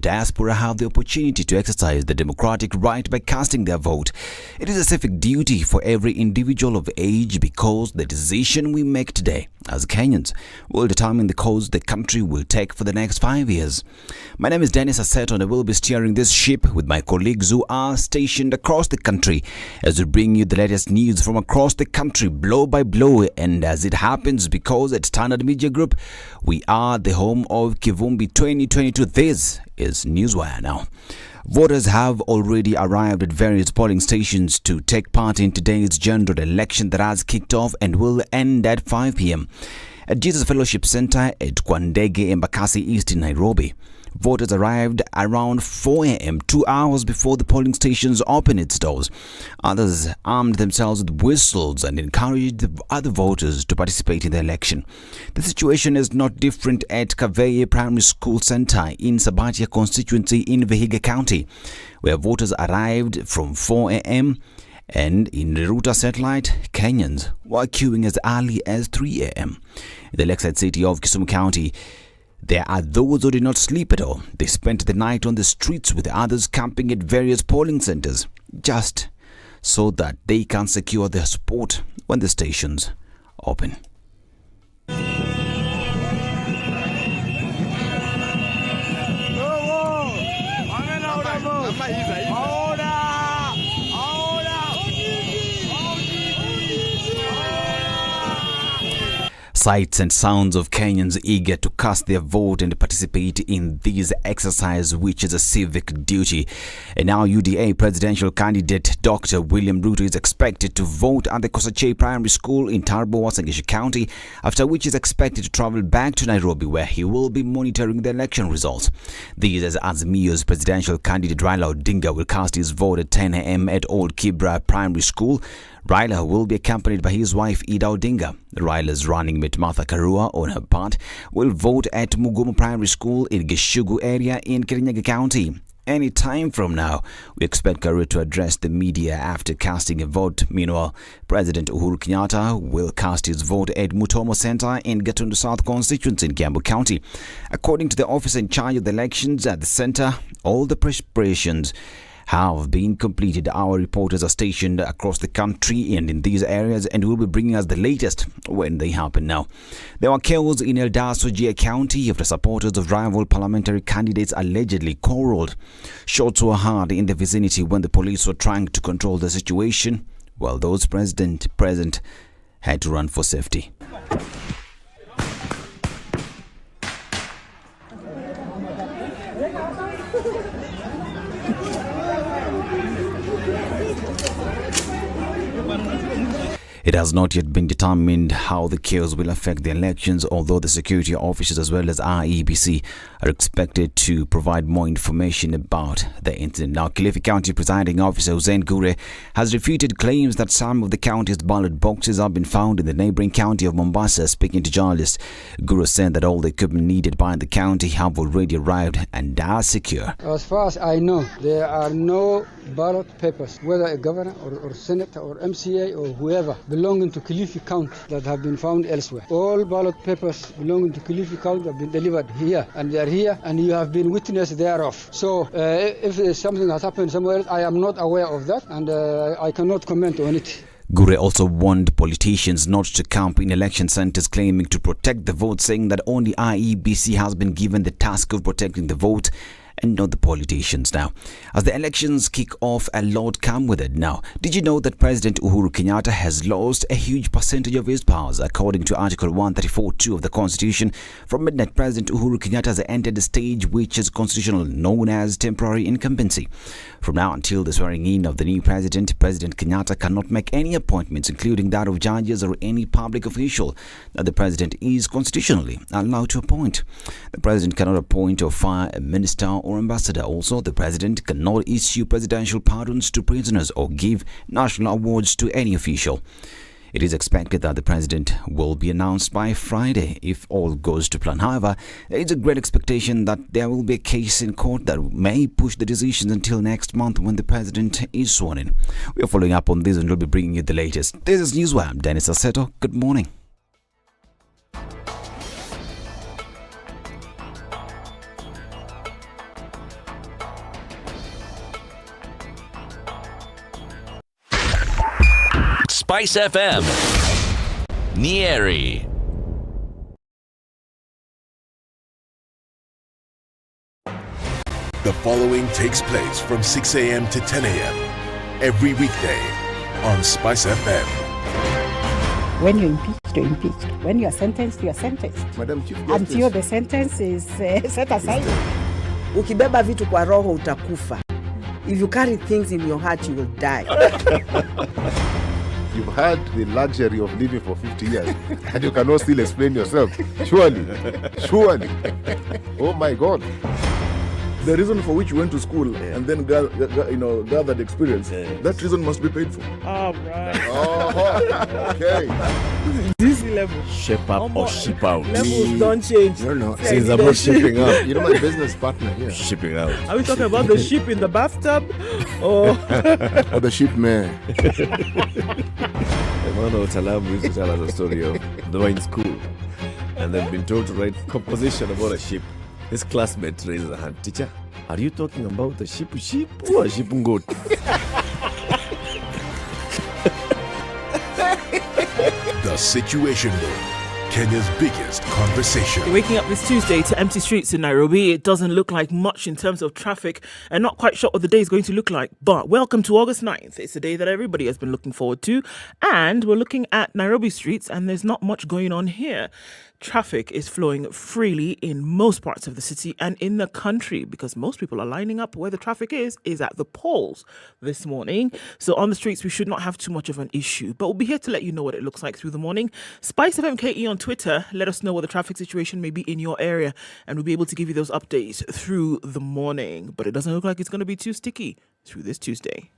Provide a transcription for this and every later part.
diaspora have the opportunity to exercise the democratic right by casting their vote. It is a civic duty for every individual of age because the decision we make today as Kenyans will determine the course the country will take for the next 5 years. My name is Dennis Asseto and I will be steering this ship with my colleagues who are stationed across the country as we bring you the latest news from across the country, blow by blow. And as it happens, because at Standard Media Group, we are the home of Kivumbi 2022. This is Newswire now. Voters have already arrived at various polling stations to take part in today's general election that has kicked off and will end at 5 p.m. at Jesus Fellowship Center at Kwandege, Embakasi East in Nairobi. Voters arrived around 4 a.m., 2 hours before the polling stations opened its doors. Others armed themselves with whistles and encouraged other voters to participate in the election. The situation is not different at Kaveye Primary School Center in Sabatia constituency in Wahiga County, where voters arrived from 4 a.m. and in Ruto satellite, Kenyans were queuing as early as 3 a.m. In the lakeside city of Kisumu County, there are those who did not sleep at all. They spent the night on the streets with others camping at various polling centers just so that they can secure their spot when the stations open. Sights and sounds of Kenyans eager to cast their vote and participate in this exercise, which is a civic duty. And now UDA presidential candidate Dr. William Ruto is expected to vote at the Kosache Primary School in Tarbo, Wasangishu County, after which he is expected to travel back to Nairobi, where he will be monitoring the election results. This as Azimio's presidential candidate Raila Odinga will cast his vote at 10 a.m. at Old Kibra Primary School. Raila will be accompanied by his wife Ida Odinga. Raila's running mate Martha Karua, on her part, will vote at Mugumu Primary School in Gishugu area in Kirinyaga County. Any time from now, we expect Karua to address the media after casting a vote. Meanwhile, President Uhuru Kenyatta will cast his vote at Mutomo Center in Gatundu South constituency in Kiambu County. According to the officer in charge of the elections at the center, all the preparations have been completed. Our reporters are stationed across the country and in these areas and will be bringing us the latest when they happen now. There were chaos in Eldoret County after supporters of rival parliamentary candidates allegedly quarreled. Shots were heard in the vicinity when the police were trying to control the situation, while those present had to run for safety. It has not yet been determined how the chaos will affect the elections, although the security officers as well as IEBC are expected to provide more information about the incident. Now, Kilifi County Presiding Officer Hussein Gure has refuted claims that some of the county's ballot boxes have been found in the neighboring county of Mombasa. Speaking to journalists, Gure said that all the equipment needed by the county have already arrived and are secure. As far as I know, there are no ballot papers, whether a governor or senator or MCA or whoever, belonging to Kilifi County that have been found elsewhere. All ballot papers belonging to Kilifi County have been delivered here, and they are here, and you have been witness thereof. So if something has happened somewhere else, I am not aware of that, and I cannot comment on it. Gure also warned politicians not to camp in election centers, claiming to protect the vote, saying that only IEBC has been given the task of protecting the vote and not the politicians. Now, as the elections kick off, a lot come with it. Now, did you know that President Uhuru Kenyatta has lost a huge percentage of his powers? According to Article 134(2) of the Constitution, from midnight, President Uhuru Kenyatta has entered a stage which is constitutional, known as temporary incumbency. From now until the swearing in of the new president, President Kenyatta cannot make any appointments, including that of judges or any public official that the president is constitutionally allowed to appoint. The president cannot appoint or fire a minister or ambassador. Also, the president cannot issue presidential pardons to prisoners or give national awards to any official. It is expected that the president will be announced by Friday if all goes to plan. However, there is a great expectation that there will be a case in court that may push the decisions until next month when the president is sworn in. We are following up on this and we'll be bringing you the latest. This is Newswire. I'm Dennis Asseto. Good morning. SpiceFM, Nyeri. The following takes place from 6 a.m. to 10 a.m. every weekday on SpiceFM. When you're impeached, you're impeached. When you're sentenced, you're sentenced. Madam Chief Justice. Until the sentence is set aside. Ukibeba vitu kwa roho utakufa. If you carry things in your heart, you will die. You've had the luxury of living for 50 years and you cannot still explain yourself. Surely. Oh my God. The reason for which you went to school and then gathered experience, that reason must be paid for. All right. Oh, okay. This level. Shape up or ship out. Levels don't change. No. Since I'm not shipping up. You know my business partner here. Shipping out. Are we talking about the sheep in the bathtub? Or Or the ship man. Emmanuel Talabu used to tell us a story of they were in school and they've been told to write composition about a ship. His classmate raises a hand. Teacher, are you talking about the sheep or a sheep goat? The Situation Room, Kenya's biggest conversation. waking up this Tuesday to empty streets in Nairobi. It doesn't look like much in terms of traffic and not quite sure what the day is going to look like. But welcome to August 9th. It's a day that everybody has been looking forward to. And we're looking at Nairobi streets and there's not much going on here. Traffic is flowing freely in most parts of the city and in the country because most people are lining up where the traffic is at the polls this morning. So on the streets, we should not have too much of an issue. But we'll be here to let you know what it looks like through the morning. SpiceFMKE on Twitter, let us know what the traffic situation may be in your area and we'll be able to give you those updates through the morning. But it doesn't look like it's going to be too sticky through this Tuesday.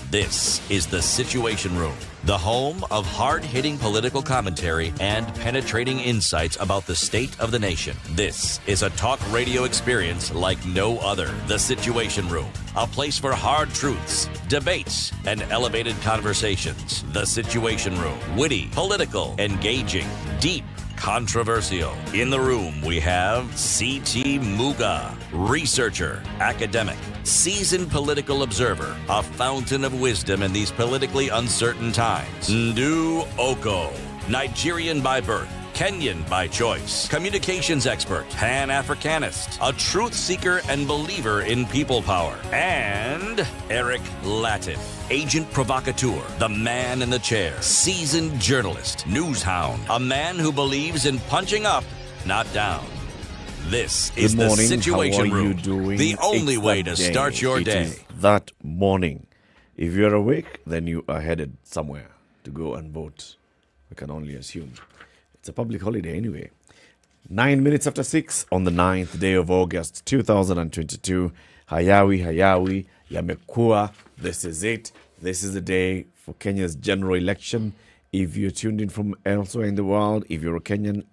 This is The Situation Room, the home of hard-hitting political commentary and penetrating insights about the state of the nation. This is a talk radio experience like no other. The Situation Room, a place for hard truths, debates, and elevated conversations. The Situation Room, witty, political, engaging, deep, controversial. In the room, we have C.T. Muga, researcher, academic, seasoned political observer, a fountain of wisdom in these politically uncertain times. Ndu Oko, Nigerian by birth, Kenyan by choice, communications expert, Pan-Africanist, a truth seeker and believer in people power, and Eric Latif, agent provocateur, the man in the chair, seasoned journalist, news hound, a man who believes in punching up, not down. This is Good morning. The Situation How are you Room, doing? the only It's way that to day. start your It day. is that morning. If you're awake, then you are headed somewhere to go and vote. We can only assume. It's a public holiday anyway. 9 minutes after 6 on the 9th day of August 2022. Hayawi, yamekua. This is it. This is the day for Kenya's general election. If you're tuned in from elsewhere in the world, if you're a Kenyan,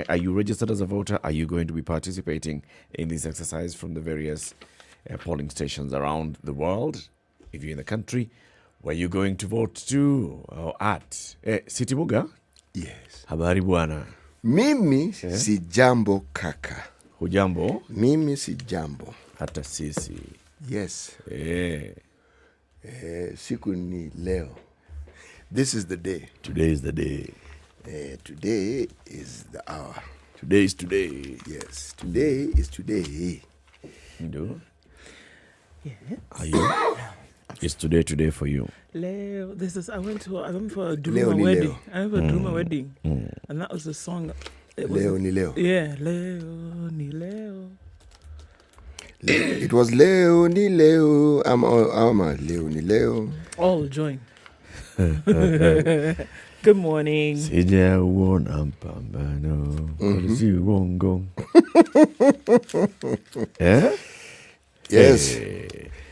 are you registered as a voter? Are you going to be participating in this exercise from the various polling stations around the world? If you're in the country, where are you going to vote to or at? City Muga? Yes. Habari bwana. Mimi si jambo kaka. Hujambo? Mimi si jambo. Hata sisi. Yes. Siku ni leo. This is the day. Today is the day. Today is the hour. Today is today. Yes. Today is today. You do? Yes. Are you? It's today for you. Leo, I went for a Leo Duruma ni wedding. Leo. I went for a Duruma wedding. And that was the song. Leo ni leo. Yeah, Leo ni Leo. It was Leo ni leo. Ama Leo ni leo. All join. Good morning. Sijaona mpambano. Polisi uongo. Yes.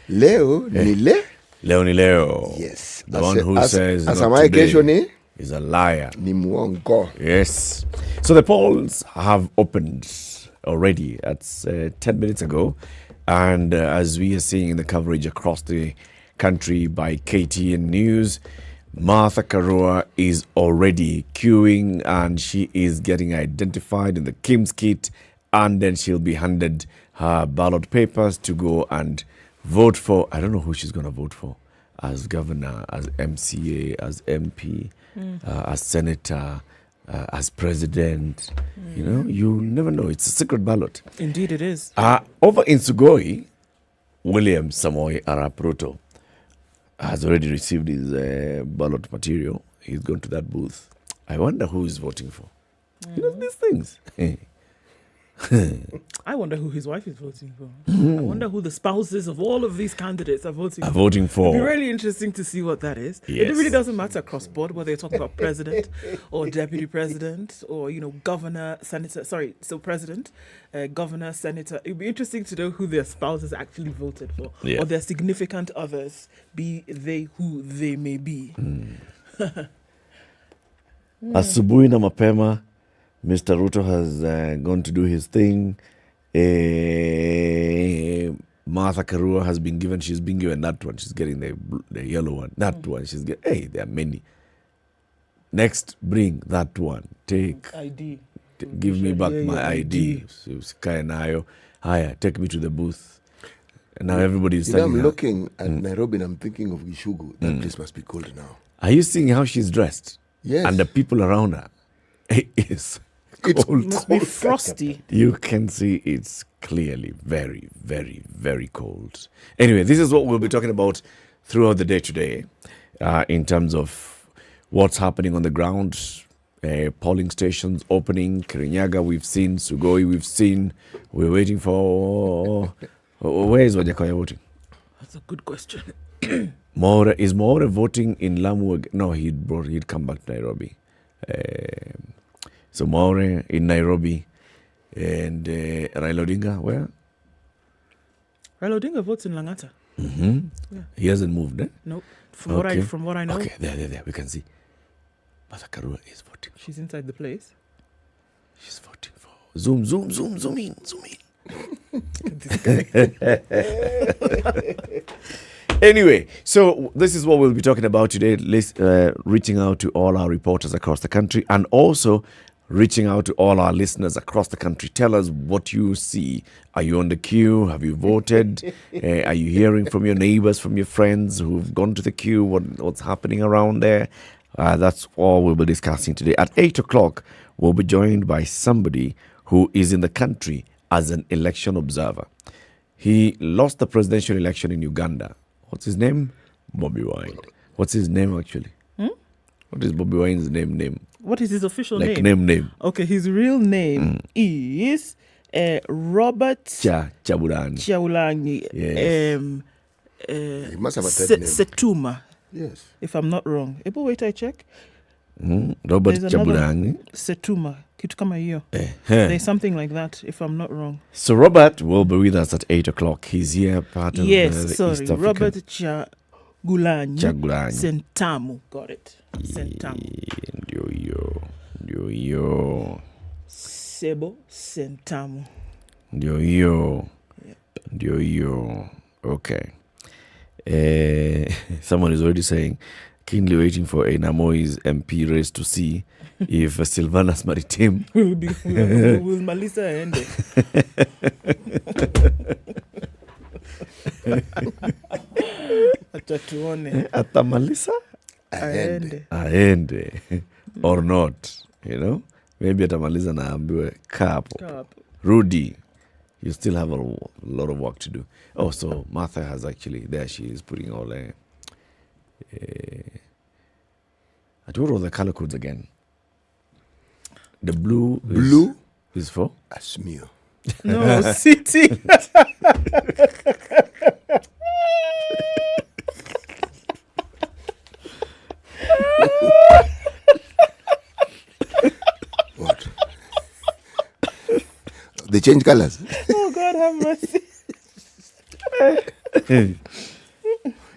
Leo ni le. Leo ni leo. Yes. The one who says not Asamaye today kesho ni is a liar. Ni muongo. Yes. So the polls have opened already. That's 10 minutes ago. And as we are seeing in the coverage across the country by KTN News. Martha Karua is already queuing and she is getting identified in the Kim's kit, and then she'll be handed her ballot papers to go and vote for. I don't know who she's going to vote for as governor, as MCA, as MP, as senator, as president. You know, you never know. It's a secret ballot. Indeed it is. Over in Sugoi, William Samoei Arap Ruto has already received his ballot material. He's gone to that booth. I wonder who he's voting for. You know, these things. I wonder who his wife is voting for. I wonder who the spouses of all of these candidates are voting for. It'd be really interesting to see what that is. Yes. It really doesn't matter across board whether you're talking about president or deputy president or, you know, governor, senator, president, governor, senator. It'd be interesting to know who their spouses actually voted for or their significant others, be they who they may be. Asubuhi na mapema, Mr. Ruto has gone to do his thing. Martha Karua has been given, she's been given that one. She's getting the yellow one. That one, she's getting, hey, there are many. Next, bring that one. Take. ID. Give me back my ID. Haya, take me to the booth. And now everybody is I'm looking at Nairobi and I'm thinking of Gishugu. That place must be cold now. Are you seeing how she's dressed? Yes. And the people around her. It's cold. It must be frosty. You can see it's clearly very, very, very cold. Anyway, this is what we'll be talking about throughout the day today in terms of what's happening on the ground. Polling stations opening. Kirinyaga, we've seen. Sugoi, we've seen. We're waiting for... Where is Wajakoya voting? That's a good question. Mwaure, is Mwaure voting in Lamu? No, he'd come back to Nairobi. So Mwaure in Nairobi, and Raila Odinga, where? Raila Odinga votes in Langata. Mm-hmm. Yeah. He hasn't moved, eh? Nope. From what I know. Okay, there, we can see. Martha Karua is voting. She's inside the place. She's voting for... Zoom in. Anyway, so this is what we'll be talking about today, reaching out to all our reporters across the country and also reaching out to all our listeners across the country. Tell us what you see. Are you on the queue? Have you voted? Are you hearing from your neighbors, from your friends who've gone to the queue? What's happening around there? That's all we'll be discussing today. At 8 o'clock, we'll be joined by somebody who is in the country as an election observer. He lost the presidential election in Uganda. What's his name? Bobby Wine. What's his name actually? What is Bobby Wine's name? What is his official name? Name. Okay, his real name is Robert Chabulangi. Yes. He must have a third name. Setuma. Yes. If I'm not wrong. Wait, I check. Robert Chabulangi. Setuma. Kitu kama hiyo. There's something like that, if I'm not wrong. So Robert will be with us at 8 o'clock. He's here, part of the East African. Robert Chagulanyi Sentamu. Got it. Sentamu. Ndio. Sebo Sentamu. Ndio. Okay. Someone is already saying, keenly waiting for a Namoi's MP race to see if Sylvanas Maritim will Malisa ende. Atatuone. Ata Malisa aende or not, you know, maybe atamaliza na ambiwe kapo. Rudy, you still have a lot of work to do. Oh, so Martha has actually, there she is putting all what are the color codes again? The blue is for Asmio. No, city. What? They change colors. Oh God, have mercy.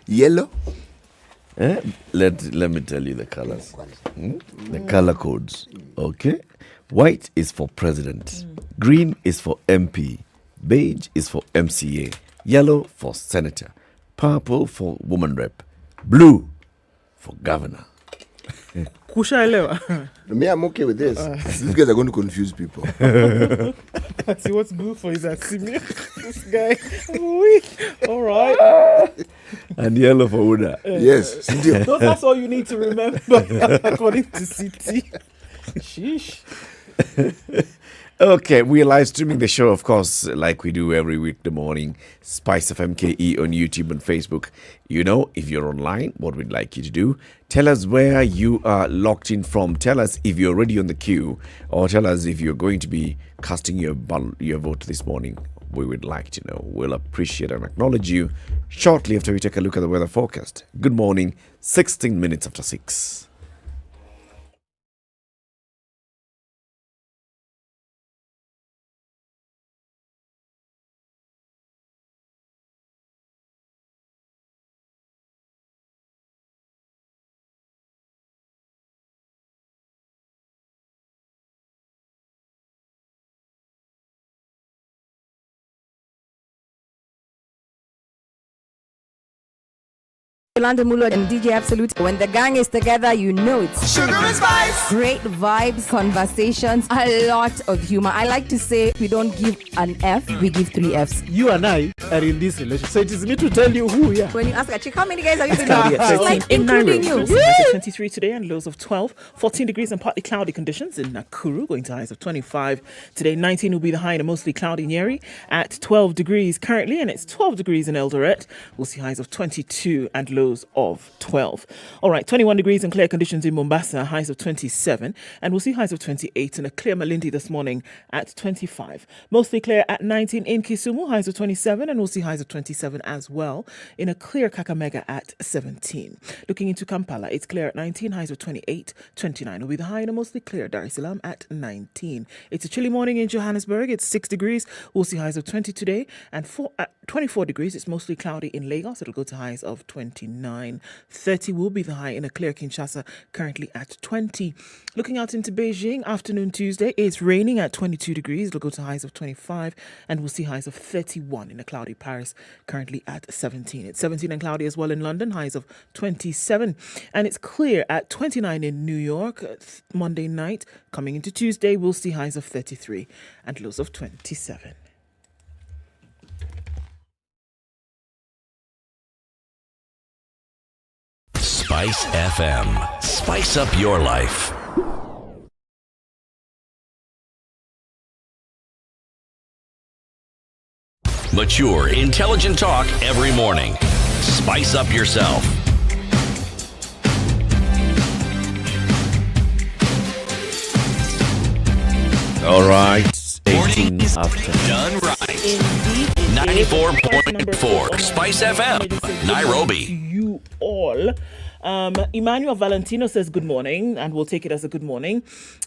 Yellow. Let me tell you the colors. The color codes. Okay. White is for president. Green is for MP. Beige is for MCA. Yellow for senator. purple for woman rep, blue for governor. Kushaelewa. Me, I'm okay with this. These guys are going to confuse people. See what's blue for is that Simi. This guy. All right. And yellow for Uda. Yes. That's all you need to remember, according to CT. Sheesh. Okay, we are live streaming the show, of course, like we do every weekday morning. SpiceFM KE on YouTube and Facebook. You know, if you're online, what we'd like you to do, tell us where you are locked in from. Tell us if you're already on the queue, or tell us if you're going to be casting your vote this morning. We would like to know. We'll appreciate and acknowledge you shortly after we take a look at the weather forecast. Good morning, 16 minutes after 6. London Mulo and DJ Absolute. When the gang is together, you know it's sugar and spice. Great vibes, conversations, a lot of humor. I like to say we don't give an F, we give 3 Fs. You and I are in this relationship, so it is me to tell you who we are. When you ask a chick, how many guys have you been with? She's like, in including Nairobi, you. highs of 23 today and lows of 12. 14 degrees and partly cloudy conditions in Nakuru, going to highs of 25. Today, 19 will be the high in a mostly cloudy Nyeri at 12 degrees currently, and it's 12 degrees in Eldoret. We'll see highs of 22 and lows of 12. All right, 21 degrees and clear conditions in Mombasa, highs of 27, and we'll see highs of 28 and a clear Malindi this morning at 25. Mostly clear at 19 in Kisumu, highs of 27, and we'll see highs of 27 as well in a clear Kakamega at 17. Looking into Kampala, it's clear at 19, highs of 28, 29 will be the high in a mostly clear Dar es Salaam at 19. It's a chilly morning in Johannesburg, it's 6 degrees, we'll see highs of 20 today, and 24 degrees, it's mostly cloudy in Lagos, it'll go to highs of 29. 30 will be the high in a clear Kinshasa, currently at 20. Looking out into Beijing, afternoon Tuesday, it's raining at 22 degrees. It'll go to highs of 25, and we'll see highs of 31 in a cloudy Paris, currently at 17. It's 17 and cloudy as well in London, highs of 27. And it's clear at 29 in New York, Monday night. Coming into Tuesday, we'll see highs of 33 and lows of 27. Spice FM. Spice up your life. Mature, intelligent talk every morning. Spice up yourself. All right, 18 after. Done right. 94.4 Spice FM, Nairobi. You all. Emmanuel Valentino says good morning, and we'll take it as a good morning.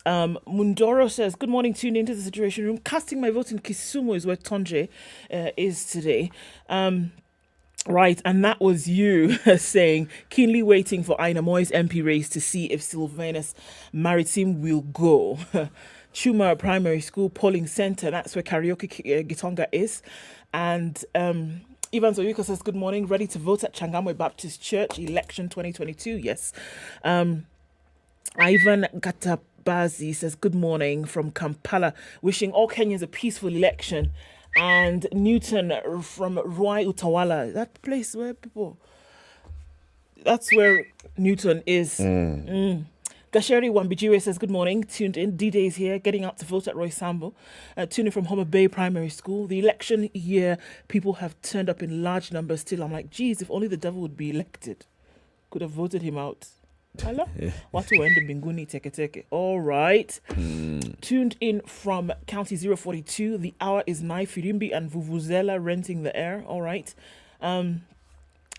Mundoro says good morning, tuned into the Situation Room. Casting my vote in Kisumu is where Tonje is today. Right, and that was you saying, keenly waiting for Aina Moy's MP race to see if Sylvanus Maritime will go. Chuma Primary School Polling Center, that's where Karaoke Gitonga is. And Ivan Zoyuka says, good morning, ready to vote at Changamwe Baptist Church, election 2022, yes. Ivan Gatabazi says, good morning from Kampala, wishing all Kenyans a peaceful election. And Newton from Ruai Utawala, that place where people, that's where Newton is. Gasheri Wambijire says, good morning, tuned in. D-Day is here, getting out to vote at Roy Sambo. Tuning from Homer Bay Primary School. The election year, people have turned up in large numbers still. I'm like, geez, if only the devil would be elected. Could have voted him out. Hello? Watu waende mbinguni teke teke. All right. Tuned in from County 042. The hour is 9. Firimbi and Vuvuzela renting the air. All right.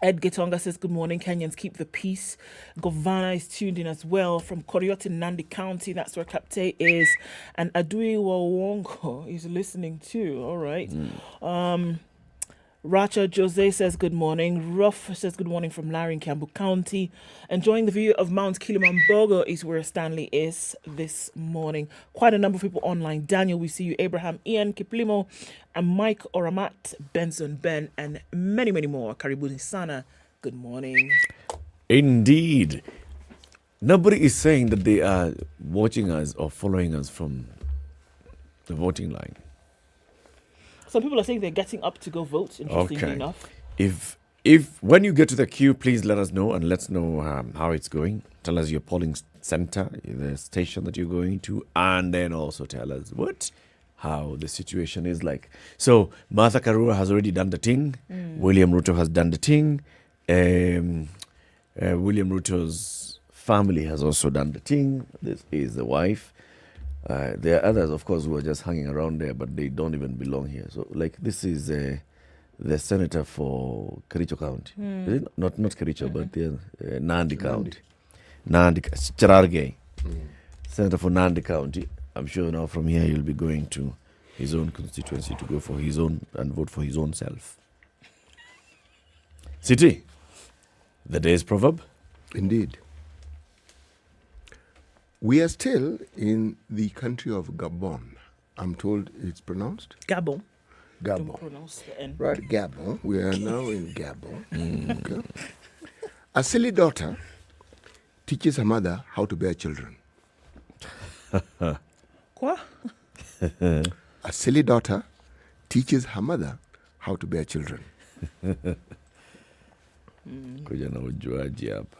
Ed Getonga says, good morning, Kenyans, keep the peace. Govana is tuned in as well from Koriote, Nandi County. That's where Kapte is. And Adui Wawongo is listening too. All right. Racha Jose says good morning. Ruff says good morning from Larry in Kiambu County. Enjoying the view of Mount Kilimanjaro is where Stanley is this morning. Quite a number of people online. Daniel, we see you. Abraham, Ian, Kiplimo, and Mike Oramat, Benson, Ben, and many, many more. Karibuni Sana, good morning. Indeed. Nobody is saying that they are watching us or following us from the voting line. Some people are saying they're getting up to go vote, interestingly enough. If when you get to the queue, please let us know and let's know how it's going. Tell us your polling center, the station that you're going to, and then also tell us how the situation is like. So Martha Karua has already done the thing. William Ruto has done the thing. William Ruto's family has also done the thing. This is the wife. There are others, of course, who are just hanging around there, but they don't even belong here. So, like, this is the senator for Kericho County. Is it? Not Kericho, but the Nandi County. Nandi, Charargei. Senator for Nandi County. I'm sure now from here he'll be going to his own constituency to go for his own and vote for his own self. City, the day's proverb? Indeed. We are still in the country of Gabon. I'm told it's pronounced? Gabon. Gabon. Don't pronounce the N. Right, Gabon. We are now in Gabon. Okay. A silly daughter teaches her mother how to bear children. Quoi? A silly daughter teaches her mother how to bear children. Kuja na ujuaji hapa.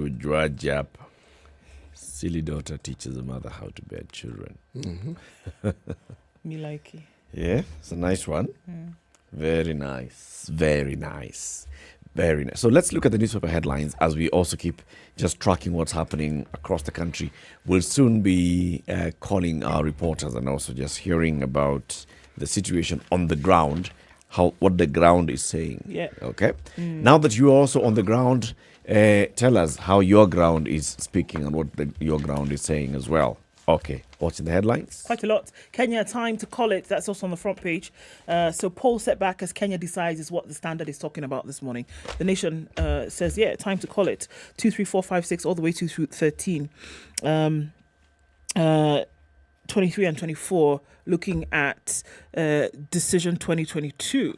Ujuaji hapa. Silly daughter teaches the mother how to bear children. Me like it. Yeah, it's a nice one. Very nice. Very nice. Very nice. So let's look at the newspaper headlines as we also keep just tracking what's happening across the country. We'll soon be calling our reporters and also just hearing about the situation on the ground, what the ground is saying. Yeah. Okay. Now that you're also on the ground, tell us how your ground is speaking and what your ground is saying as well. Okay, what's in the headlines? Quite a lot. Kenya, time to call it. That's also on the front page. So poll setback as Kenya decides is what the Standard is talking about this morning. The Nation says, yeah, time to call it. 2, 3, 4, 5, 6, all the way to 13. 23 and 24, looking at decision 2022.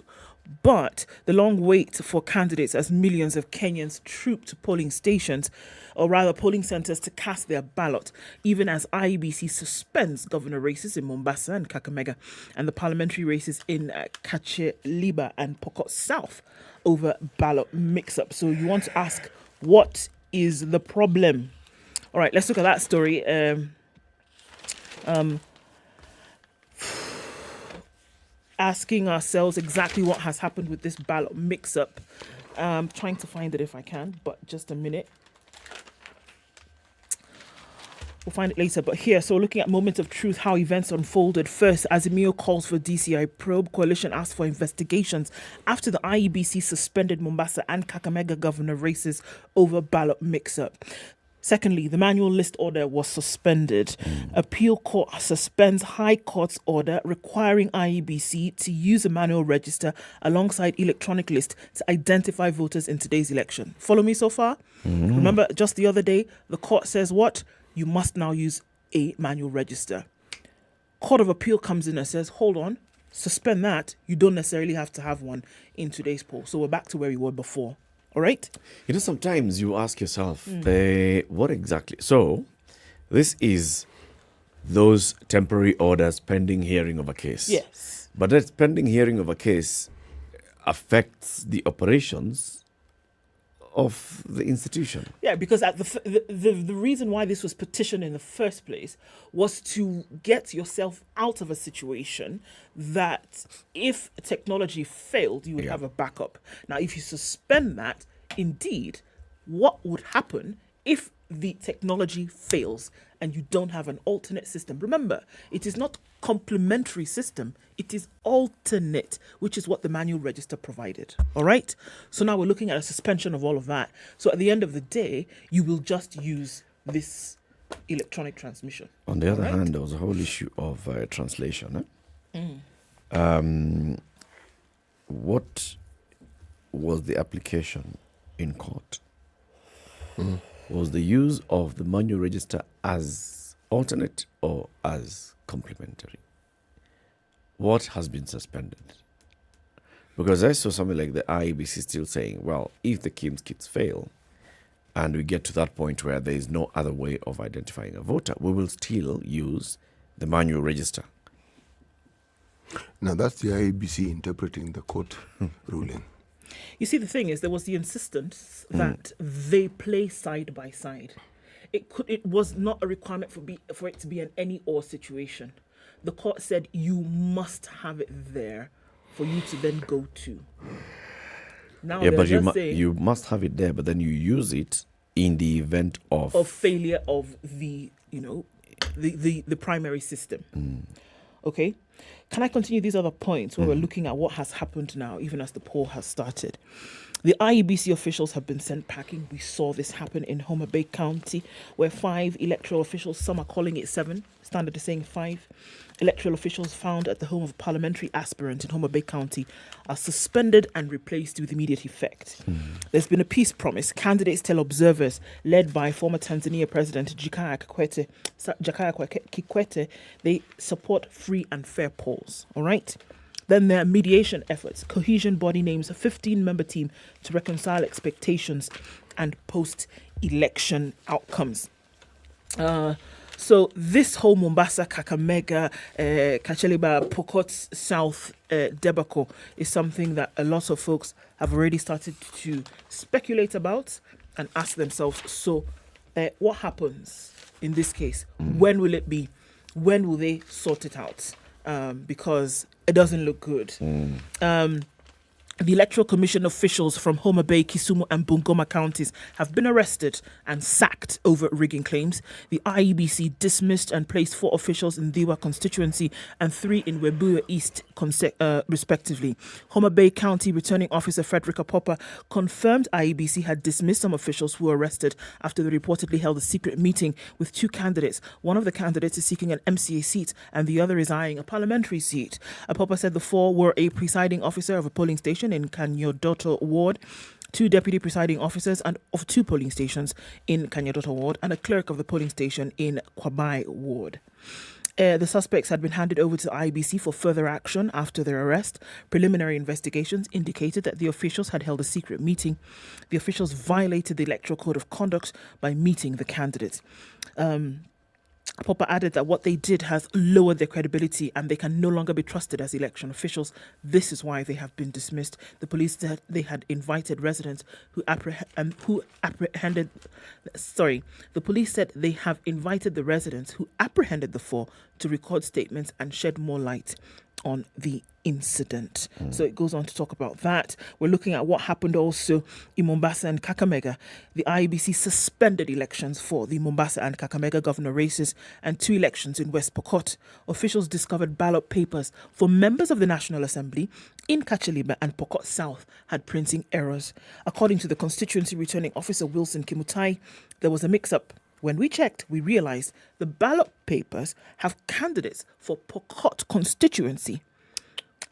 But the long wait for candidates as millions of Kenyans troop to polling stations, or rather polling centres, to cast their ballot, even as IEBC suspends governor races in Mombasa and Kakamega and the parliamentary races in Kibra and Pokot South over ballot mix-up. So you want to ask, what is the problem? All right, let's look at that story. Asking ourselves exactly what has happened with this ballot mix-up. Trying to find it if I can, but just a minute. We'll find it later, but here, so looking at moment of truth, how events unfolded. First, Azimio calls for DCI probe. Coalition asks for investigations after the IEBC suspended Mombasa and Kakamega governor races over ballot mix-up. Secondly, the manual list order was suspended. Appeal court suspends High Court's order requiring IEBC to use a manual register alongside electronic list to identify voters in today's election. Follow me so far? Remember, just the other day, the court says what? You must now use a manual register. Court of Appeal comes in and says, hold on, suspend that. You don't necessarily have to have one in today's poll. So we're back to where we were before. All right? You know, sometimes you ask yourself, what exactly? So, this is those temporary orders pending hearing of a case. Yes. But that pending hearing of a case affects the operations of the institution. Yeah, because at the reason why this was petitioned in the first place was to get yourself out of a situation that if technology failed, you would have a backup. Now, if you suspend that, indeed, what would happen if the technology fails and you don't have an alternate system? Remember, it is not complementary system, it is alternate, which is what the manual register provided. All right? So now we're looking at a suspension of all of that. So at the end of the day, you will just use this electronic transmission. On the other Alright? hand, there was a whole issue of translation. What was the application in court? Was the use of the manual register as alternate or as complementary? What has been suspended? Because I saw something like the IEBC still saying, well, if the KIMS kits fail and we get to that point where there is no other way of identifying a voter, we will still use the manual register. Now, that's the IEBC interpreting the court ruling. You see, the thing is, there was the insistence that they play side by side. It was not a requirement for it to be an any or situation. The court said you must have it there for you to then go to. Now, yeah, but you must have it there, but then you use it in the event of failure of the the primary system. Okay, can I continue these other points where we're looking at what has happened now, even as the poll has started? The IEBC officials have been sent packing. We saw this happen in Homa Bay County, where 5 electoral officials, some are calling it 7, Standard is saying 5, electoral officials found at the home of a parliamentary aspirant in Homa Bay County are suspended and replaced with immediate effect. There's been a peace promise. Candidates tell observers, led by former Tanzania President Jakaya Kikwete, they support free and fair polls. All right? Then there are mediation efforts. Cohesion body names a 15-member team to reconcile expectations and post-election outcomes. So this whole Mombasa, Kakamega, Kacheliba, Pokot South debacle is something that a lot of folks have already started to speculate about and ask themselves, so what happens in this case? When will it be? When will they sort it out? Because it doesn't look good. The Electoral Commission officials from Homa Bay, Kisumu and Bungoma counties have been arrested and sacked over rigging claims. The IEBC dismissed and placed 4 officials in Diwa constituency and 3 in Webuye East, respectively. Homa Bay County Returning Officer Frederick Apopa confirmed IEBC had dismissed some officials who were arrested after they reportedly held a secret meeting with 2 candidates. One of the candidates is seeking an MCA seat and the other is eyeing a parliamentary seat. Apopa said the 4 were a presiding officer of a polling station in Kanyodoto Ward, 2 deputy presiding officers of 2 polling stations in Kanyodoto Ward, and a clerk of the polling station in Kwabai Ward. The suspects had been handed over to the IEBC for further action after their arrest. Preliminary investigations indicated that the officials had held a secret meeting. The officials violated the Electoral Code of Conduct by meeting the candidates. Popper added that what they did has lowered their credibility and they can no longer be trusted as election officials. This is why they have been dismissed. The police said they had invited residents The police said they have invited the residents who apprehended the 4 to record statements and shed more light on the incident. So it goes on to talk about that. We're looking at what happened also in Mombasa and Kakamega. The IEBC suspended elections for the Mombasa and Kakamega governor races and 2 elections in West Pokot. Officials discovered ballot papers for members of the National Assembly in Kacheliba and Pokot South had printing errors. According to the constituency returning officer Wilson Kimutai, there was a mix-up. When we checked, we realized the ballot papers have candidates for Pokot constituency.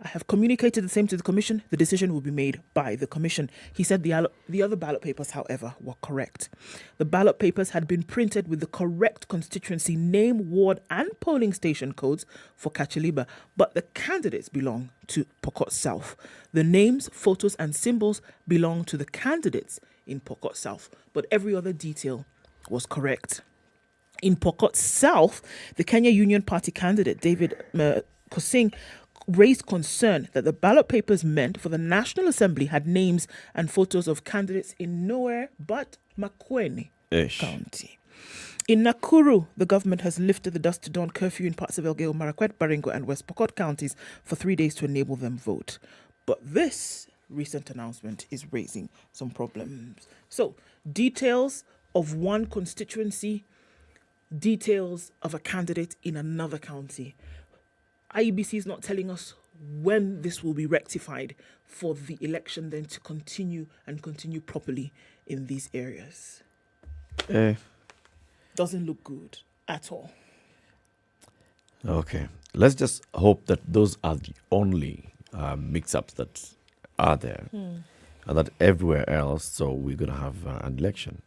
I have communicated the same to the commission. The decision will be made by the commission. He said the other ballot papers, however, were correct. The ballot papers had been printed with the correct constituency name, ward and polling station codes for Kacheliba, but the candidates belong to Pokot South. The names, photos and symbols belong to the candidates in Pokot South, but every other detail was correct. In Pokot South, the Kenya Union Party candidate David Kosing raised concern that the ballot papers meant for the National Assembly had names and photos of candidates in nowhere but Makueni County. In Nakuru, the government has lifted the dusk to dawn curfew in parts of Elgeyo Marakwet, Baringo and West Pokot counties for 3 days to enable them vote. But this recent announcement is raising some problems. So, details of one constituency, details of a candidate in another county. IEBC is not telling us when this will be rectified for the election then to continue properly in these areas. Doesn't look good at all. Okay. Let's just hope that those are the only mix-ups that are there. And that everywhere else, so we're going to have an election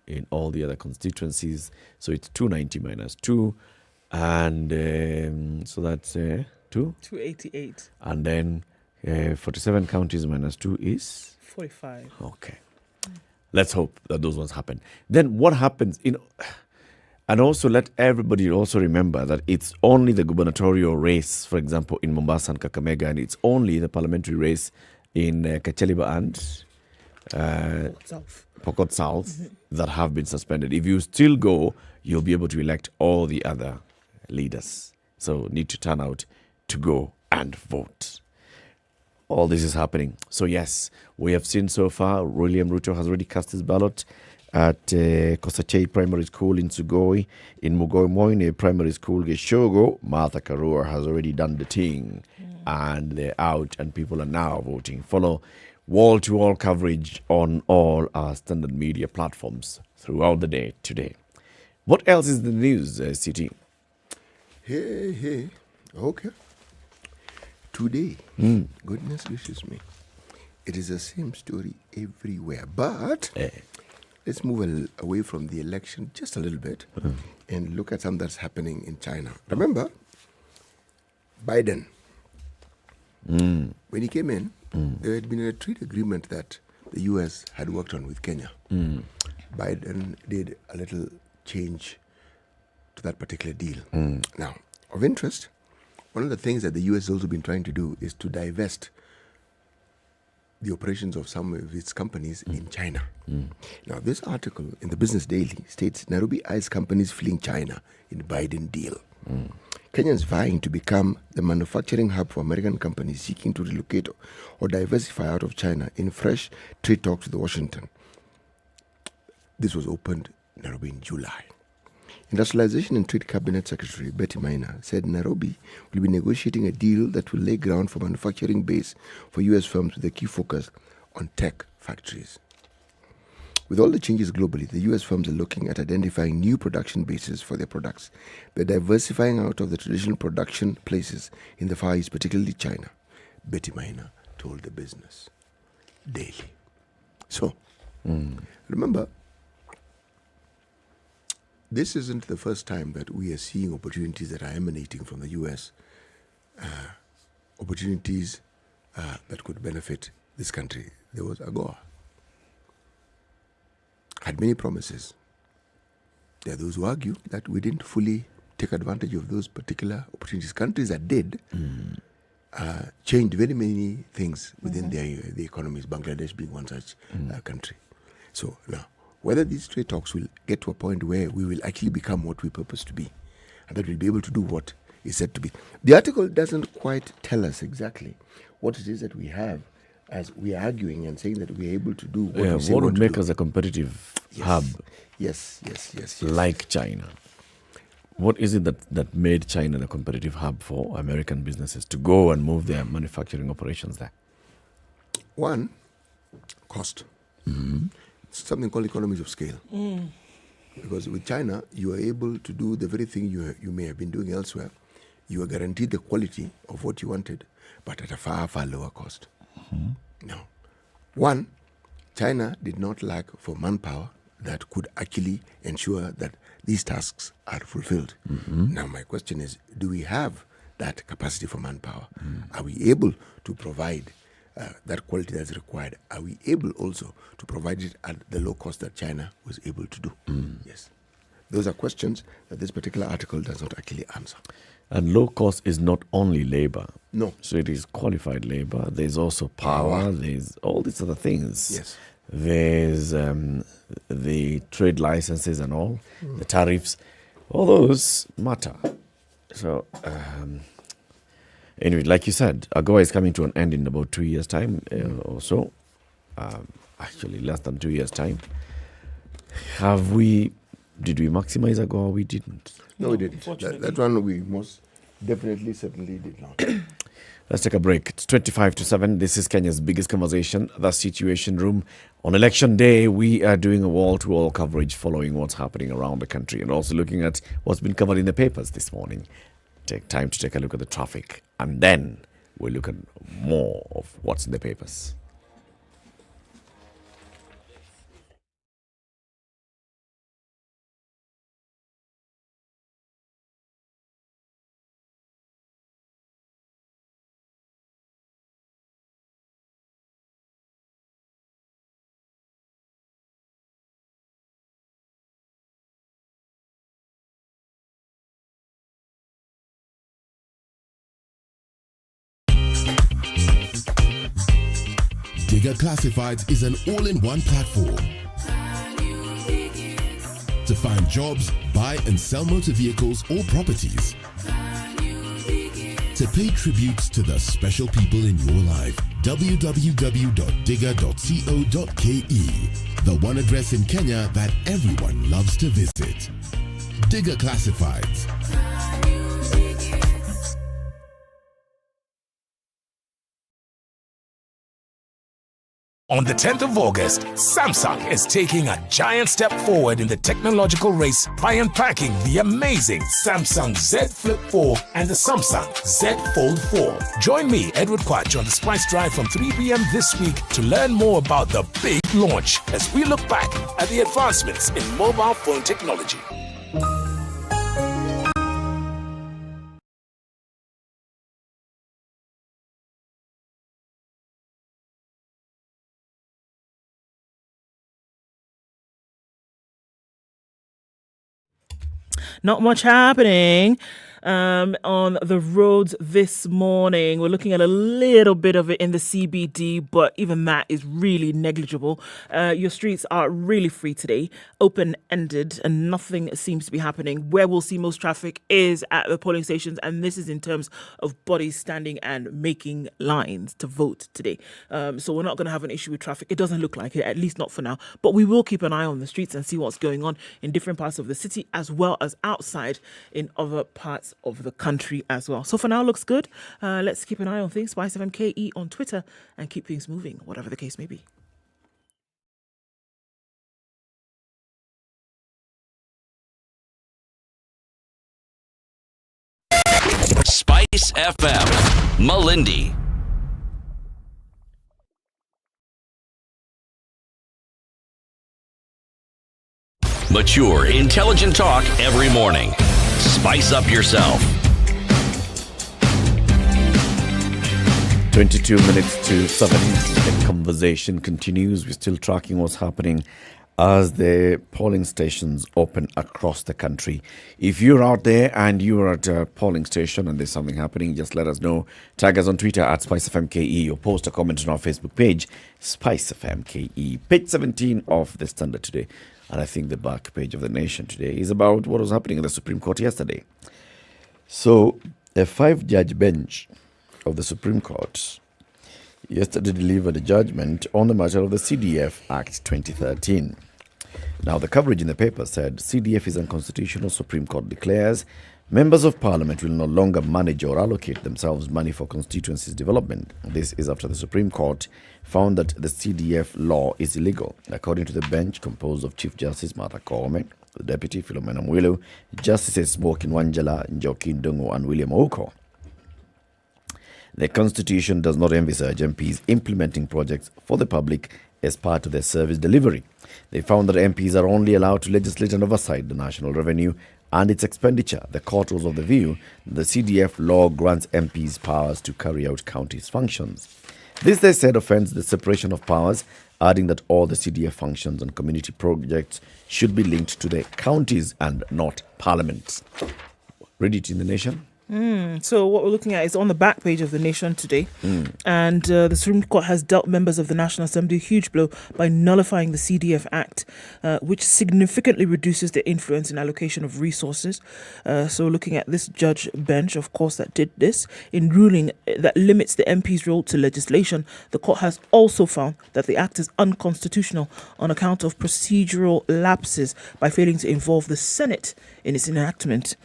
in all the other constituencies. So it's 290 minus 2. And so that's 2? 288. And then 47 counties minus 2 is? 45. Okay. Let's hope that those ones happen. Then what happens, and also let everybody also remember that it's only the gubernatorial race, for example, in Mombasa and Kakamega, and it's only the parliamentary race in Kacheliba and Pokot South that have been suspended. If you still go, you'll be able to elect all the other leaders. So need to turn out to go and vote. All this is happening. So yes, we have seen so far, William Ruto has already cast his ballot at Kosachei Primary School in Sugoi. In Mugoimoine Primary School, Geshogo, Martha Karua has already done the thing. And they're out and people are now voting. Follow wall-to-wall coverage on all our standard media platforms throughout the day today. What else is the news, CT? Hey. Okay. Today, goodness gracious me, it is the same story everywhere. But let's move away from the election just a little bit and look at something that's happening in China. Remember, Biden, when he came in, there had been a trade agreement that the U.S. had worked on with Kenya. Biden did a little change to that particular deal. Now, of interest, one of the things that the U.S. has also been trying to do is to divest the operations of some of its companies in China. Now, this article in the Business Daily states Nairobi eyes companies fleeing China in Biden deal. Kenyans vying to become the manufacturing hub for American companies seeking to relocate or diversify out of China in fresh trade talks with Washington. This was opened in Nairobi in July. Industrialization and Trade Cabinet Secretary Betty Maina said Nairobi will be negotiating a deal that will lay ground for manufacturing base for U.S. firms with a key focus on tech factories. With all the changes globally, the U.S. firms are looking at identifying new production bases for their products. They're diversifying out of the traditional production places in the Far East, particularly China, Betty Maina told the Business Daily. So, remember, this isn't the first time that we are seeing opportunities that are emanating from the U.S., opportunities that could benefit this country. There was AGOA. Had many promises. There are those who argue that we didn't fully take advantage of those particular opportunities. Countries that did changed very many things within the economies, Bangladesh being one such country. So now, whether these trade talks will get to a point where we will actually become what we purpose to be, and that we'll be able to do what is said to be. The article doesn't quite tell us exactly what it is that we have as we are arguing and saying that we are able to do what we say what would make do. us a competitive hub? Yes. Like China. What is it that made China the competitive hub for American businesses to go and move their manufacturing operations there? One, cost. Something called economies of scale. Because with China, you are able to do the very thing you may have been doing elsewhere. You are guaranteed the quality of what you wanted, but at a far, far lower cost. Now, one, China did not lack for manpower that could actually ensure that these tasks are fulfilled. Now, my question is, do we have that capacity for manpower? Are we able to provide that quality that's required? Are we able also to provide it at the low cost that China was able to do? Yes. Those are questions that this particular article does not actually answer. And low cost is not only labor. No. So it is qualified labor. There's also power. There's all these other things. Yes. There's the trade licenses and all, the tariffs. All those matter. So, anyway, like you said, AGOA is coming to an end in about 2 years' time or so. Actually, less than 2 years' time. Did we maximize AGOA? We didn't. No, we didn't. That one we most Definitely, certainly did not. Let's take a break. It's 25 to 7. This is Kenya's biggest conversation, the Situation Room. On election day, we are doing a wall-to-wall coverage following what's happening around the country and also looking at what's been covered in the papers this morning. Take time to take a look at the traffic, and then we'll look at more of what's in the papers. Digger Classifieds is an all-in-one platform to find jobs, buy and sell motor vehicles or properties, to pay tributes to the special people in your life. www.digger.co.ke, the one address in Kenya that everyone loves to visit. Digger Classifieds. On the 10th of August, Samsung is taking a giant step forward in the technological race by unpacking the amazing Samsung Z Flip 4 and the Samsung Z Fold 4. Join me, Edward Quach, on the Spice Drive from 3 p.m. this week to learn more about the big launch as we look back at the advancements in mobile phone technology. Not much happening on the roads this morning. We're looking at a little bit of it in the CBD, but even that is really negligible. Your streets are really free today, open-ended, and nothing seems to be happening. Where we'll see most traffic is at the polling stations, and this is in terms of bodies standing and making lines to vote today. So we're not going to have an issue with traffic. It doesn't look like it, at least not for now. But we will keep an eye on the streets and see what's going on in different parts of the city, as well as outside in other parts of the country as well. So for now, looks good. Let's keep an eye on things. SpiceFM KE on Twitter and keep things moving, whatever the case may be. Spice FM, Malindi. Mature, intelligent talk every morning. Spice up yourself. 22 minutes to 7. The conversation continues. We're still tracking what's happening as the polling stations open across the country. If you're out there and you're at a polling station and there's something happening, just let us know. Tag us on Twitter at SpiceFMKE or post a comment on our Facebook page, SpiceFMKE. Page 17 of the Standard today. And I think the back page of the Nation today is about what was happening in the Supreme Court yesterday. So, a 5-judge bench of the Supreme Court yesterday delivered a judgment on the matter of the CDF Act 2013. Now, the coverage in the paper said CDF is unconstitutional. Supreme Court declares members of Parliament will no longer manage or allocate themselves money for constituencies development. This is after the Supreme Court found that the CDF law is illegal. According to the bench, composed of Chief Justice Martha Koome, the Deputy Philomena Mwilu, Justices Smokin Wanjala, Njoki Ndungu, and William Ouko, the Constitution does not envisage MPs implementing projects for the public as part of their service delivery. They found that MPs are only allowed to legislate and oversight the national revenue and its expenditure. The court was of the view that the CDF law grants MPs powers to carry out counties' functions. This, they said, offends the separation of powers, adding that all the CDF functions and community projects should be linked to the counties and not Parliament. Read it in the Nation. So what we're looking at is on the back page of the Nation today, and the Supreme Court has dealt members of the National Assembly a huge blow by nullifying the CDF Act, which significantly reduces the influence in allocation of resources. So looking at this judge bench, of course, that did this, in ruling that limits the MP's role to legislation, the court has also found that the Act is unconstitutional on account of procedural lapses by failing to involve the Senate in its enactment.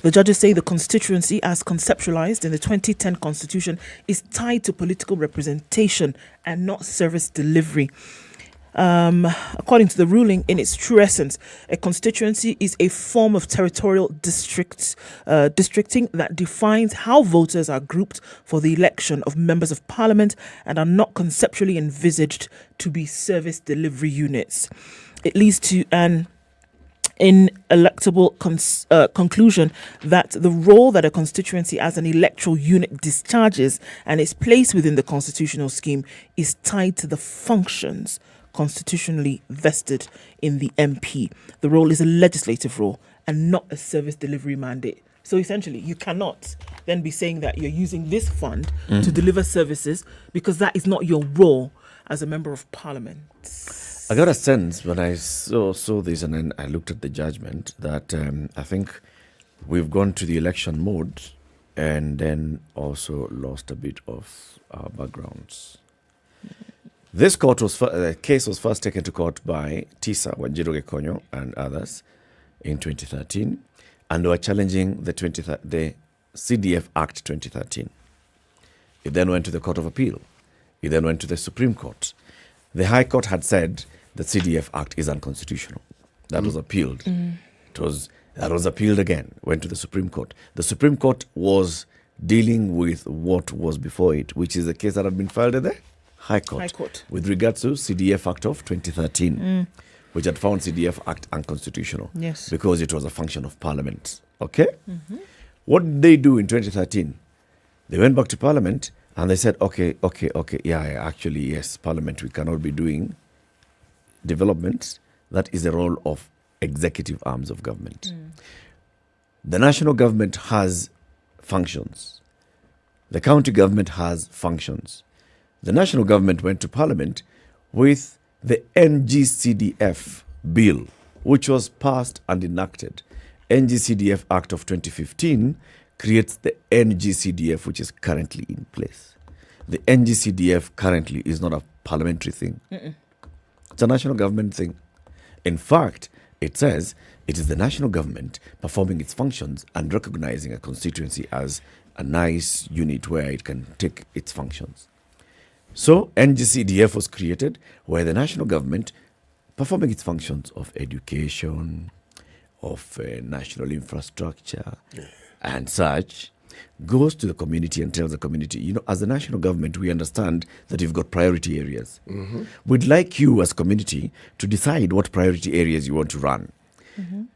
The judges say the constituency, as conceptualized in the 2010 Constitution, is tied to political representation and not service delivery. According to the ruling, in its true essence, a constituency is a form of territorial districting that defines how voters are grouped for the election of members of parliament and are not conceptually envisaged to be service delivery units. It leads to an ineluctable conclusion that the role that a constituency as an electoral unit discharges and its place within the constitutional scheme is tied to the functions constitutionally vested in the MP. The role is a legislative role and not a service delivery mandate. So essentially, you cannot then be saying that you're using this fund to deliver services because that is not your role as a member of parliament. I got a sense when I saw this and then I looked at the judgment that I think we've gone to the election mode and then also lost a bit of our backgrounds. This case was first taken to court by Tisa Wanjiru Gekonyo and others in 2013, and they were challenging the CDF Act 2013. It then went to the Court of Appeal. It then went to the Supreme Court. The High Court had said the CDF Act is unconstitutional. That was appealed. That was appealed again, went to the Supreme Court. The Supreme Court was dealing with what was before it, which is the case that had been filed at the High Court. With regards to CDF Act of 2013, which had found CDF Act unconstitutional because it was a function of Parliament. Okay? What did they do in 2013? They went back to Parliament and they said, okay, actually, yes, Parliament, we cannot be doing development. That is the role of executive arms of government. The national government has functions. The county government has functions. The national government went to Parliament with the NGCDF bill, which was passed and enacted. NGCDF Act of 2015 creates the NGCDF, which is currently in place. The NGCDF currently is not a parliamentary thing. It's a national government thing. In fact, it says it is the national government performing its functions and recognizing a constituency as a nice unit where it can take its functions. So NGCDF was created where the national government performing its functions of education, of national infrastructure and such, goes to the community and tells the community, as the national government, we understand that you've got priority areas. We'd like you as community to decide what priority areas you want to run.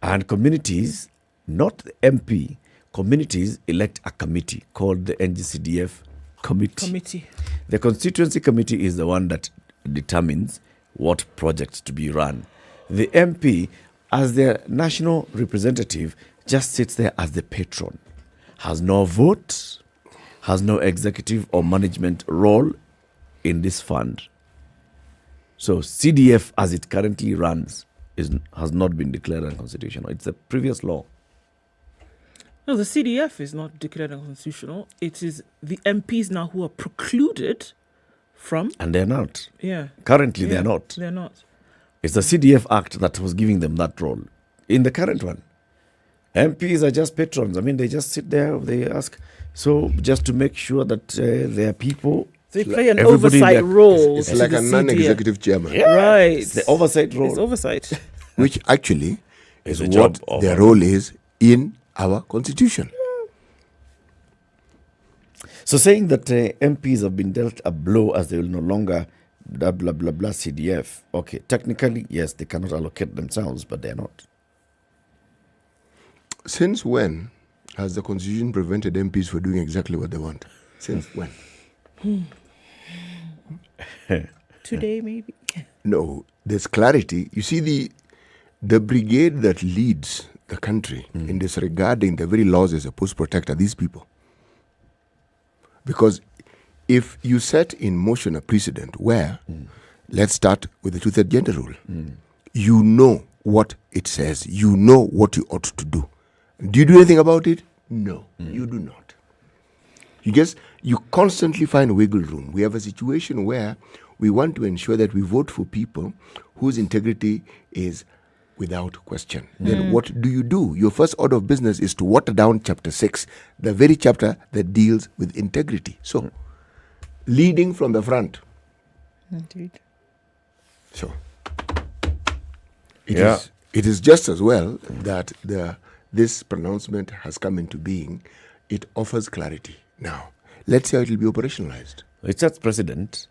And communities, not the MP, communities elect a committee called the NGCDF committee. The constituency committee is the one that determines what projects to be run. The MP, as their national representative, just sits there as the patron, has no vote, has no executive or management role in this fund. So CDF, as it currently runs, has not been declared unconstitutional. It's a previous law. No, the CDF is not declared unconstitutional. It is the MPs now who are precluded from. And they're not. Yeah. Currently, they're not. They're not. It's the CDF Act that was giving them that role. In the current one, MPs are just patrons. I mean, they just sit there, they ask. So just to make sure that their people... They play an oversight role. It's like a non-executive chairman. Yeah. Right. It's the oversight role. It's oversight. Which actually is what their role is in our constitution. So saying that MPs have been dealt a blow as they will no longer blah, blah, blah, blah, CDF. Okay, technically, yes, they cannot allocate themselves, but they're not. Since when has the constitution prevented MPs from doing exactly what they want? Since when? Today, maybe? No, there's clarity. You see, the brigade that leads the country in disregarding the very laws they're supposed to protect are these people. Because if you set in motion a precedent where, let's start with the two-third gender rule, you know what it says, you know what you ought to do. Do you do anything about it? No, you do not. You constantly find wiggle room. We have a situation where we want to ensure that we vote for people whose integrity is without question. Then what do? Your first order of business is to water down chapter 6, the very chapter that deals with integrity. So, leading from the front. Indeed. So, it is just as well that this pronouncement has come into being. It offers clarity. Now, let's see how it will be operationalized. It sets precedent,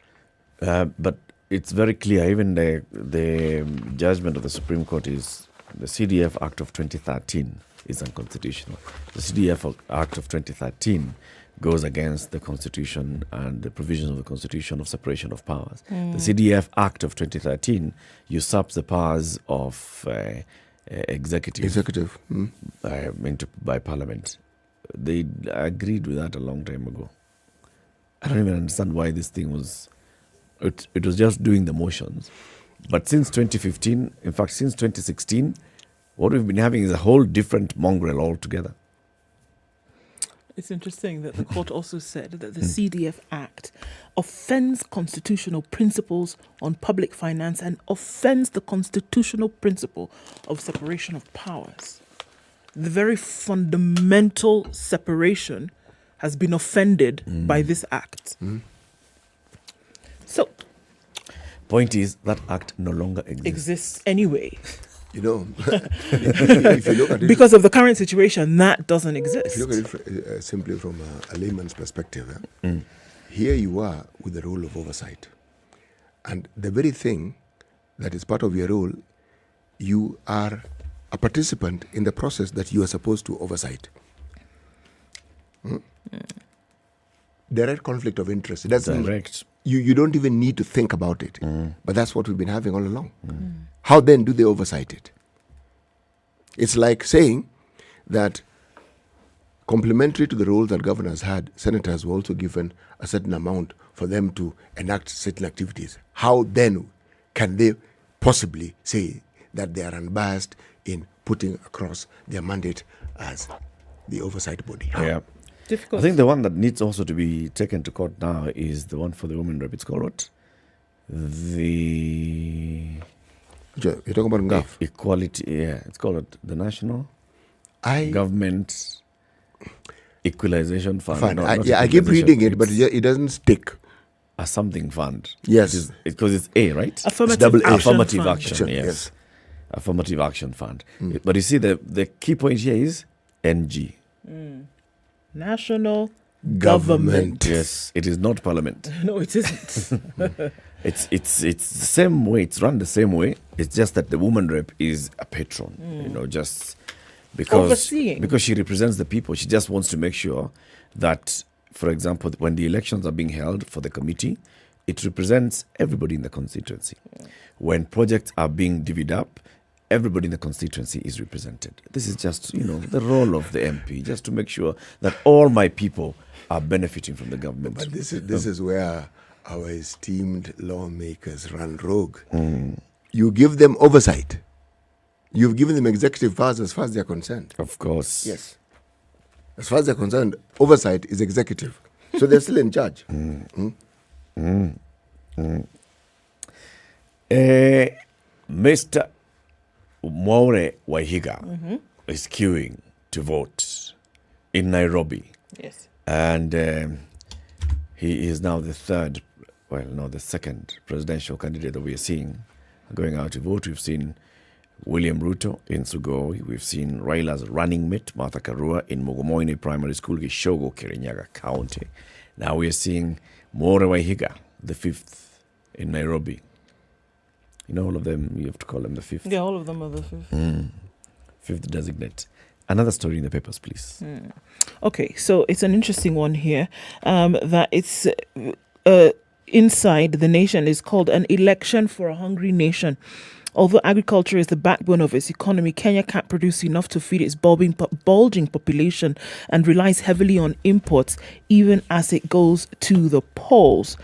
but it's very clear. Even the judgment of the Supreme Court is the CDF Act of 2013 is unconstitutional. The CDF Act of 2013 goes against the Constitution and the provisions of the Constitution of separation of powers. The CDF Act of 2013 usurps the powers of executive by Parliament. They agreed with that a long time ago. I don't even understand why this thing was... It was just doing the motions. But since 2015, in fact, since 2016, what we've been having is a whole different mongrel altogether. It's interesting that the court also said that the CDF Act offends constitutional principles on public finance and offends the constitutional principle of separation of powers. The very fundamental separation has been offended by this act. So, point is that act no longer exists anyway. You know, if you look at it, because of the current situation, that doesn't exist. If you look at it simply from a layman's perspective, here you are with the role of oversight. And the very thing that is part of your role, you are a participant in the process that you are supposed to oversight. Direct conflict of interest. That's direct. You don't even need to think about it. But that's what we've been having all along. How then do they oversight it? It's like saying that complementary to the role that governors had, senators were also given a certain amount for them to enact certain activities. How then can they possibly say that they are unbiased in putting across their mandate as the oversight body? How? Yeah. Difficult. I think the one that needs also to be taken to court now is the one for the women rep. It's called what? You're talking about GAF? Equality, it's called the National Government Equalization Fund. I keep reading it, but it doesn't stick. A something fund. Yes. Because it's A, right? Affirmative action, yes. Affirmative Action Fund. But you see, the key point here is NG. National Government. Yes, it is not Parliament. No, it isn't. It's the same way. It's run the same way. It's just that the woman rep is a patron. Just because she represents the people. She just wants to make sure that, for example, when the elections are being held for the committee, it represents everybody in the constituency. When projects are being divvied up, everybody in the constituency is represented. This is just, the role of the MP, just to make sure that all my people are benefiting from the government. But this is where our esteemed lawmakers run rogue. You give them oversight. You've given them executive powers as far as they're concerned. Of course. Yes. As far as they're concerned, oversight is executive. So they're still in charge. Mr. Mwaure Wahiga is queuing to vote in Nairobi. Yes. And he is now the second presidential candidate that we are seeing going out to vote. We've seen William Ruto in Sugoi. We've seen Raila's running mate, Martha Karua, in Mobilization Primary School, Gishogo, Kirinyaga County. Now we are seeing Mwaure Wahiga, the fifth, in Nairobi. All of them, you have to call them the fifth. Yeah, all of them are the fifth. Fifth designate. Another story in the papers, please. Okay, so it's an interesting one here that it's inside the nation is called an election for a hungry nation. Although agriculture is the backbone of its economy, Kenya can't produce enough to feed its bulging population and relies heavily on imports, even as it goes to the polls.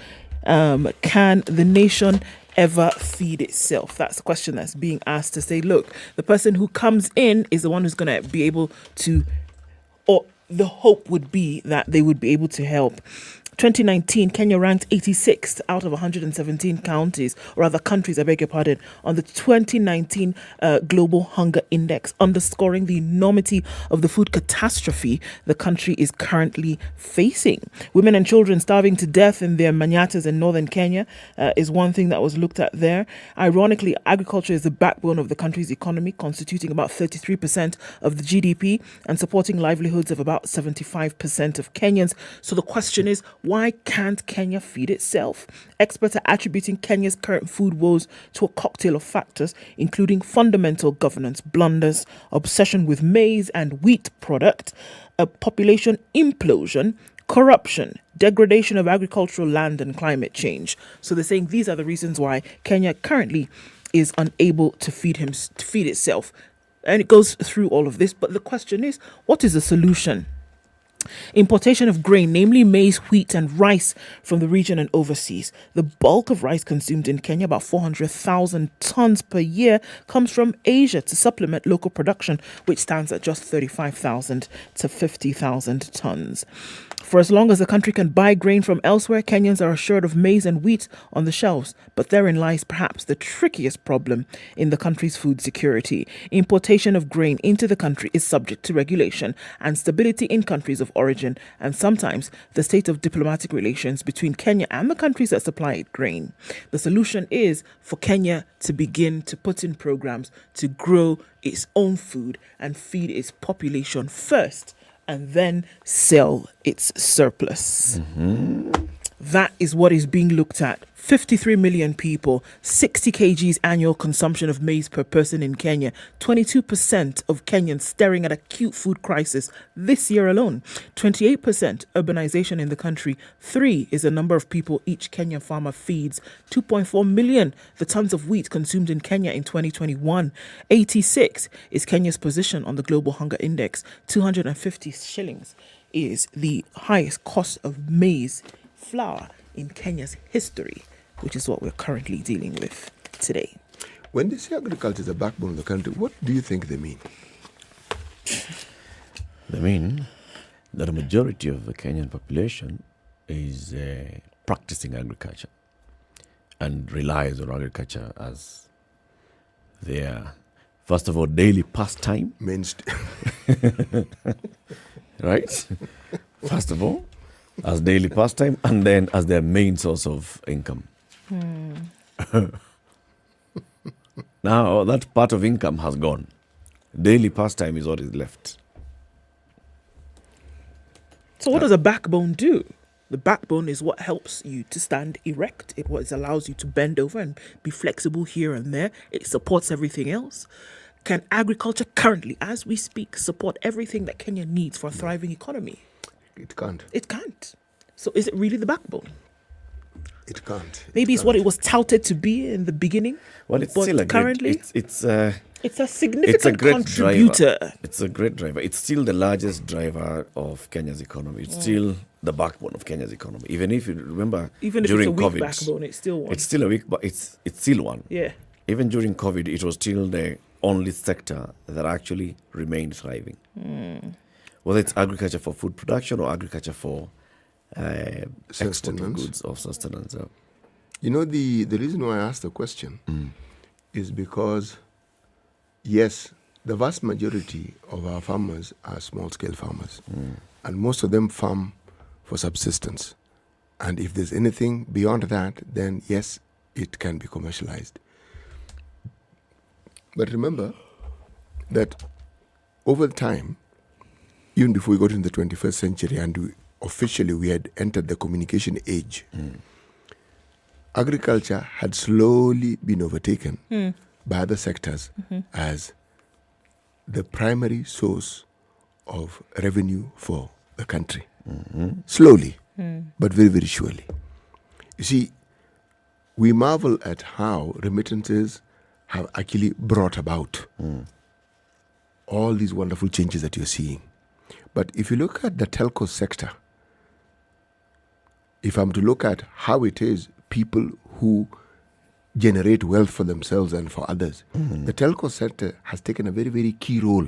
Can the nation ever feed itself? That's the question that's being asked, to say, look, the person who comes in is the one who's going to be able to, or the hope would be that they would be able to help. 2019, Kenya ranked 86th out of 117 counties, or other countries, I beg your pardon, on the 2019 Global Hunger Index, underscoring the enormity of the food catastrophe the country is currently facing. Women and children starving to death in their manyatas in northern Kenya is one thing that was looked at there. Ironically, agriculture is the backbone of the country's economy, constituting about 33% of the GDP and supporting livelihoods of about 75% of Kenyans. So the question is, why can't Kenya feed itself? Experts are attributing Kenya's current food woes to a cocktail of factors, including fundamental governance blunders, obsession with maize and wheat product, a population implosion, corruption, degradation of agricultural land, and climate change. So they're saying these are the reasons why Kenya currently is unable to feed itself. And it goes through all of this. But the question is, what is the solution? Importation of grain, namely maize, wheat and rice from the region and overseas. The bulk of rice consumed in Kenya, about 400,000 tons per year, comes from Asia to supplement local production, which stands at just 35,000 to 50,000 tons. For as long as the country can buy grain from elsewhere, Kenyans are assured of maize and wheat on the shelves. But therein lies perhaps the trickiest problem in the country's food security. Importation of grain into the country is subject to regulation and stability in countries of origin, and sometimes the state of diplomatic relations between Kenya and the countries that supply it grain. The solution is for Kenya to begin to put in programs to grow its own food and feed its population first, and then sell its surplus. That is what is being looked at. 53 million people, 60 kgs annual consumption of maize per person in Kenya, 22% of Kenyans staring at acute food crisis this year alone, 28% urbanization in the country, 3 is the number of people each Kenyan farmer feeds, 2.4 million the tons of wheat consumed in Kenya in 2021, 86 is Kenya's position on the Global Hunger Index, 250 shillings is the highest cost of maize flour in Kenya's history, which is what we're currently dealing with today. When they say agriculture is the backbone of the country, what do you think they mean? They mean that a majority of the Kenyan population is practicing agriculture and relies on agriculture as their, first of all, daily pastime. Right? First of all, as daily pastime, and then as their main source of income. Now, that part of income has gone. Daily pastime is what is left. So what does a backbone do? The backbone is what helps you to stand erect. It allows you to bend over and be flexible here and there. It supports everything else. Can agriculture currently, as we speak, support everything that Kenya needs for a thriving economy? It can't. It can't. So is it really the backbone? It can't. Maybe it's what it was touted to be in the beginning. Well, it's still currently it's a significant contributor. It's a great driver. It's still the largest driver of Kenya's economy. It's still the backbone of Kenya's economy. Even if you remember, even if during it's a weak COVID, backbone, it's still one. It's still a weak, but it's still one. Yeah. Even during COVID, it was still the only sector that actually remained thriving. Whether it's agriculture for food production or agriculture for export of goods or sustenance. You know, the reason why I asked the question is because, yes, the vast majority of our farmers are small-scale farmers, and most of them farm for subsistence. And if there's anything beyond that, then yes, it can be commercialized. But remember that over time, even before we got into the 21st century and officially we had entered the communication age, agriculture had slowly been overtaken by other sectors as the primary source of revenue for the country. Slowly, but very, very surely. You see, we marvel at how remittances have actually brought about all these wonderful changes that you're seeing. But if you look at the telco sector, if I'm to look at how it is people who generate wealth for themselves and for others, the telco sector has taken a very, very key role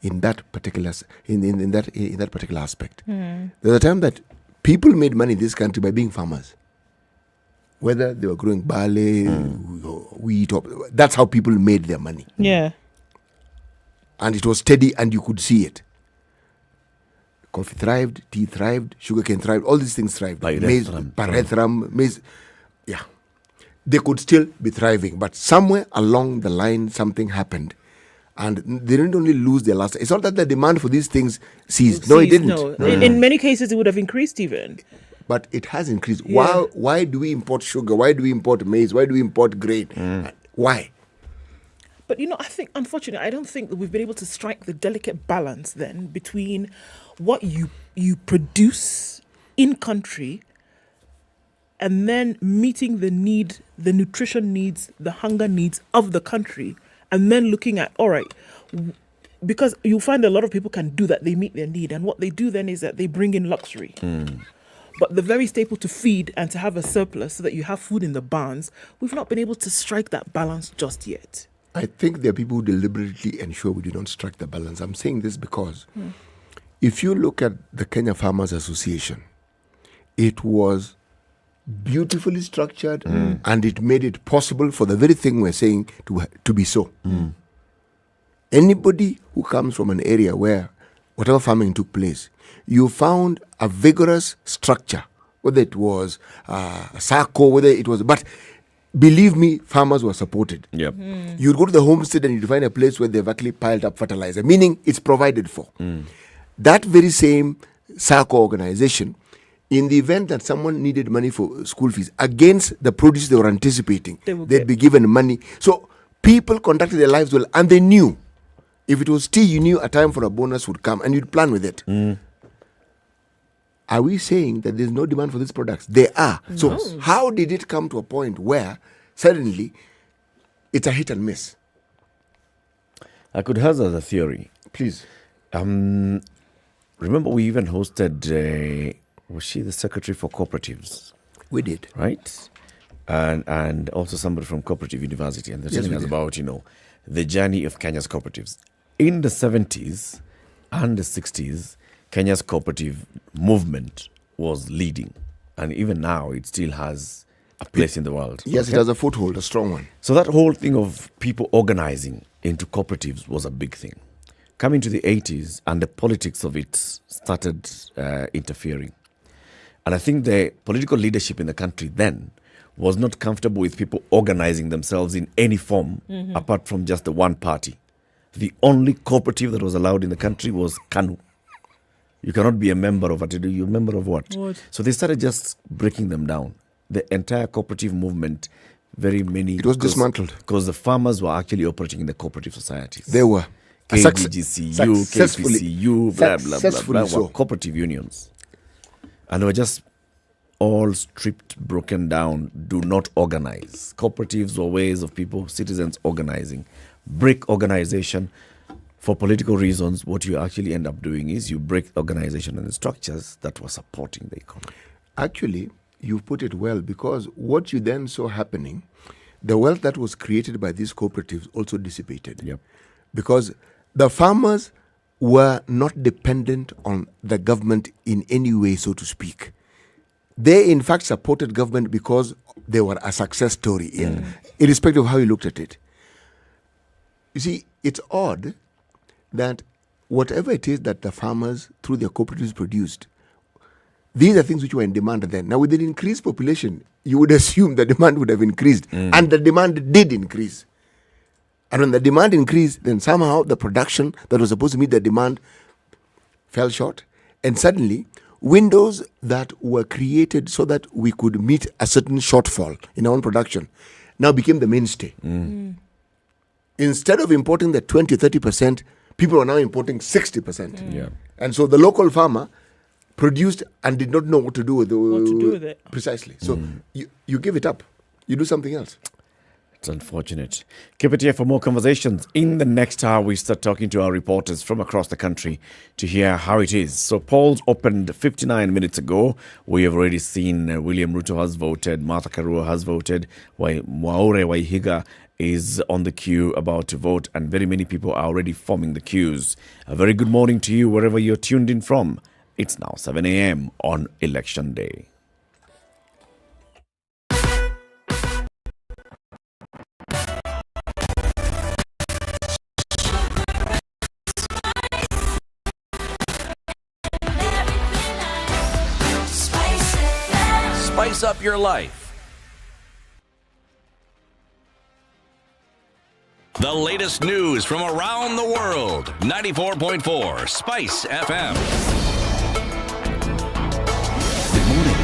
in that particular in that particular aspect. There's a time that People made money in this country by being farmers. Whether they were growing barley, or wheat, that's how people made their money. Yeah. And it was steady and you could see it. Coffee thrived, tea thrived, sugarcane thrived, all these things thrived. Pyrethrum, maize. Yeah. They could still be thriving, but somewhere along the line something happened. And they didn't only lose their last. It's not that the demand for these things ceased. No, it didn't. No. In many cases, it would have increased even. But it has increased. Yeah. Why do we import sugar? Why do we import maize? Why do we import grain? Why? But, I think, unfortunately, I don't think that we've been able to strike the delicate balance then between what you produce in country and then meeting the nutrition needs, the hunger needs of the country, and then looking at, all right, because you find a lot of people can do that, they meet their need, and what they do then is that they bring in luxury. But the very staple to feed and to have a surplus so that you have food in the barns, we've not been able to strike that balance just yet. I think there are people who deliberately ensure we do not strike the balance. I'm saying this because if you look at the Kenya Farmers Association, it was beautifully structured and it made it possible for the very thing we're saying to be so. Anybody who comes from an area where whatever farming took place, you found a vigorous structure, whether it was a SACCO, whether it was... But believe me, farmers were supported. Yep. You'd go to the homestead and you'd find a place where they've actually piled up fertilizer, meaning it's provided for. That very same SACCO organization, in the event that someone needed money for school fees, against the produce they were anticipating, they'd be given money. So people conducted their lives well, and they knew. If it was tea, you knew a time for a bonus would come, and you'd plan with it. Are we saying that there's no demand for these products? There are. So how did it come to a point where suddenly it's a hit and miss? I could hazard a theory. Please. Remember, we even hosted, was she the secretary for cooperatives? We did. Right? And also somebody from Cooperative University. And they're telling us about, the journey of Kenya's cooperatives. In the 70s and the 60s, Kenya's cooperative movement was leading. And even now, it still has a place in the world. Yes, it has a foothold, a strong one. So that whole thing of people organizing into cooperatives was a big thing. Coming to the 80s, and the politics of it started interfering. And I think the political leadership in the country then was not comfortable with people organizing themselves in any form apart from just the one party. The only cooperative that was allowed in the country was KANU. You cannot be a member of it. You're a member of what? So they started just breaking them down. The entire cooperative movement, very many... It was dismantled. Because the farmers were actually operating in the cooperative societies. They were. KBGCU, KPCU, blah, blah, blah, blah, were cooperative unions. And they were just all stripped, broken down, do not organize. Cooperatives were ways of people, citizens organizing. Break organization. For political reasons, what you actually end up doing is you break organization and the structures that were supporting the economy. Actually, you put it well, because what you then saw happening, the wealth that was created by these cooperatives also dissipated. Yep. Because the farmers were not dependent on the government in any way, so to speak. They, in fact, supported government because they were a success story, irrespective of how you looked at it. You see, it's odd that whatever it is that the farmers, through their cooperatives, produced, these are things which were in demand then. Now, with an increased population, you would assume the demand would have increased. And the demand did increase. And when the demand increased, then somehow the production that was supposed to meet the demand fell short. And suddenly, windows that were created so that we could meet a certain shortfall in our own production now became the mainstay. Instead of importing the 20-30%, people are now importing 60%. Yeah. And so the local farmer produced and did not know what to do with it. Precisely. So you give it up. You do something else. It's unfortunate. Keep it here for more conversations. In the next hour, we start talking to our reporters from across the country to hear how it is. So polls opened 59 minutes ago. We have already seen William Ruto has voted, Martha Karua has voted, Mwaure Wahiga is on the queue about to vote, and very many people are already forming the queues. A very good morning to you wherever you're tuned in from. It's now 7 a.m. on Election Day. Spice up your life. The latest news from around the world. 94.4 Spice FM. Good morning.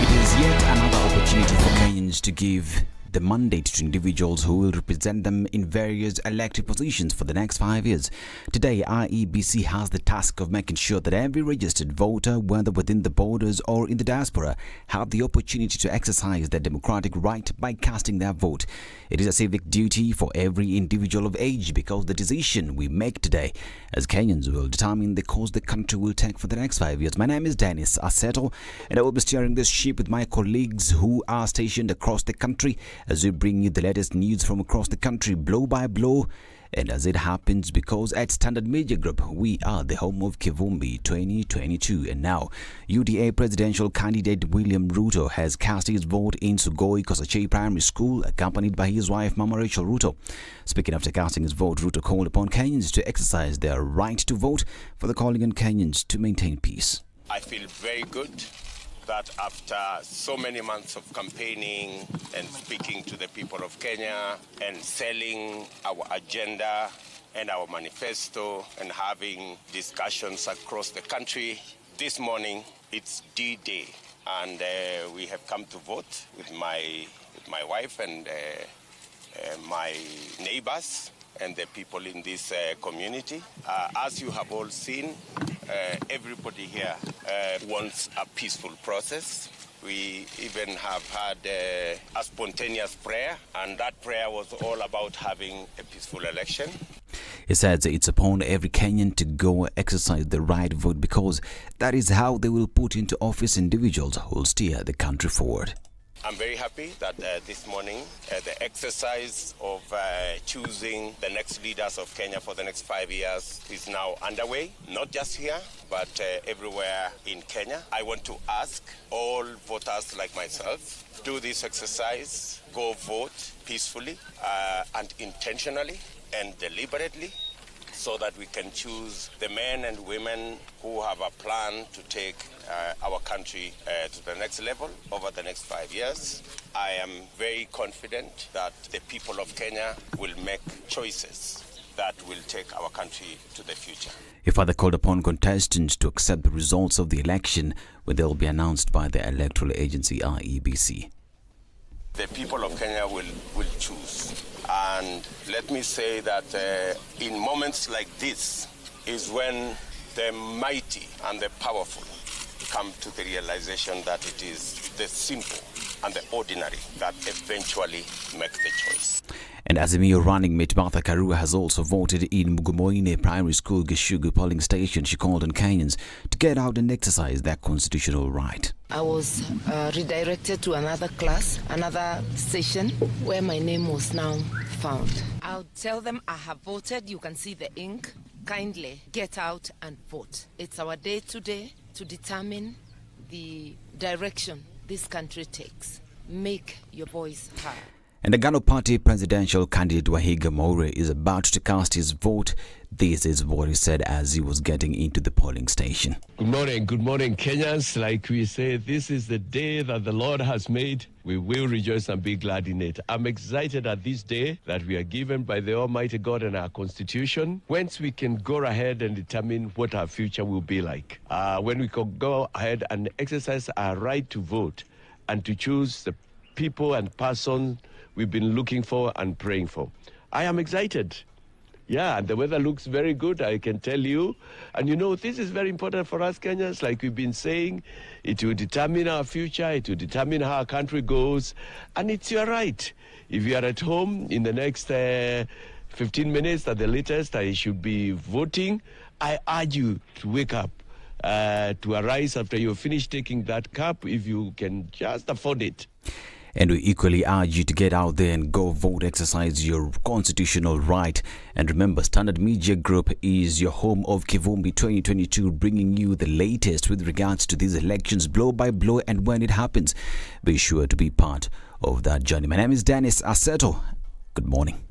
It is yet another opportunity for Kenyans to give the mandate to individuals who will represent them in various elected positions for the next 5 years. Today, IEBC has the task of making sure that every registered voter, whether within the borders or in the diaspora, have the opportunity to exercise their democratic right by casting their vote. It is a civic duty for every individual of age because the decision we make today as Kenyans will determine the course the country will take for the next 5 years. My name is Dennis Aseto, and I will be steering this ship with my colleagues who are stationed across the country as we bring you the latest news from across the country, blow by blow, and as it happens, because at Standard Media Group, we are the home of Kivumbi 2022. And now, UDA presidential candidate William Ruto has cast his vote in Sugoi Kosache Primary School, accompanied by his wife, Mama Rachel Ruto. Speaking after casting his vote, Ruto called upon Kenyans to exercise their right to vote, for the calling on Kenyans to maintain peace. I feel very good that after so many months of campaigning and speaking to the people of Kenya and selling our agenda and our manifesto and having discussions across the country, this morning it's D-Day, and we have come to vote with my wife and my neighbors and the people in this community. As you have all seen, everybody here wants a peaceful process. We even have had a spontaneous prayer, and that prayer was all about having a peaceful election. He says it's upon every Kenyan to go exercise the right vote because that is how they will put into office individuals who will steer the country forward. I'm very happy that this morning the exercise of choosing the next leaders of Kenya for the next 5 years is now underway, not just here, but everywhere in Kenya. I want to ask all voters like myself, do this exercise, go vote peacefully and intentionally and deliberately, so that we can choose the men and women who have a plan to take our country to the next level over the next 5 years. I am very confident that the people of Kenya will make choices that will take our country to the future. He further called upon contestants to accept the results of the election when they will be announced by the electoral agency IEBC. The people of Kenya will choose. And let me say that in moments like this is when the mighty and the powerful come to the realization that it is the simple and the ordinary that eventually make the choice. And Azimio running mate Martha Karua has also voted in Mugumoine Primary School Gishugu polling station. She called on Kenyans to get out and exercise their constitutional right. I was redirected to another class, another station, where my name was now found. I'll tell them I have voted. You can see the ink. Kindly get out and vote. It's our day today to determine the direction this country takes. Make your voice heard. And the Gano Party presidential candidate Wahiga Mwaure is about to cast his vote. This is what he said as he was getting into the polling station. Good morning, Kenyans. Like we say, this is the day that the Lord has made. We will rejoice and be glad in it. I'm excited at this day that we are given by the Almighty God and our Constitution, whence we can go ahead and determine what our future will be like. When we can go ahead and exercise our right to vote and to choose the people and persons we've been looking for and praying for. I am excited. Yeah, and the weather looks very good, I can tell you. And you know, this is very important for us Kenyans. Like we've been saying, it will determine our future, it will determine how our country goes. And it's your right. If you are at home in the next 15 minutes at the latest, I should be voting. I urge you to wake up, to arise after you finish taking that cup, if you can just afford it. And we equally urge you to get out there and go vote, exercise your constitutional right. And remember, Standard Media Group is your home of Kivumbi 2022, bringing you the latest with regards to these elections, blow by blow, and when it happens. Be sure to be part of that journey. My name is Dennis Aseto. Good morning.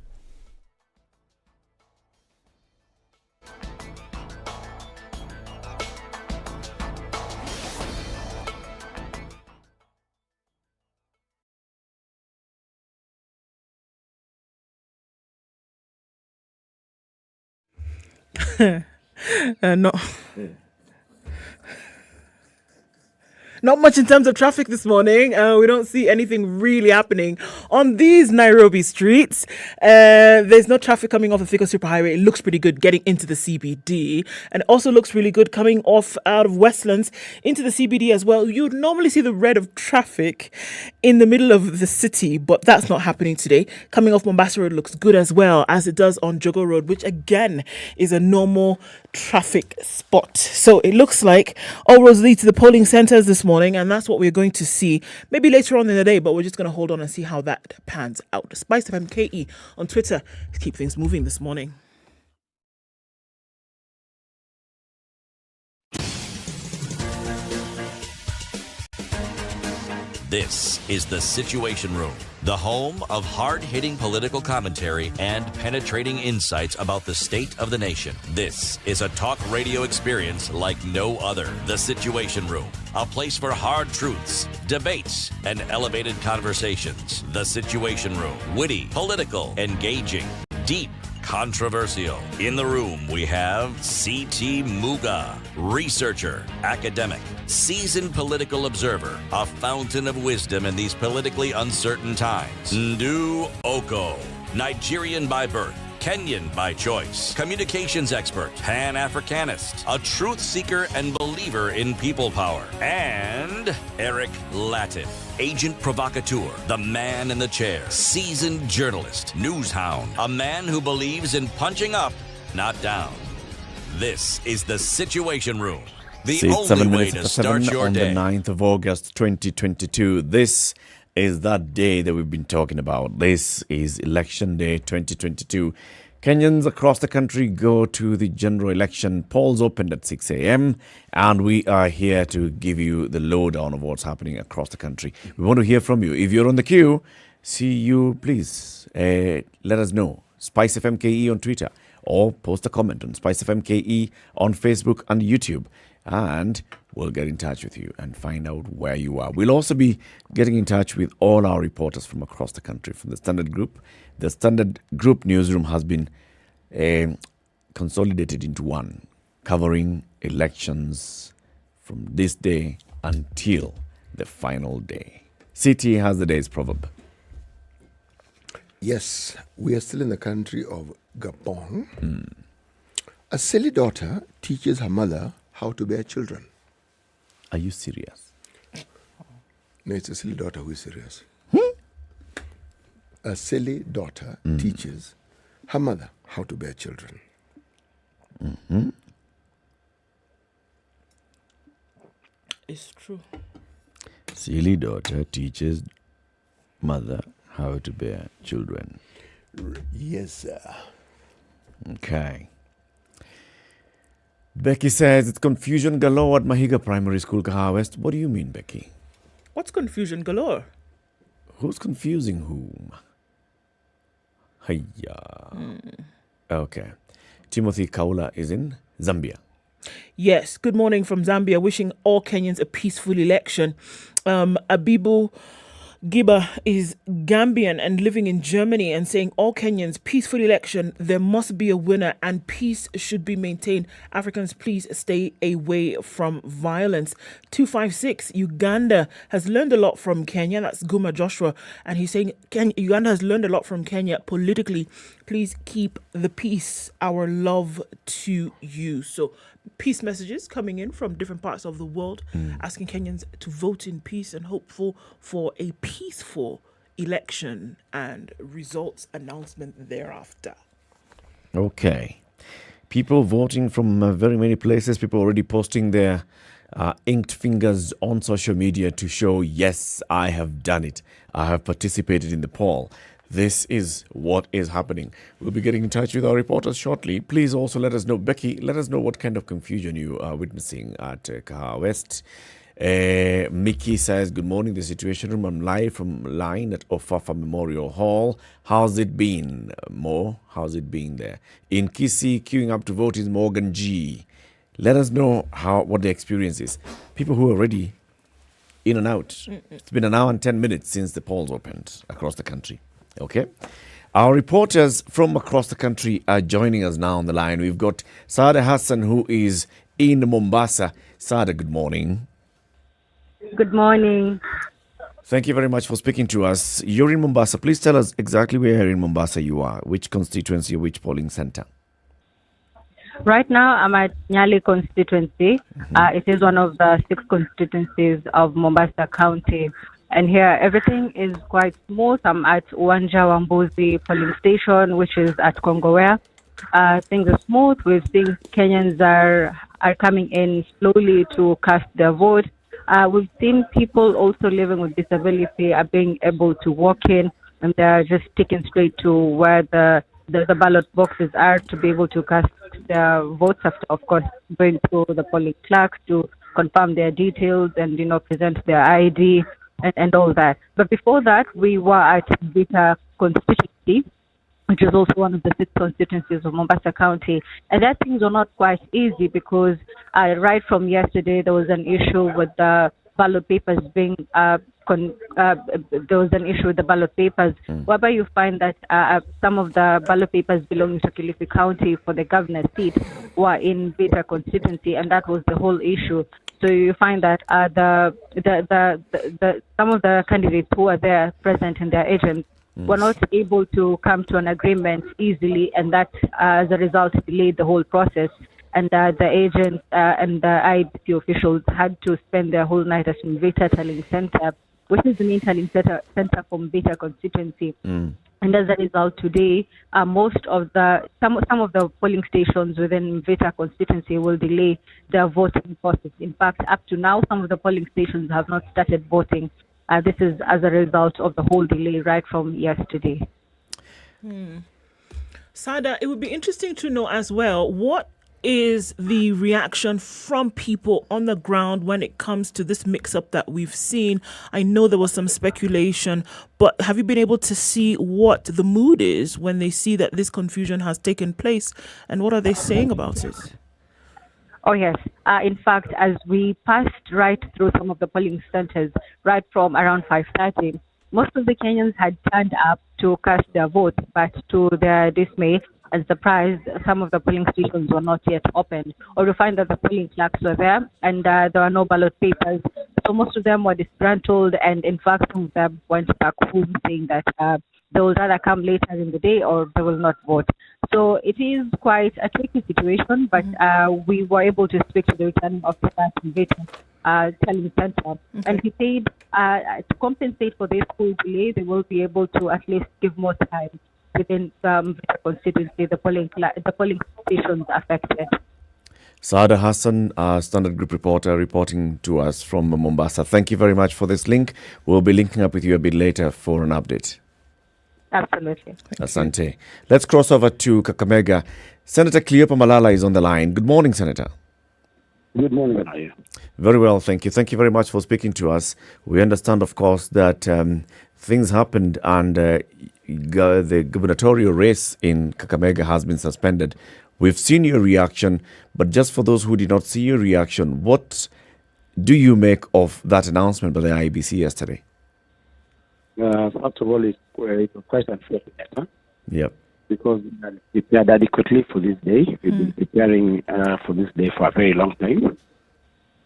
No. Not much in terms of traffic this morning. We don't see anything really happening on these Nairobi streets. There's no traffic coming off the Thika Superhighway. It looks pretty good getting into the CBD. And it also looks really good coming off out of Westlands into the CBD as well. You'd normally see the red of traffic in the middle of the city, but that's not happening today. Coming off Mombasa Road looks good as well, as it does on Jogo Road, which again is a normal traffic spot. So it looks like all roads lead to the polling centres this morning, and that's what we're going to see maybe later on in the day, but we're just going to hold on and see how that pans out. SpiceFM KE on Twitter to keep things moving this morning. This is The Situation Room, the home of hard-hitting political commentary and penetrating insights about the state of the nation. This is a talk radio experience like no other. The Situation Room, a place for hard truths, debates, and elevated conversations. The Situation Room, witty, political, engaging, deep, controversial. In the room, we have C.T. Muga, researcher, academic, seasoned political observer, a fountain of wisdom in these politically uncertain times. Ndu Oko, Nigerian by birth, Kenyan by choice, communications expert, Pan-Africanist, a truth seeker and believer in people power, and Eric Latif, agent provocateur, the man in the chair, seasoned journalist, news hound, a man who believes in punching up, not down. This is The Situation Room, the only way to start your day. On the 9th of August 2022. This is that day that we've been talking about. This is Election Day 2022. Kenyans across the country go to the general election. Polls opened at 6 a.m. and we are here to give you the lowdown of what's happening across the country. We want to hear from you. If you're on the queue, please let us know. SpiceFM KE on Twitter, or post a comment on SpiceFM KE on Facebook and YouTube. And we'll get in touch with you and find out where you are. We'll also be getting in touch with all our reporters from across the country, from the Standard Group. The Standard Group newsroom has been consolidated into one, covering elections from this day until the final day. City has the day's proverb. Yes, we are still in the country of Gabon. A silly daughter teaches her mother how to bear children. Are you serious? No, it's a silly daughter who is serious. A silly daughter teaches her mother how to bear children. It's true. Silly daughter teaches mother how to bear children. Yes, sir. Okay. Becky says it's confusion galore at Wahiga Primary School, Kaha West. What do you mean, Becky? What's confusion galore? Who's confusing whom? Hiya. Okay. Timothy Kaula is in Zambia. Yes, good morning from Zambia. Wishing all Kenyans a peaceful election. Abibu Giba is Gambian and living in Germany and saying all Kenyans, peaceful election, there must be a winner and peace should be maintained. Africans, please stay away from violence. 256, Uganda has learned a lot from Kenya. That's Guma Joshua. And he's saying Uganda has learned a lot from Kenya politically. Please keep the peace. Our love to you. So peace messages coming in from different parts of the world, asking Kenyans to vote in peace and hopeful for a peaceful election and results announcement thereafter. Okay. People voting from very many places. People already posting their inked fingers on social media to show, yes, I have done it. I have participated in the poll. This is what is happening. We'll be getting in touch with our reporters shortly. Please also let us know, Becky, let us know what kind of confusion you are witnessing at Kaha West. Mickey says, good morning, the Situation Room. I'm live from line at Ofafa Memorial Hall. How's it been, Mo? How's it been there? In Kisii, queuing up to vote is Morgan G. Let us know what the experience is. People who are already in and out. It's been an hour and 10 minutes since the polls opened across the country. Okay? Our reporters from across the country are joining us now on the line. We've got Saada Hassan, who is in Mombasa. Saada, good morning. Good morning. Thank you very much for speaking to us. You're in Mombasa. Please tell us exactly where in Mombasa you are, which constituency, which polling center. Right now, I'm at Nyeri constituency. It is one of the 6 constituencies of Mombasa County. And here, everything is quite smooth. I'm at Uwanja Wambuzi polling station, which is at Kongowea. Things are smooth. We've seen Kenyans are coming in slowly to cast their vote. We've seen people also living with disability are being able to walk in, and they're just taken straight to where the ballot boxes are to be able to cast their votes after, of course, going through the polling clerks to confirm their details and, present their ID and all that. But before that, we were at Beta constituency, which is also one of the 6 constituencies of Mombasa County. And that things are not quite easy because right from yesterday, there was an issue with the ballot papers being, there was an issue with the ballot papers, whereby you find that some of the ballot papers belonging to Kilifi County for the governor's seat were in Beta constituency, and that was the whole issue. So you find that some of the candidates who are there present and their agents were not able to come to an agreement easily, and that, as a result, delayed the whole process. And the agents and the IEBC officials had to spend their whole night at Mvita Tallying Center, which is the main tallying center from Mvita constituency. And as a result, today, most of some of the polling stations within Mvita constituency will delay their voting process. In fact, up to now, some of the polling stations have not started voting. This is as a result of the whole delay right from yesterday. Sada, it would be interesting to know as well, what is the reaction from people on the ground when it comes to this mix-up that we've seen? I know there was some speculation, but have you been able to see what the mood is when they see that this confusion has taken place, and what are they saying about it? Oh, yes. In fact, as we passed right through some of the polling centers, right from around 5:30, most of the Kenyans had turned up to cast their votes, but to their dismay and surprise, some of the polling stations were not yet opened. Or you find that the polling clerks were there and there were no ballot papers. So most of them were disgruntled, and in fact, some of them went back home saying that they will rather come later in the day or they will not vote. So it is quite a tricky situation, but we were able to speak to the returning officer at Mvita Tallying Center, and he said to compensate for this full delay, they will be able to at least give more time within the constituency, the polling stations affected. Saada Hassan, Standard Group reporter, reporting to us from Mombasa. Thank you very much for this link. We'll be linking up with you a bit later for an update. Absolutely. Asante. Let's cross over to Kakamega. Senator Cleopa Malala is on the line. Good morning, Senator. Good morning. How are you? Very well, thank you. Thank you very much for speaking to us. We understand, of course, that things happened and the gubernatorial race in Kakamega has been suspended. We've seen your reaction, but just for those who did not see your reaction, what do you make of that announcement by the IEBC yesterday? First of all, it was quite unfortunate. Yep. Because we prepared adequately for this day. We've been preparing for this day for a very long time.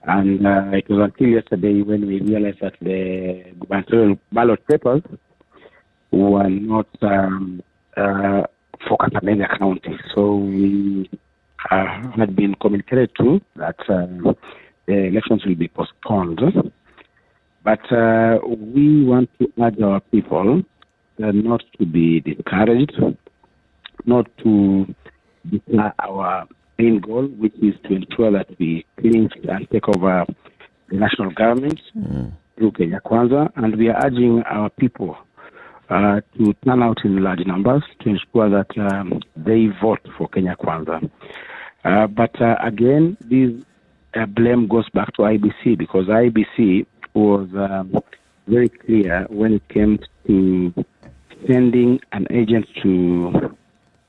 And it was until yesterday when we realized that the gubernatorial ballot papers were not for Kakamega County. So we had been communicated to that the elections will be postponed. But we want to urge our people not to be discouraged, not to declare our main goal, which is to ensure that we clinch and take over the national government through Kenya Kwanza, and we are urging our people to turn out in large numbers to ensure that they vote for Kenya Kwanza. But again, this blame goes back to IEBC, because IEBC was very clear when it came to sending an agent to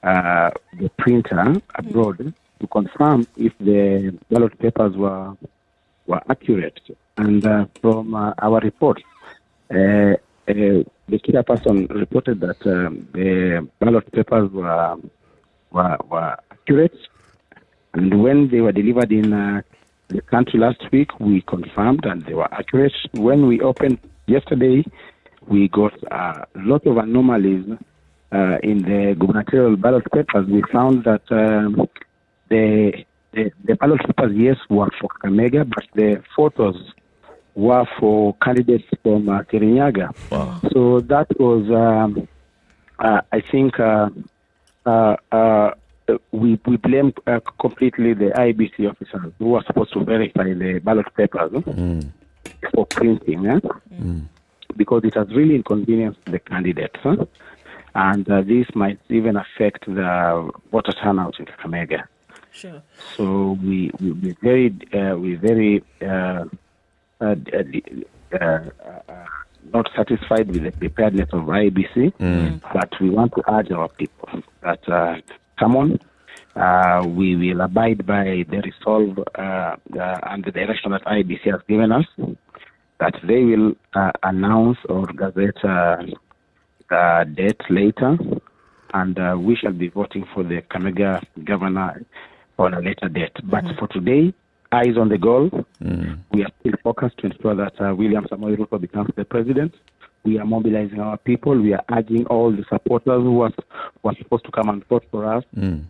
the printer abroad to confirm if the ballot papers were accurate. And from our report, the key person reported that the ballot papers were accurate. And when they were delivered in the country last week, we confirmed and they were accurate. When we opened yesterday, we got a lot of anomalies in the gubernatorial ballot papers. We found that the ballot papers, yes, were for Kakamega, but the photos were for candidates from Kirinyaga. Wow. So that was, I think, we blame completely the IEBC officers who are supposed to verify the ballot papers for printing, because it has really inconvenienced the candidates, and this might even affect the voter turnout in Kakamega. Sure. So we very not satisfied with the preparedness of IEBC, but we want to urge our people that come on, we will abide by the resolve and the direction that IEBC has given us, that they will announce or gazette the date later, and we shall be voting for the Kakamega governor on a later date. But for today, eyes on the goal. We are still focused to ensure that William Samoei Ruto becomes the president. We are mobilizing our people. We are urging all the supporters who are supposed to come and vote for us to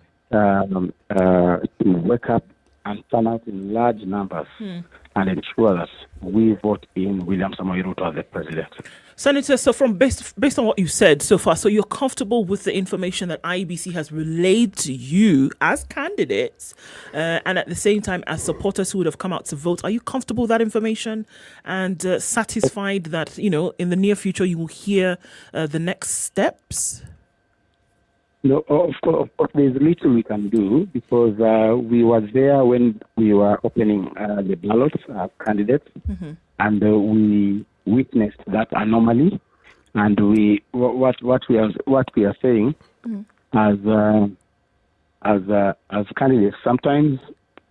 wake up and turn out in large numbers and ensure that we vote in William Samoei Ruto as the president. Senator, so from based on what you said so far, so you're comfortable with the information that IEBC has relayed to you as candidates, and at the same time as supporters who would have come out to vote. Are you comfortable with that information and satisfied that, in the near future you will hear the next steps? No, of course, there's little we can do, because we were there when we were opening the ballots as candidates, and we witnessed that anomaly, and what we are saying as candidates, sometimes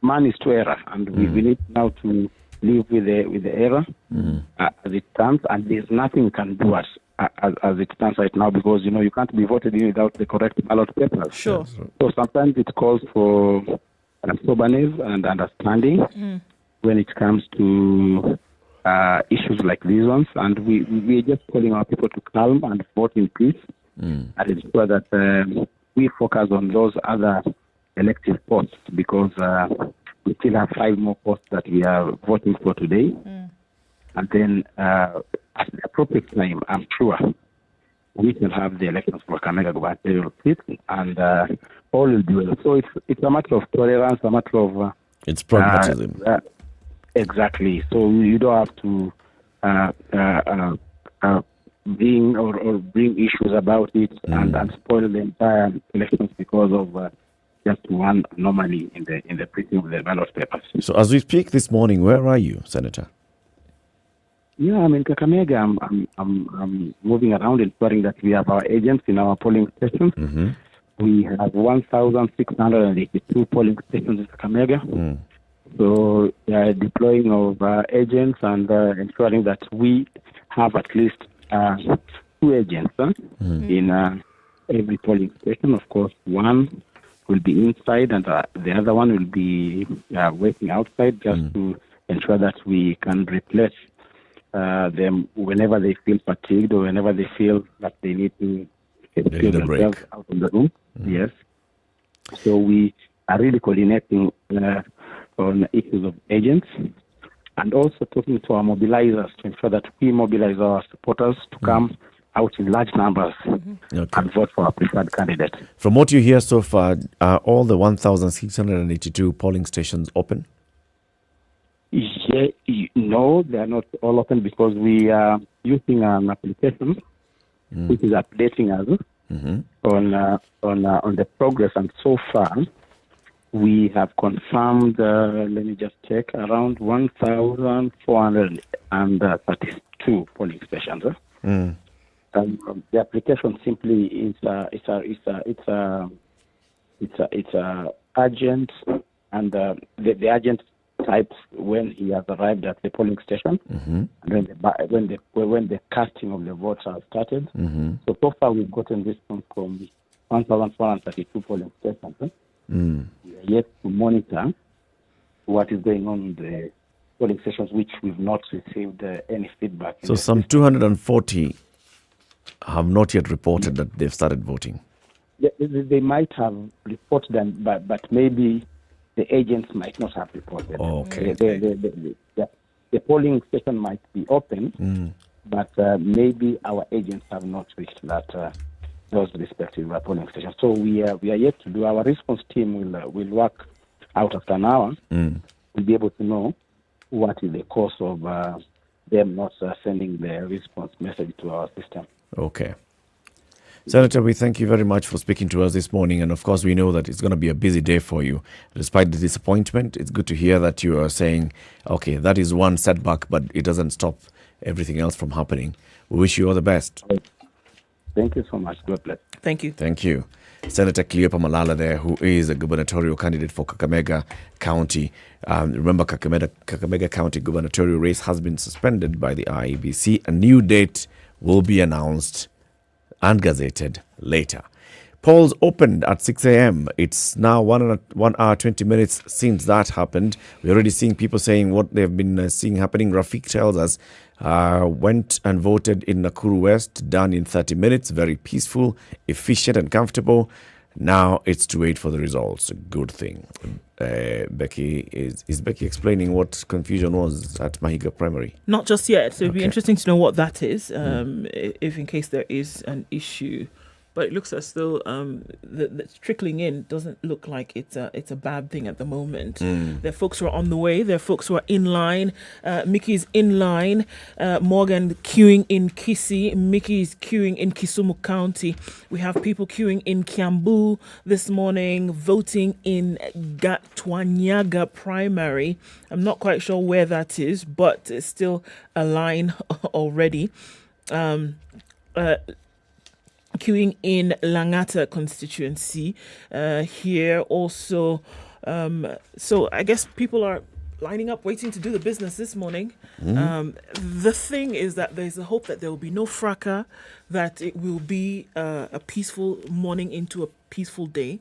man is to error, and we need now to live with the error as it stands, and there's nothing we can do as it stands right now, because you can't be voted in without the correct ballot papers. Sure. So sometimes it calls for soberness and understanding when it comes to issues like these ones, and we're just calling our people to calm and vote in peace, and ensure that we focus on those other elective posts, because we still have 5 more posts that we are voting for today. And then at the appropriate time, I'm sure we will have the elections for Kakamega gubernatorial seat, and all will be well. So it's a matter of tolerance, a matter of it's pragmatism. Exactly. So you don't have to bring issues about it and spoil the entire elections because of just one anomaly in the printing of the ballot papers. So as we speak this morning, where are you, Senator? Yeah, I'm in Kakamega. I'm moving around, ensuring that we have our agents in our polling stations. We have 1,682 polling stations in Kakamega. So deploying of agents and ensuring that we have at least 2 agents in every polling station. Of course, one will be inside and the other one will be waiting outside, just to ensure that we can replace them whenever they feel fatigued or whenever they feel that they need to get themselves out of the room. Yes. So we are really coordinating on issues of agents, and also talking to our mobilizers to ensure that we mobilize our supporters to come out in large numbers and vote for our preferred candidate. From what you hear so far, are all the 1,682 polling stations open? No, they are not all open because we are using an application which is updating us on the progress. And so far, we have confirmed, let me just check, around 1,432 polling stations. The application simply is it's urgent, and the agent types when he has arrived at the polling station, and when the casting of the votes has started. So far we've gotten response from 1,432 polling stations. We are yet to monitor what is going on in the polling stations, which we've not received any feedback. So some 240 have not yet reported that they've started voting. Yeah, they might have reported them, but maybe the agents might not have reported. The polling station might be open, but maybe our agents have not reached those respective polling stations. So we are yet to do. Our response team will work out after an hour. We'll be able to know what is the cause of them not sending the response message to our system. Okay. Senator, we thank you very much for speaking to us this morning. And of course, we know that it's going to be a busy day for you. Despite the disappointment, it's good to hear that you are saying, okay, that is one setback, but it doesn't stop everything else from happening. We wish you all the best. Thank you so much. God bless. Thank you. Thank you. Senator Cleopa Malala there, who is a gubernatorial candidate for Kakamega County. Remember, Kakamega County gubernatorial race has been suspended by the IEBC. A new date will be announced and gazetted later. Polls opened at 6 a.m. It's now 1 hour, 20 minutes since that happened. We're already seeing people saying what they've been seeing happening. Rafiq tells us, went and voted in Nakuru West, done in 30 minutes. Very peaceful, efficient and comfortable. Now it's to wait for the results. A good thing. Becky, is Becky explaining what confusion was at Wahiga Primary? Not just yet. So it'd be interesting to know what that is, if in case there is an issue. But it looks as though the trickling in doesn't look like it's a bad thing at the moment. There are folks who are on the way. There are folks who are in line. Mickey's in line. Morgan queuing in Kisii. Mickey's queuing in Kisumu County. We have people queuing in Kiambu this morning, voting in Kirinyaga Primary. I'm not quite sure where that is, but it's still a line already. Queuing in Langata constituency here also. So I guess people are lining up, waiting to do the business this morning. The thing is that there's a hope that there will be no fracas, that it will be a peaceful morning into a peaceful day.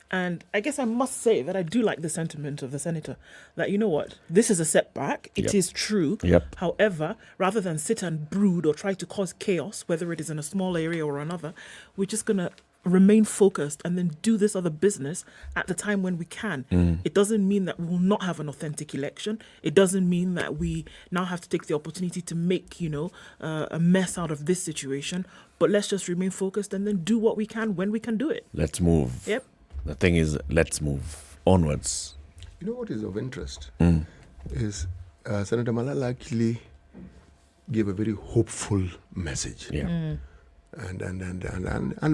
And I guess I must say that I do like the sentiment of the senator that, you know what, this is a setback. It is true. However, rather than sit and brood or try to cause chaos, whether it is in a small area or another, we're just going to remain focused and then do this other business at the time when we can. It doesn't mean that we will not have an authentic election. It doesn't mean that we now have to take the opportunity to make, a mess out of this situation. But let's just remain focused and then do what we can when we can do it. Let's move. Yep. The thing is, let's move onwards. You know what is of interest is Senator Malala actually gave a very hopeful message, and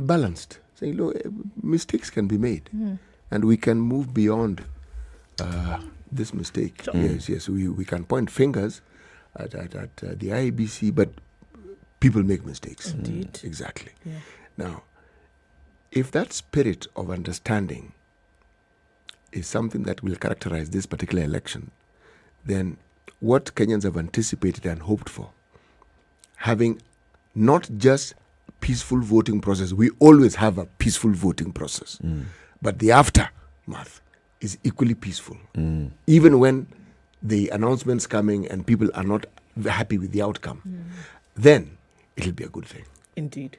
balanced, saying, look, mistakes can be made, and we can move beyond this mistake. Yes, we can point fingers at the IEBC, but people make mistakes. Indeed. Exactly. Yeah. Now, if that spirit of understanding is something that will characterize this particular election, then what Kenyans have anticipated and hoped for, having not just peaceful voting process, we always have a peaceful voting process, but the aftermath is equally peaceful. Even when the announcement's coming and people are not happy with the outcome, then it'll be a good thing. Indeed.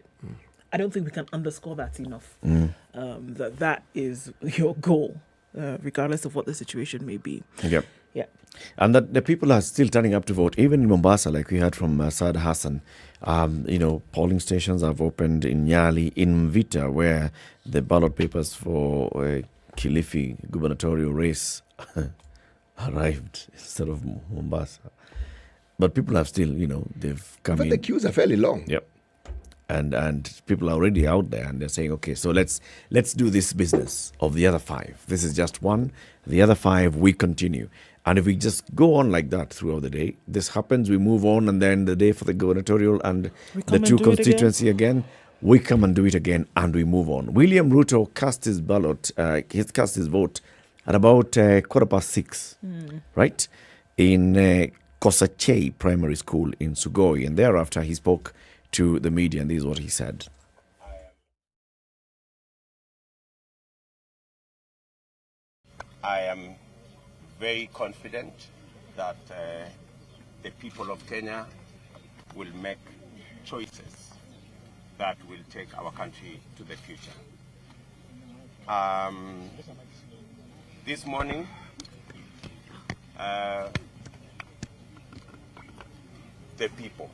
I don't think we can underscore that enough. That is your goal, regardless of what the situation may be. Yep. Yeah. And that the people are still turning up to vote, even in Mombasa, like we heard from Saad Hassan. Polling stations have opened in Nyeri, in Mvita, where the ballot papers for Kilifi gubernatorial race arrived instead of Mombasa. But people have still, they've come in. But the queues are fairly long. Yep. And people are already out there, and they're saying, okay, so let's do this business of the other 5. This is just one. The other 5, we continue. And if we just go on like that throughout the day, this happens, we move on, and then the day for the gubernatorial and the 2 constituency again, we come and do it again, and we move on. William Ruto cast his ballot, cast his vote at about 6:15, right? In Kosachei Primary School in Sugoi. And thereafter, he spoke to the media, and this is what he said. I am very confident that the people of Kenya will make choices that will take our country to the future. This morning, the people,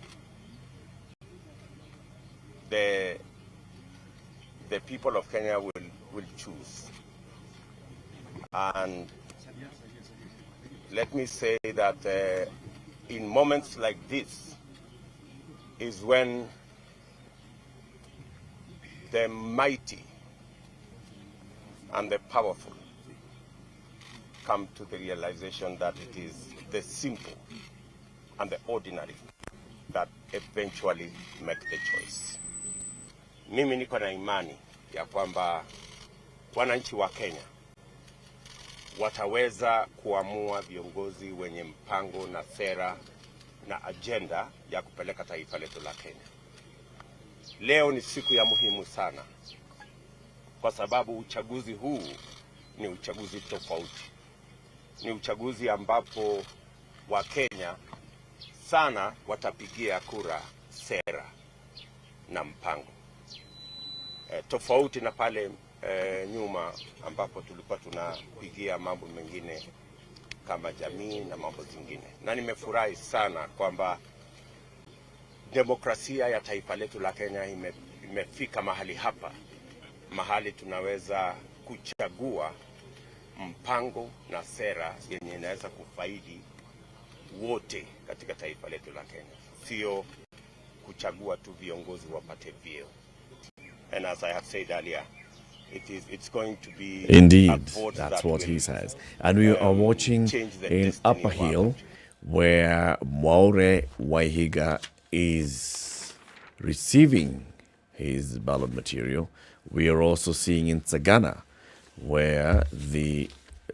the people of Kenya will choose. And let me say that in moments like this is when the mighty and the powerful come to the realization that it is the simple and the ordinary that eventually make the choice. Mimi niko na imani ya kwamba wananchi wa Kenya wataweza kuamua viongozi wenye mpango na sera na agenda ya kupeleka taifa letu la Kenya. Leo ni siku ya muhimu sana kwa sababu uchaguzi huu ni uchaguzi tofauti. Ni uchaguzi ambapo wa Kenya sana watapigia kura sera na mpango. Tofauti na pale nyuma ambapo tulikuwa tunapigia mambo mengine kama jamii na mambo zingine. Na nimefurahi sana kwamba demokrasia ya taifa letu la Kenya imefika mahali hapa, mahali tunaweza kuchagua mpango na sera yenye inaweza kufaidi wote katika taifa letu la Kenya, sio kuchagua tu viongozi wapate vyeo. And as I have said earlier, it's going to be Indeed, a vote that's that what will, he says. And we are watching in Upper Hill, where Mwaure Wahiga is receiving his ballot material. We are also seeing in Sagana, where the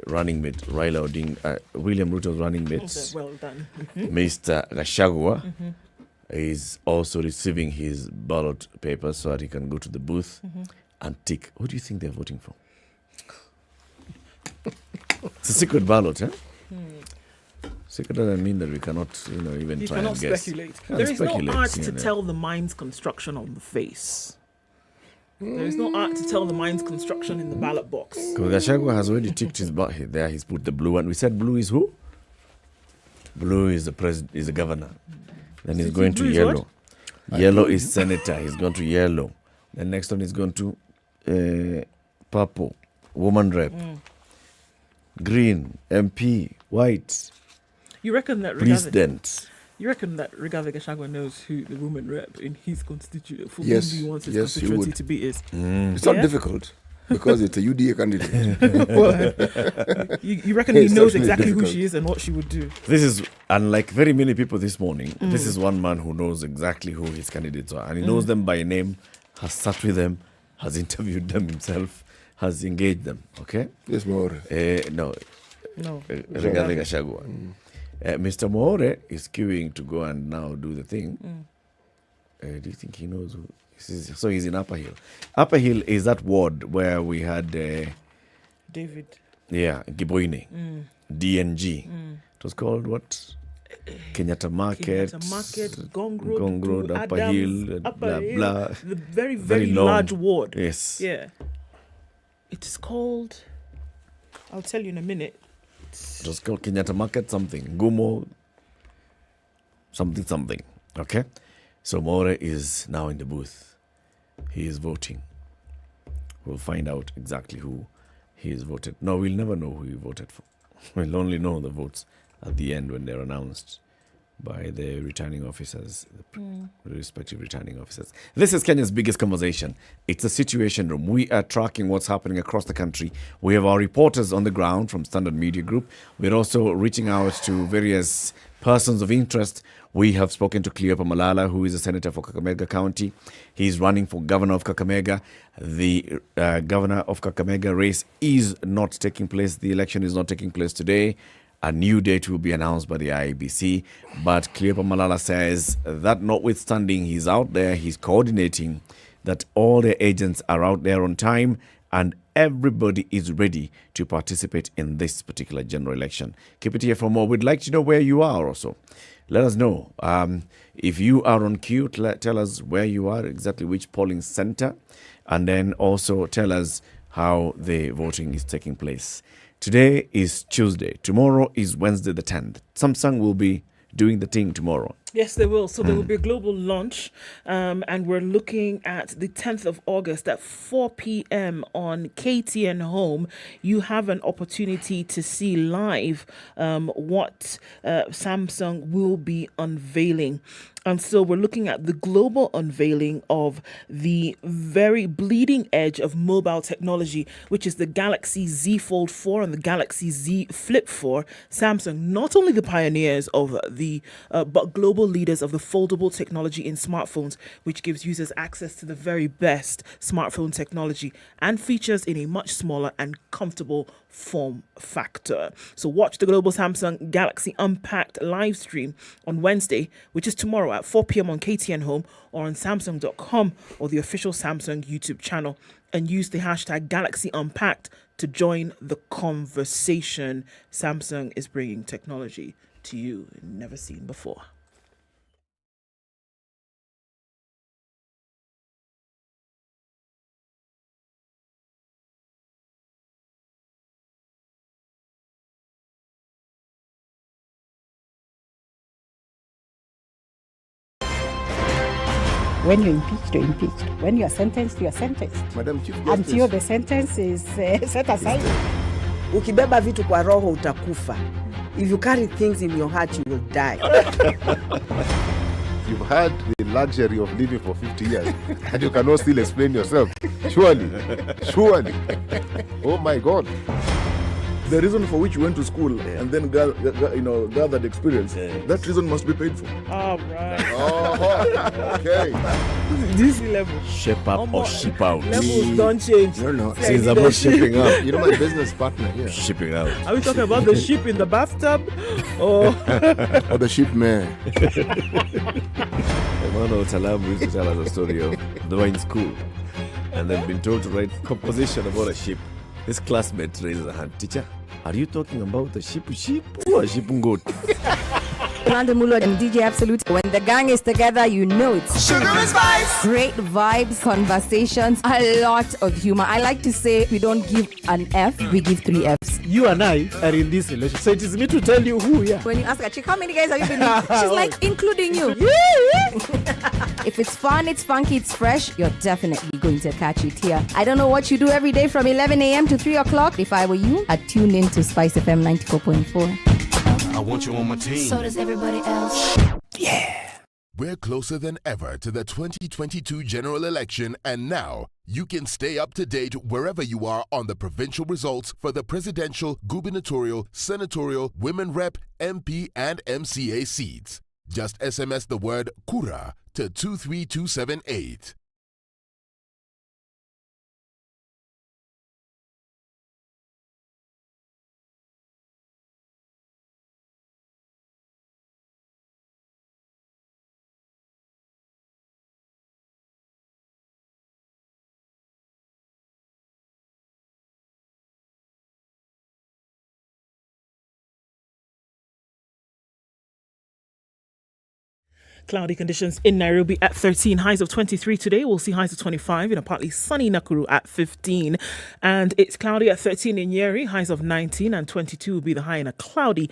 running mate, Raila Odinga, William Ruto's running mate, well done. Mr. Gachagua, is also receiving his ballot papers so that he can go to the booth and tick. Who do you think they're voting for? It's a secret ballot, eh? Secret doesn't mean that we cannot, even You try cannot and guess. speculate. Can't There is no speculate, art to tell the mind's construction on the face. There is no art to tell the mind's construction in the ballot box. Because Gachagua has already ticked his butt there. He's put the blue one. We said blue is who? Blue is the president, is the governor. Then he's going to blue is yellow. what? Yellow is senator. He's going to yellow. The next one is going to purple, woman rep. Green, MP, white. You reckon that President. You reckon that Rigathi Gachagua knows who the woman rep in his constituency, for Yes, whom he wants his yes, he constituency would. to be is? It's not difficult because it's a UDA candidate. Well, you reckon he knows exactly who she is and what she would do? This is, unlike very many people this morning, this is one man who knows exactly who his candidates are. And he knows them by name, has sat with them, has interviewed them himself, has engaged them. Okay? Yes, Mwaure. No. Rigathi Gachagua. Mr. Mwaure is queuing to go and now do the thing. Do you think he knows who? So he's in Upper Hill. Upper Hill is that ward where we had David. Yeah, Giboine. DNG. It was called what? Kenyatta Market. Gong Road, Upper Adams, Hill, Upper blah, Hill, blah. the very long. large ward. Yes. Yeah. It is called, I'll tell you in a minute. It was called Kenyatta Market something. Gumo something. Okay? So Mwaure is now in the booth. He is voting. We'll find out exactly who he has voted. No, we'll never know who he voted for. We'll only know the votes at the end when they're announced by the returning officers, the respective returning officers. This is Kenya's biggest conversation. It's a situation room. We are tracking what's happening across the country. We have our reporters on the ground from Standard Media Group. We're also reaching out to various persons of interest. We have spoken to Cleopa Malala, who is a senator for Kakamega County. He's running for governor of Kakamega. The governor of Kakamega race is not taking place. The election is not taking place today. A new date will be announced by the IEBC. But Cleopa Malala says that notwithstanding, he's out there, he's coordinating, that all the agents are out there on time and everybody is ready to participate in this particular general election. Keep it here for more. We'd like to know where you are also. Let us know. If you are on queue, tell us where you are, exactly which polling center, and then also tell us how the voting is taking place. Today is Tuesday. Tomorrow is Wednesday the 10th. Samsung will be doing the thing tomorrow. Yes, they will. So there will be a global launch, and we're looking at the 10th of August at 4 p.m. on KTN Home. You have an opportunity to see live what Samsung will be unveiling. And so we're looking at the global unveiling of the very bleeding edge of mobile technology, which is the Galaxy Z Fold 4 and the Galaxy Z Flip 4. Samsung, not only the pioneers of but global leaders of the foldable technology in smartphones, which gives users access to the very best smartphone technology and features in a much smaller and comfortable form factor. So watch the global Samsung Galaxy Unpacked live stream on Wednesday, which is tomorrow at 4 p.m. on KTN Home or on Samsung.com or the official Samsung YouTube channel, and use the hashtag Galaxy Unpacked to join the conversation. Samsung is bringing technology to you never seen before. When you're impeached, you're impeached. When you're sentenced, you're sentenced. Madam Chief Justice. Until the sentence is set aside. Ukibeba vitu kwa roho utakufa. If you carry things in your heart, you will die. You've had the luxury of living for 50 years and you cannot still explain yourself. Surely. Oh my God. The reason for which you went to school and then gathered experience, that reason must be paid for. All right. Oh, okay. This level. Shape up or ship out. Levels don't change. No. Since about shipping up. You know my business partner here. Shipping out. Are we talking about the ship in the bathtub? Or the ship man. Emmanuel Talam used to tell us a story of they were in school and they've been told to write composition about a ship. His classmate raises a hand. Teacher, are you talking about the sheep or a sheep goat? London Mulo and DJ Absolute. When the gang is together, you know it's Sugar and Spice. Great vibes, conversations, a lot of humor. I like to say we don't give an F, we give 3 Fs. You and I are in this relationship. So it is me to tell you who we are. When you ask a chick, how many guys have you been with? She's like, including you. If it's fun, it's funky, it's fresh, you're definitely going to catch it here. I don't know what you do every day from 11 a.m. to 3 o'clock. If I were you, I'd tune in to SpiceFM 94.4. I want you on my team. So does everybody else. Yeah. We're closer than ever to the 2022 general election, and now you can stay up to date wherever you are on the provincial results for the presidential, gubernatorial, senatorial, women rep, MP, and MCA seats. Just SMS the word Kura to 23278. Cloudy conditions in Nairobi at 13, highs of 23 today. We'll see highs of 25 in a partly sunny Nakuru at 15. And it's cloudy at 13 in Nyeri, highs of 19, and 22 will be the high in a cloudy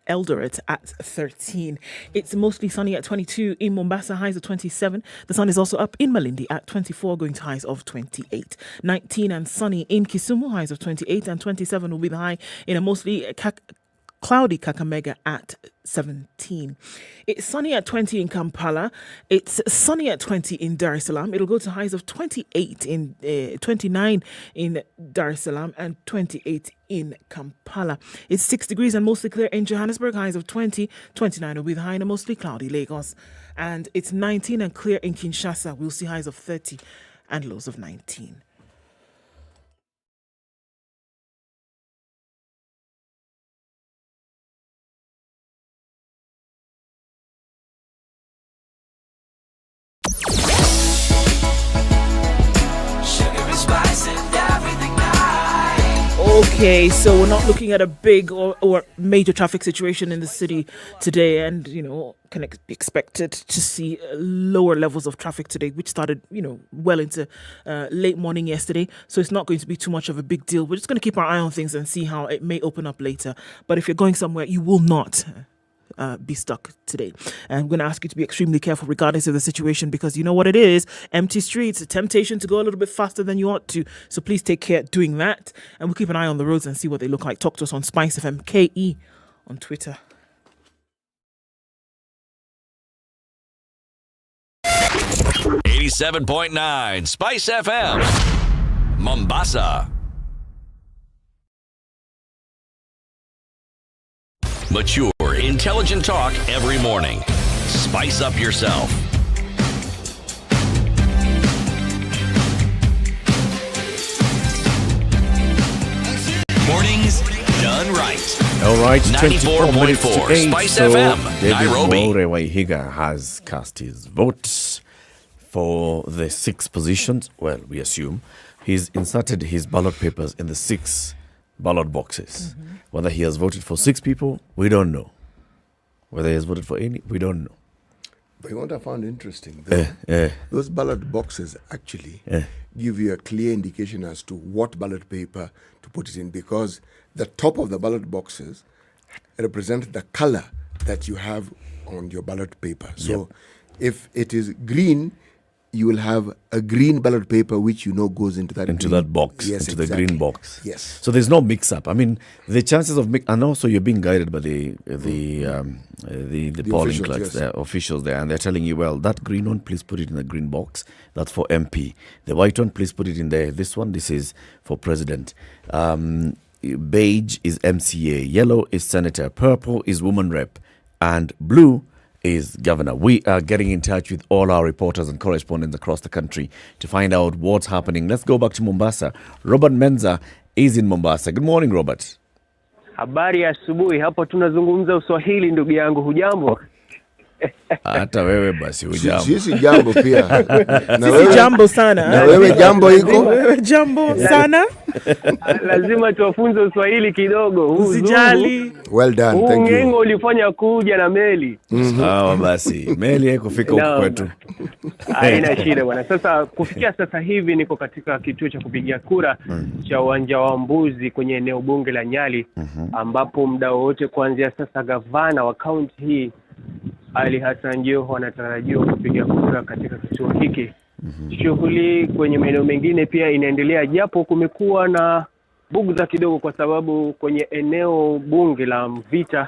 Eldoret at 13. It's mostly sunny at 22 in Mombasa, highs of 27. The sun is also up in Malindi at 24, going to highs of 28. 19 and sunny in Kisumu, highs of 28, and 27 will be the high in a mostly cloudy Kakamega at 17. It's sunny at 20 in Kampala. It's sunny at 20 in Dar es Salaam. It'll go to highs of 28 in 29 in Dar es Salaam and 28 in Kampala. It's 6 degrees and mostly clear in Johannesburg. Highs of 20. 29 will be the high in a mostly cloudy Lagos. And it's 19 and clear in Kinshasa. We'll see highs of 30 and lows of 19. Okay, so we're not looking at a big or major traffic situation in the city today, and can be expected to see lower levels of traffic today, which started well into late morning yesterday. So it's not going to be too much of a big deal. We're just going to keep our eye on things and see how it may open up later. But if you're going somewhere, you will not be stuck today. And I'm going to ask you to be extremely careful regardless of the situation, because you know what it is. Empty streets, a temptation to go a little bit faster than you ought to. So please take care doing that. And we'll keep an eye on the roads and see what they look like. Talk to us on SpiceFM KE on Twitter. .9 SpiceFM Mombasa. Mature, intelligent talk every morning. Spice up yourself. Mornings done right. All right, 94.4 Spice FM, Nairobi. Mwaure Wahiga has cast his votes for the 6 positions. Well, we assume he's inserted his ballot papers in the 6 ballot boxes. Mm-hmm. Whether he has voted for 6 people, we don't know. Whether he has voted for any, we don't know. But what I found interesting, those ballot boxes actually give you a clear indication as to what ballot paper to put it in, because the top of the ballot boxes represent the color that you have on your ballot paper. So if it is green, you will have a green ballot paper which goes into that box, yes, into exactly. the green box. Yes. So there's no mix-up. I mean, the chances of and also you're being guided by the polling officials, clerks, the officials there, and they're telling you, well, that green one, please put it in the green box. That's for MP. The white one, please put it in there. This one, this is for president. Beige is MCA. Yellow is senator. Purple is woman rep, and blue is governor. We are getting in touch with all our reporters and correspondents across the country to find out what's happening. Let's go back to Mombasa. Robert Menza is in Mombasa. Good morning, Robert. Habari ya asubuhi. Hapo tunazungumza Uswahili, ndugu yangu. Hujambo? Hata wewe basi hujambo. Sisi jambo pia. Sisi jambo sana. Na wewe jambo iko? Wewe jambo sana. Lazima tuwafunze Uswahili kidogo. Usijali. Well done, thank you. Ngengo ulifanya kuja na meli. Sawa basi. Meli haikufika huko kwetu. Haina shida bwana. Sasa kufikia sasa hivi niko katika kituo cha kupigia kura cha uwanja wa Mbuzi kwenye eneo bunge la Nyali, ambapo muda wote kuanzia sasa gavana wa kaunti hii Ali Hassan Joho anatarajiwa kupiga kura katika kituo hiki. Shughuli kwenye maeneo mengine pia inaendelea, japo kumekuwa na bugdha kidogo kwa sababu kwenye eneo bunge la Mvita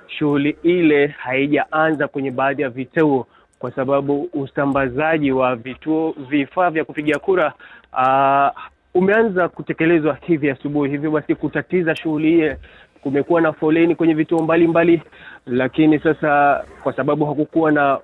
shughuli ile haijaanza kwenye baadhi ya vituo kwa sababu usambazaji wa vifaa vya kupigia kura umeanza kutekelezwa hivi asubuhi. Hivyo basi kutatiza shughuli ile, kumekuwa na foleni kwenye vituo mbalimbali, lakini sasa kwa sababu hakukuwa na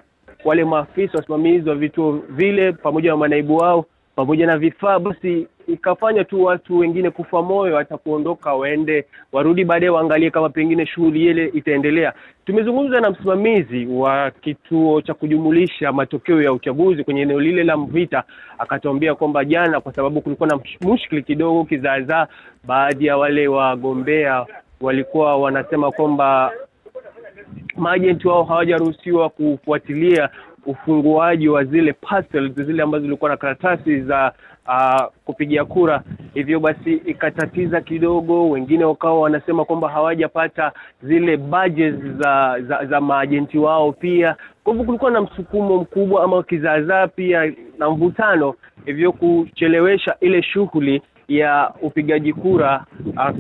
wale maafisa wasimamizi wa vituo vile pamoja na manaibu wao pamoja na vifaa, basi ikafanya tu watu wengine kufa moyo, hata kuondoka waende warudi baadaye waangalie kama pengine shughuli ile itaendelea. Tumezungumza na msimamizi wa kituo cha kujumulisha matokeo ya uchaguzi kwenye eneo lile la Mvita, akatuambia kwamba jana kwa sababu kulikuwa na mushkili kidogo kizaazaa, baadhi ya wale wagombea walikuwa wanasema kwamba maagenti wao hawajaruhusiwa kufuatilia ufunguaji wa zile parcels zile ambazo zilikuwa na karatasi za kupigia kura. Hivyo basi ikatatiza kidogo, wengine wakawa wanasema kwamba hawajapata zile badges za maagenti wao pia. Kwa hivyo kulikuwa na msukumo mkubwa ama kizaazaa pia na mvutano, hivyo kuchelewesha ile shughuli ya upigaji kura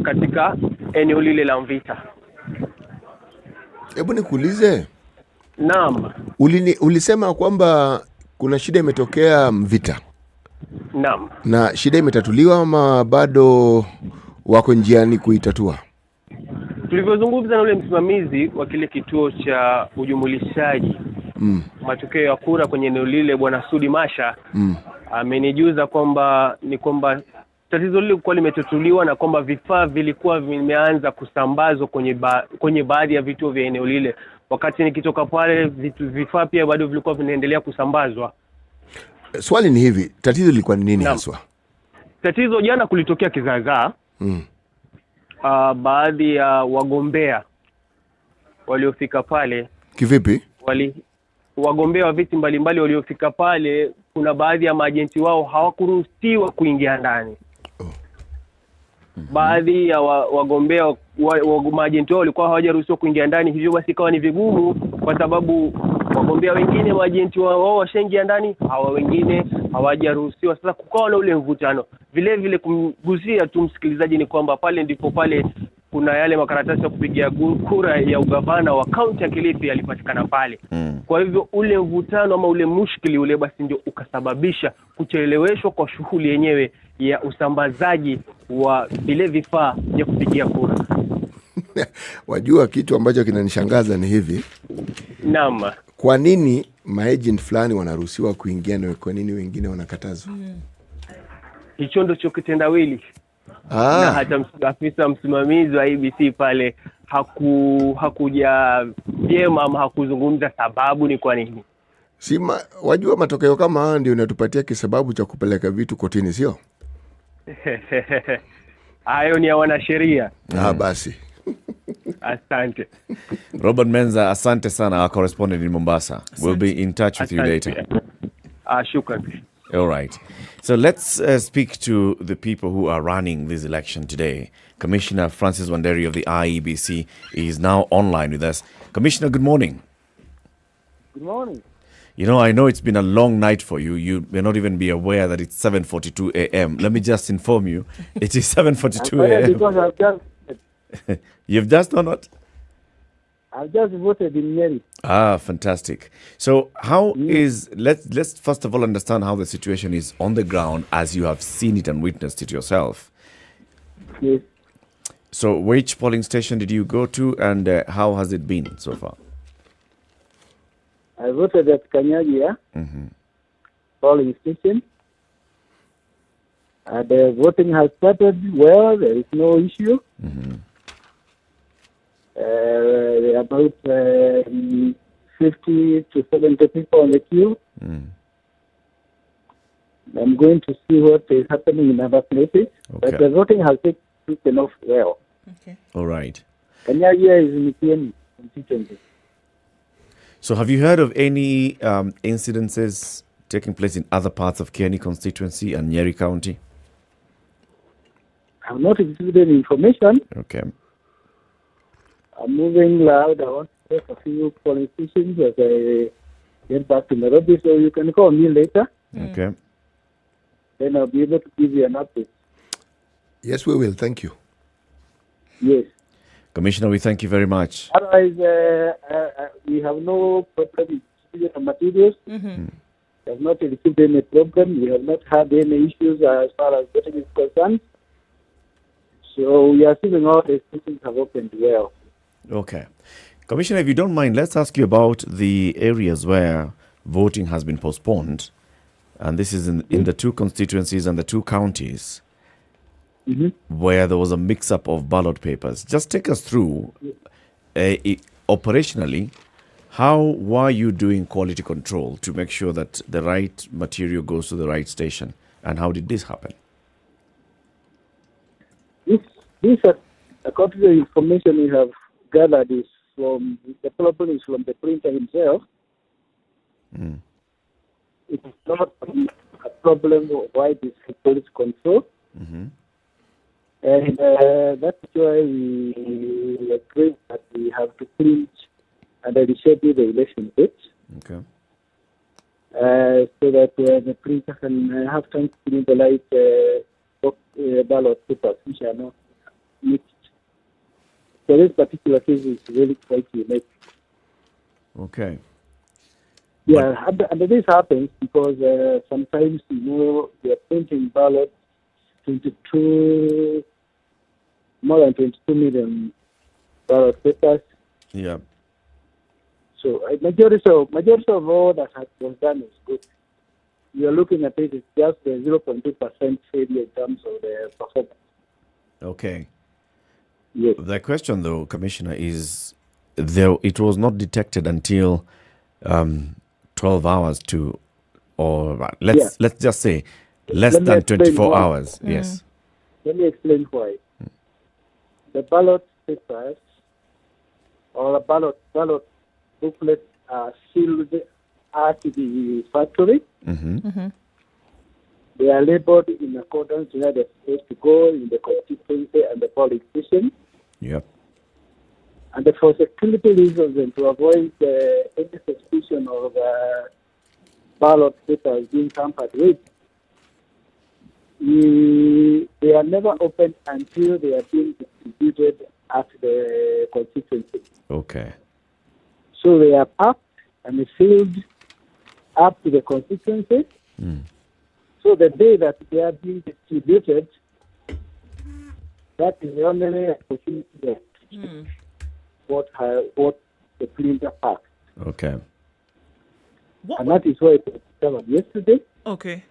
katika eneo lile la Mvita. Hebu nikuulize. Naam. Ulisema kwamba kuna shida imetokea Mvita. Naam. Na shida imetatuliwa ama bado wako njiani kuitatua? Tulivyozungumza na ule msimamizi wa kile kituo cha ujumulishaji matokeo ya kura kwenye eneo lile, Bwana Sudi Masha, amenijuza kwamba tatizo lilikuwa limetatuliwa na kwamba vifaa vilikuwa vimeanza kusambazwa kwenye baadhi ya vituo vya eneo lile. Wakati nikitoka pale vifaa pia bado vilikuwa vinaendelea kusambazwa. Swali ni hivi, tatizo lilikuwa ni nini haswa? Tatizo jana kulitokea kizaazaa. Baadhi ya wagombea waliofika pale. Kivipi? Wagombea wa viti mbalimbali waliofika pale, kuna baadhi ya maagenti wao hawakuruhusiwa kuingia ndani. Baadhi ya wagombea maagenti wao walikuwa hawajaruhusiwa kuingia ndani, hivyo basi ikawa ni vigumu kwa sababu wagombea wengine maagenti wao washaingia ndani, hawa wengine hawajaruhusiwa. Sasa kukawa na ule mvutano. Vile vile kumgusia tu msikilizaji ni kwamba pale kuna yale makaratasi ya kupigia kura ya ugavana wa kaunti ya Kilifi yalipatikana pale. Kwa hivyo ule mvutano ama ule mushkili ule basi ndio ukasababisha kucheleweshwa kwa shughuli yenyewe ya usambazaji wa vile vifaa vya kupigia kura. Wajua kitu ambacho kinanishangaza ni hivi. Naam. Kwa nini maagent fulani wanaruhusiwa kuingia na kwa nini wengine wanakatazwa? Hicho ndio kitendawili. Na hata afisa msimamizi wa IEBC pale hakuja vyema ama hakuzungumza sababu ni kwa nini. Wajua matokeo kama haya ndio inatupatia kisababu cha kupeleka vitu kotini, sio? Hayo ni ya wanasheria. Basi. Asante. Robert Menza, asante sana, our correspondent in Mombasa. We'll be in touch with you later. Shukran. All right. So let's speak to the people who are running this election today. Commissioner Francis Wanderi of the IEBC is now online with us. Commissioner, good morning. Good morning. You know, I know it's been a long night for you. You may not even be aware that it's 7:42 a.m. Let me just inform you, it is 7:42 a.m. Because I've just... You've just done what? I've just voted in Nyeri. Fantastic. So how is, let's first of all understand how the situation is on the ground as you have seen it and witnessed it yourself. Yes. So which polling station did you go to and how has it been so far? I voted at Kirinyaga polling station. The voting has started well. There is no issue. There are about 50 to 70 people on the queue. I'm going to see what is happening in other places. But the voting has taken off well. Okay. All right. Kirinyaga is in Makueni constituency. So have you heard of any incidences taking place in other parts of Kirinyaga constituency and Nyeri County? I've not received any information. Okay. I'm moving loud. I want to take a few polling stations as I get back to Nairobi, so you can call me later. Okay. Then I'll be able to give you an update. Yes, we will. Thank you. Yes. Commissioner, we thank you very much. Otherwise, we have no problem with materials. We have not received any problem. We have not had any issues as far as voting is concerned. So we are assuming all the stations have opened well. Okay. Commissioner, if you don't mind, let's ask you about the areas where voting has been postponed. And this is in the two constituencies and the two counties where there was a mix-up of ballot papers. Just take us through, operationally, how were you doing quality control to make sure that the right material goes to the right station? And how did this happen? This according to the information we have gathered, is from the printer himself. It is not a problem of why this police control. And that's why we agree that we have to print and reschedule the election date. Okay. So that the printer can have time to print the ballot papers, which are not mixed. So this particular case is really quite unique. Okay. Yeah, and this happens because sometimes, we are printing ballots, more than 22 million ballot papers. Yeah. So majority of all that was done is good. You are looking at it, it's just the 0.2% failure in terms of the performance. Okay. Yes. The question, though, Commissioner, is it was not detected until 12 hours to, or let's just say less than 24 hours. Yes. Let me explain why. The ballot papers or ballot booklets are sealed at the factory. They are labeled in accordance to where they're supposed to go in the constituency and the polling station. Yep. And for security reasons and to avoid any suspicion of ballot papers being tampered with, they are never opened until they are being distributed at the constituency. Okay. So they are packed and sealed up to the constituency. So the day that they are being distributed, that is the only opportunity that what the printer packed. Okay. And that is why it was discovered yesterday. Okay.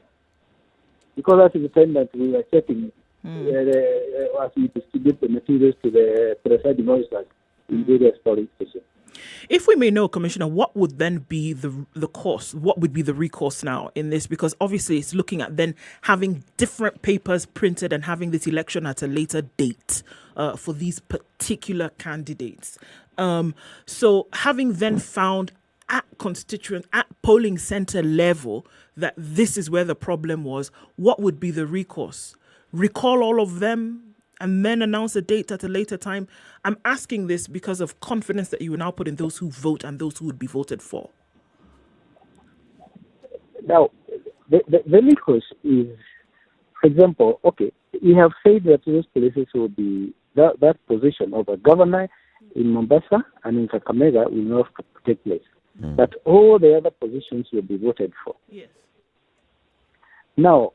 Because that is the time that we were checking as we distribute the materials to the presiding officers in various polling stations. If we may know, Commissioner, what would then be the course? What would be the recourse now in this? Because obviously it's looking at then having different papers printed and having this election at a later date for these particular candidates. So having then found at polling center level that this is where the problem was, what would be the recourse? Recall all of them and then announce a date at a later time? I'm asking this because of confidence that you will now put in those who vote and those who would be voted for. Now, the recourse is, for example, we have said that those places will be, that position of a governor in Mombasa and in Kakamega will not take place. But all the other positions will be voted for. Yes. Now,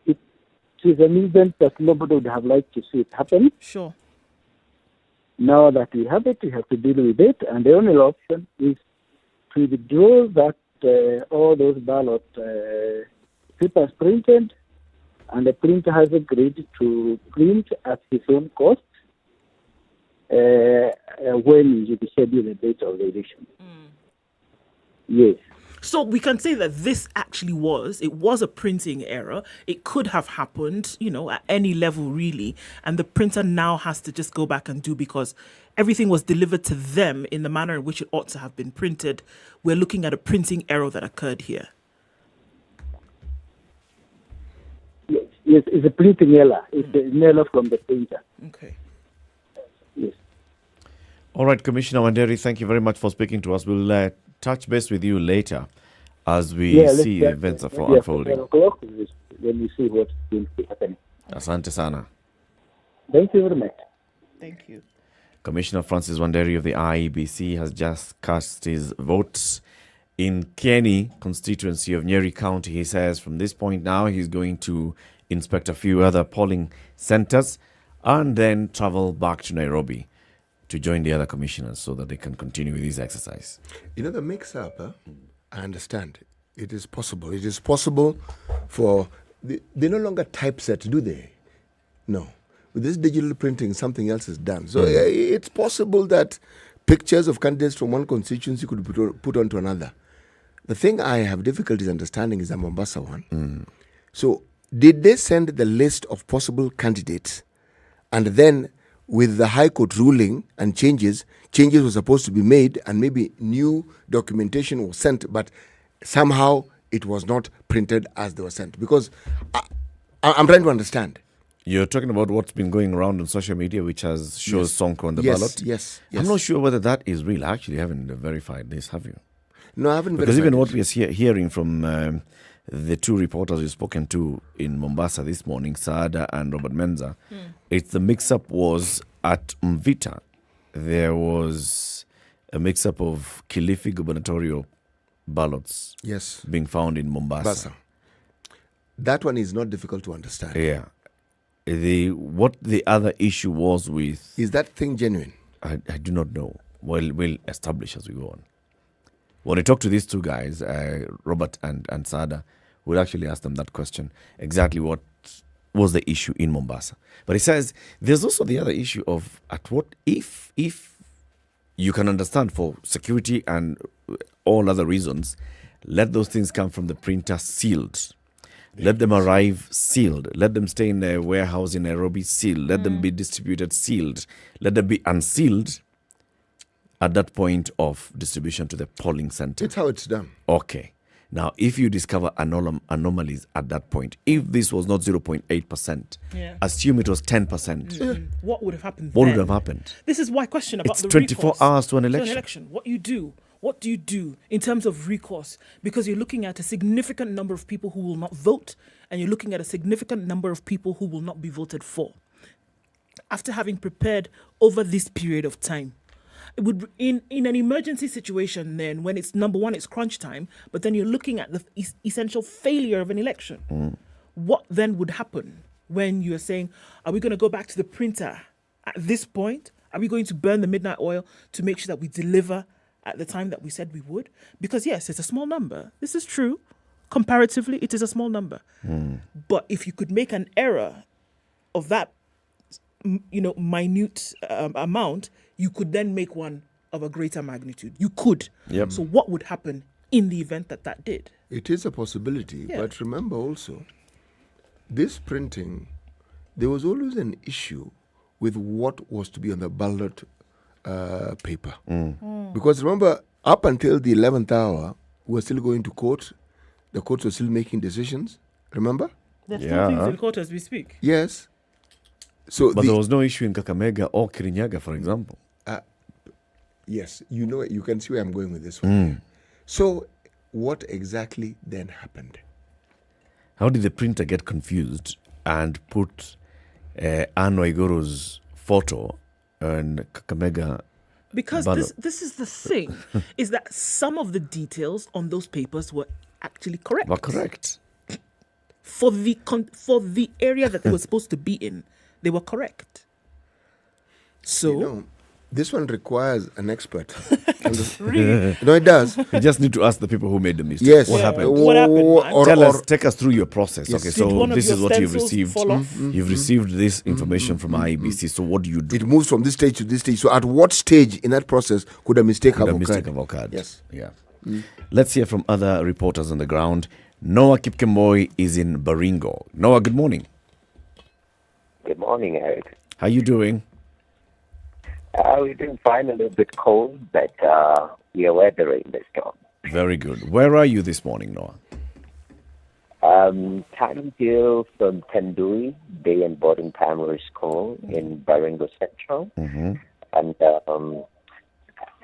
it is an event that nobody would have liked to see it happen. Sure. Now that we have it, we have to deal with it, and the only option is to withdraw that all those ballot papers printed, and the printer has agreed to print at his own cost when you schedule the date of the election. Yes. So we can say that this actually was a printing error. It could have happened, at any level really. And the printer now has to just go back and do, because everything was delivered to them in the manner in which it ought to have been printed. We're looking at a printing error that occurred here. Yes, it's a printing error. It's an error from the printer. Okay. Yes. All right, Commissioner Wanderi, thank you very much for speaking to us. We'll touch base with you later as we see the events unfolding. 10 o'clock when we see what's going to be happening. Asante sana. Thank you very much. Thank you. Commissioner Francis Wanderi of the IEBC has just cast his votes in Kieni constituency of Nyeri County. He says from this point now he's going to inspect a few other polling centers and then travel back to Nairobi to join the other commissioners so that they can continue with this exercise. The mix-up, I understand. It is possible. It is possible for... They no longer typeset, do they? No. With this digital printing, something else is done. So it's possible that pictures of candidates from one constituency could be put onto another. The thing I have difficulties understanding is the Mombasa one. So did they send the list of possible candidates, and then with the High Court ruling and changes were supposed to be made, and maybe new documentation was sent, but somehow it was not printed as they were sent. Because I'm trying to understand. You're talking about what's been going around on social media, which shows Sonko on the ballot? Yes. I'm not sure whether that is real. I actually haven't verified this, have you? No, I haven't Because verified even it. what we are hearing from the two reporters you've spoken to in Mombasa this morning, Saada and Robert Menza, it's the mix-up was at Mvita. There was a mix-up of Kilifi gubernatorial ballots being found in Mombasa. That one is not difficult to understand. Yeah. What the other issue was with... Is that thing genuine? I do not know. We'll establish as we go on. When I talk to these two guys, Robert and Sada, we'll actually ask them that question. Exactly what was the issue in Mombasa. But he says there's also the other issue of at what if you can understand for security and all other reasons, let those things come from the printer sealed. Let them arrive sealed. Let them stay in a warehouse in Nairobi sealed. Let them be distributed sealed. Let them be unsealed at that point of distribution to the polling center. It's how it's done. Okay. Now, if you discover anomalies at that point, if this was not 0.8%, assume it was 10%. What would have happened What then? would have happened? This is why I question about It's the 24 recourse hours to an election. What do you do in terms of recourse? Because you're looking at a significant number of people who will not vote, and you're looking at a significant number of people who will not be voted for. After having prepared over this period of time, it would in an emergency situation then, when it's number one, it's crunch time, but then you're looking at the essential failure of an election. What then would happen when you're saying, are we going to go back to the printer at this point? Are we going to burn the midnight oil to make sure that we deliver at the time that we said we would? Because yes, it's a small number. This is true. Comparatively, it is a small number. But if you could make an error of that, minute amount, you could then make one of a greater magnitude. You could. Yep. So what would happen in the event that did? It is a possibility. But remember also, this printing, there was always an issue with what was to be on the ballot paper. Because remember, up until the 11th hour, we were still going to court. The courts were still making decisions. Remember? There's still things in court as we speak. Yes. But there was no issue in Kakamega or Kirinyaga, for example. Yes, you can see where I'm going with this one. So what exactly then happened? How did the printer get confused and put Anne Waiguru's photo and Kakamega Because ballot? this is the thing, is that some of the details on those papers were actually correct. Were correct. For the area that they were supposed to be in, they were correct. So this one requires an expert. Really? No, it does. You just need to ask the people who made the mistake. Yes. What happened? What happened, man? Take us through your process. Yes. Okay, Did so one of this your is what you've stencils received. fall off? You've received this information from IEBC. So what do you do? It moves from this stage to this stage. So at what stage in that process could a mistake have occurred? Yes. Yeah. Let's hear from other reporters on the ground. Noah Kipkemboi is in Baringo. Noah, good morning. Good morning, Eric. How you doing? We're doing fine, a little bit cold, but we are weathering the storm. Very good. Where are you this morning, Noah? Time here from Tandui Day and Boarding Primary School in Baringo Central. And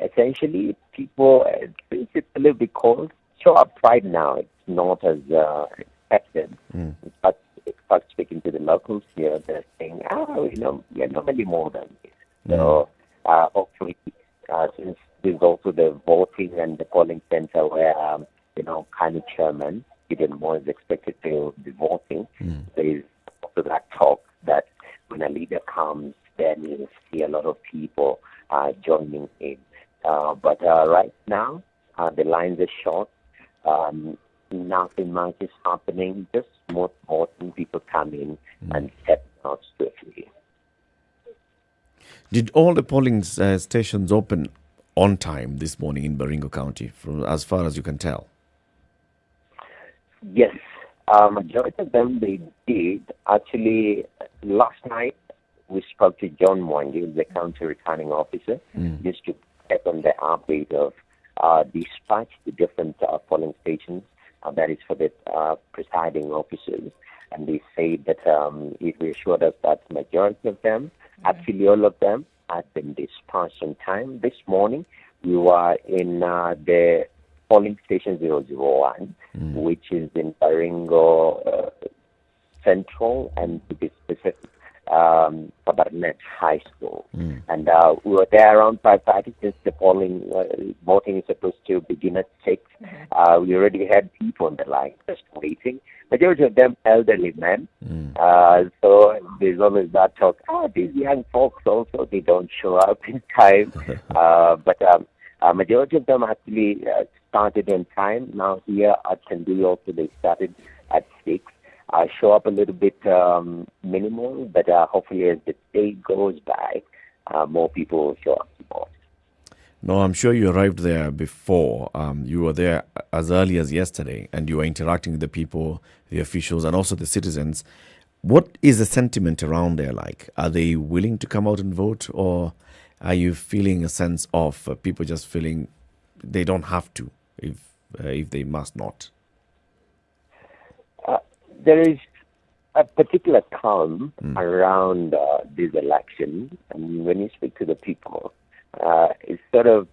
essentially, people, it's a little bit cold. Show up right now. It's not as expected. But speaking to the locals here, they're saying, we're normally more than this. So hopefully, since there's also the voting and the polling center where, county chairman, Gideon Moore is expected to be voting, there is also that talk that when a leader comes, then you'll see a lot of people joining in. But right now, the lines are short. Nothing much is happening. Just more voting people come in and step out swiftly. Did all the polling stations open on time this morning in Baringo County, from as far as you can tell? Yes, majority of them they did. Actually, last night we spoke to John Mwangi, the county returning officer, just to check on the update of dispatch to different polling stations. That is for the presiding officers. And they say that it reassured us that majority of them, actually all of them, have been dispatched on time. This morning, we were in the polling station 001, which is in Baringo Central, and to be specific, Bomet High School. And we were there around 5:30 since the voting is supposed to begin at 6. We already had people on the line just waiting. Majority of them elderly men. So there's always that talk, these young folks also, they don't show up in time. But majority of them actually started on time. Now here at Tandui also they started at 6. Show up a little bit minimal, but hopefully as the day goes by, more people will show up more. No, I'm sure you arrived there before. You were there as early as yesterday, and you were interacting with the people, the officials, and also the citizens. What is the sentiment around there like? Are they willing to come out and vote, or are you feeling a sense of people just feeling they don't have to if they must not? There is a particular calm around this election, and when you speak to the people, it's sort of,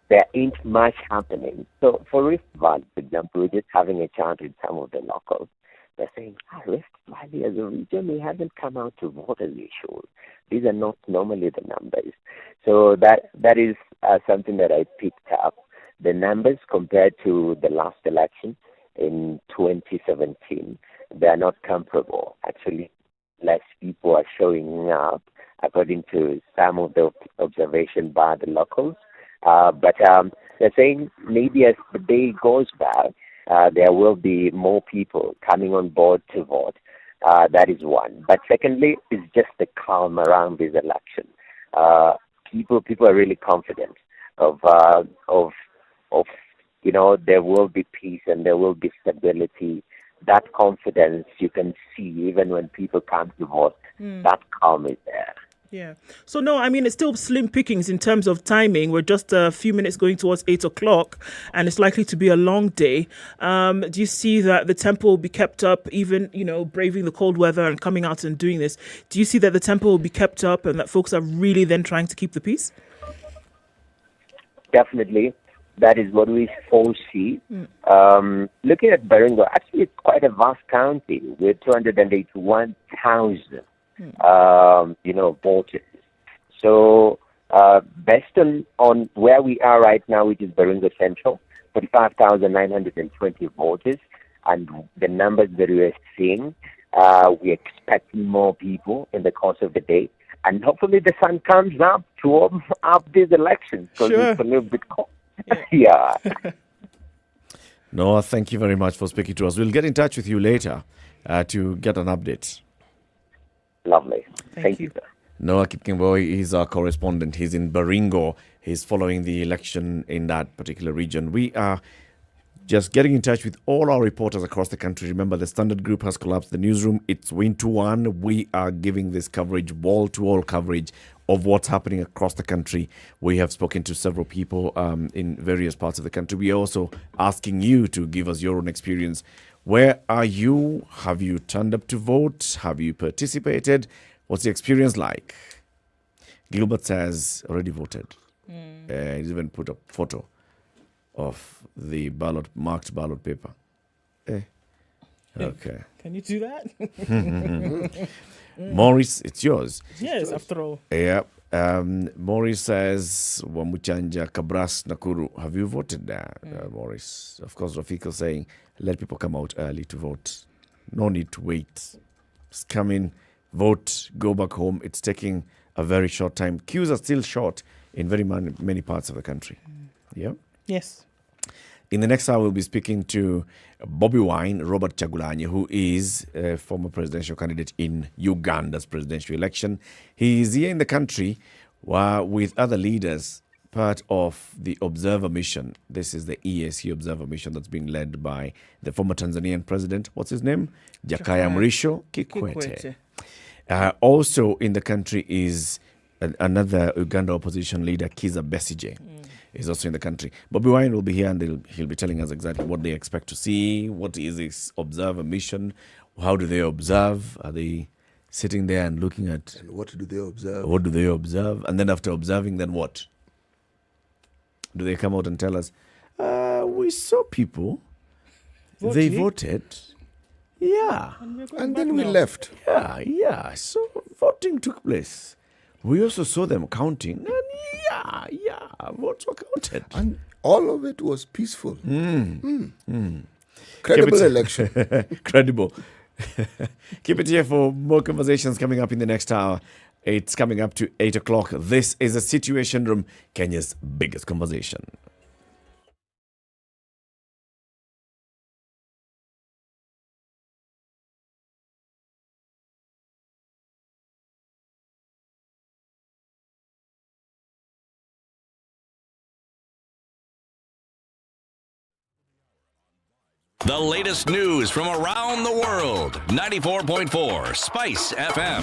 there ain't much happening. So for Rift Valley, for example, we're just having a chat with some of the locals. They're saying, Rift Valley as a region, we haven't come out to vote as usual. These are not normally the numbers. So that is something that I picked up. The numbers compared to the last election in 2017, they are not comparable. Actually, less people are showing up, according to some of the observation by the locals. But they're saying maybe as the day goes by, there will be more people coming on board to vote. That is one. But secondly, it's just the calm around this election. People are really confident of there will be peace and there will be stability. That confidence you can see even when people come to vote. That calm is there. Yeah. So, no, I mean, it's still slim pickings in terms of timing. We're just a few minutes going towards 8 o'clock, and it's likely to be a long day. Do you see that the tempo will be kept up, even, braving the cold weather and coming out and doing this? Do you see that the tempo will be kept up and that folks are really then trying to keep the peace? Definitely. That is what we foresee. Looking at Baringo, actually it's quite a vast county with 281,000, voters. So based on where we are right now, which is Baringo Central, 45,920 voters, and the numbers that we are seeing, we're expecting more people in the course of the day. And hopefully the sun comes up to warm up these elections because it's a little bit cold. Yeah. Noah, thank you very much for speaking to us. We'll get in touch with you later to get an update. Lovely. Thank you, sir. Noah Kipkemboi is our correspondent. He's in Baringo. He's following the election in that particular region. We are just getting in touch with all our reporters across the country. Remember, the Standard Group has collapsed the newsroom. It's win to one. We are giving this coverage, wall-to-wall coverage of what's happening across the country. We have spoken to several people in various parts of the country. We are also asking you to give us your own experience. Where are you? Have you turned up to vote? Have you participated? What's the experience like? Gilbert says already voted. He's even put a photo of the marked ballot paper. Okay. Can you do that? Maurice, it's yours. Yes, after all. Yeah. Maurice says, Wamuchanja, Kabras, Nakuru. Have you voted there, Maurice? Of course, Rafiko saying, let people come out early to vote. No need to wait. Just come in, vote, go back home. It's taking a very short time. Queues are still short in very many parts of the country. Yeah? Yes. In the next hour, we'll be speaking to Bobby Wine, Robert Chagulanyi, who is a former presidential candidate in Uganda's presidential election. He is here in the country with other leaders part of the observer mission. This is the EAC observer mission that's being led by the former Tanzanian president. What's his name? Jakaya Mrisho Kikwete. Also in the country is another Uganda opposition leader, Kizza Besigye. Is also in the country. Bobby Wine will be here and he'll be telling us exactly what they expect to see. What is this observer mission? How do they observe? Are they sitting there and looking at... And what do they observe? What do they observe? And then after observing, then what? Do they come out and tell us, we saw people, they voted, yeah. And then we left. Yeah. So voting took place. We also saw them counting, and votes were counted. And all of it was peaceful. Credible election. Credible. Keep it here for more conversations coming up in the next hour. It's coming up to 8 o'clock. This is a Situation Room, Kenya's biggest conversation. The latest news from around the world. 94.4 Spice FM.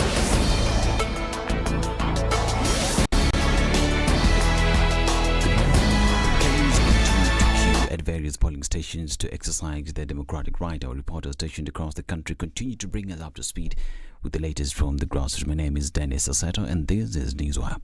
At various polling stations to exercise their democratic right, our reporters stationed across the country continue to bring us up to speed with the latest from the grassroots. My name is Dennis Aseto and this is Newswire.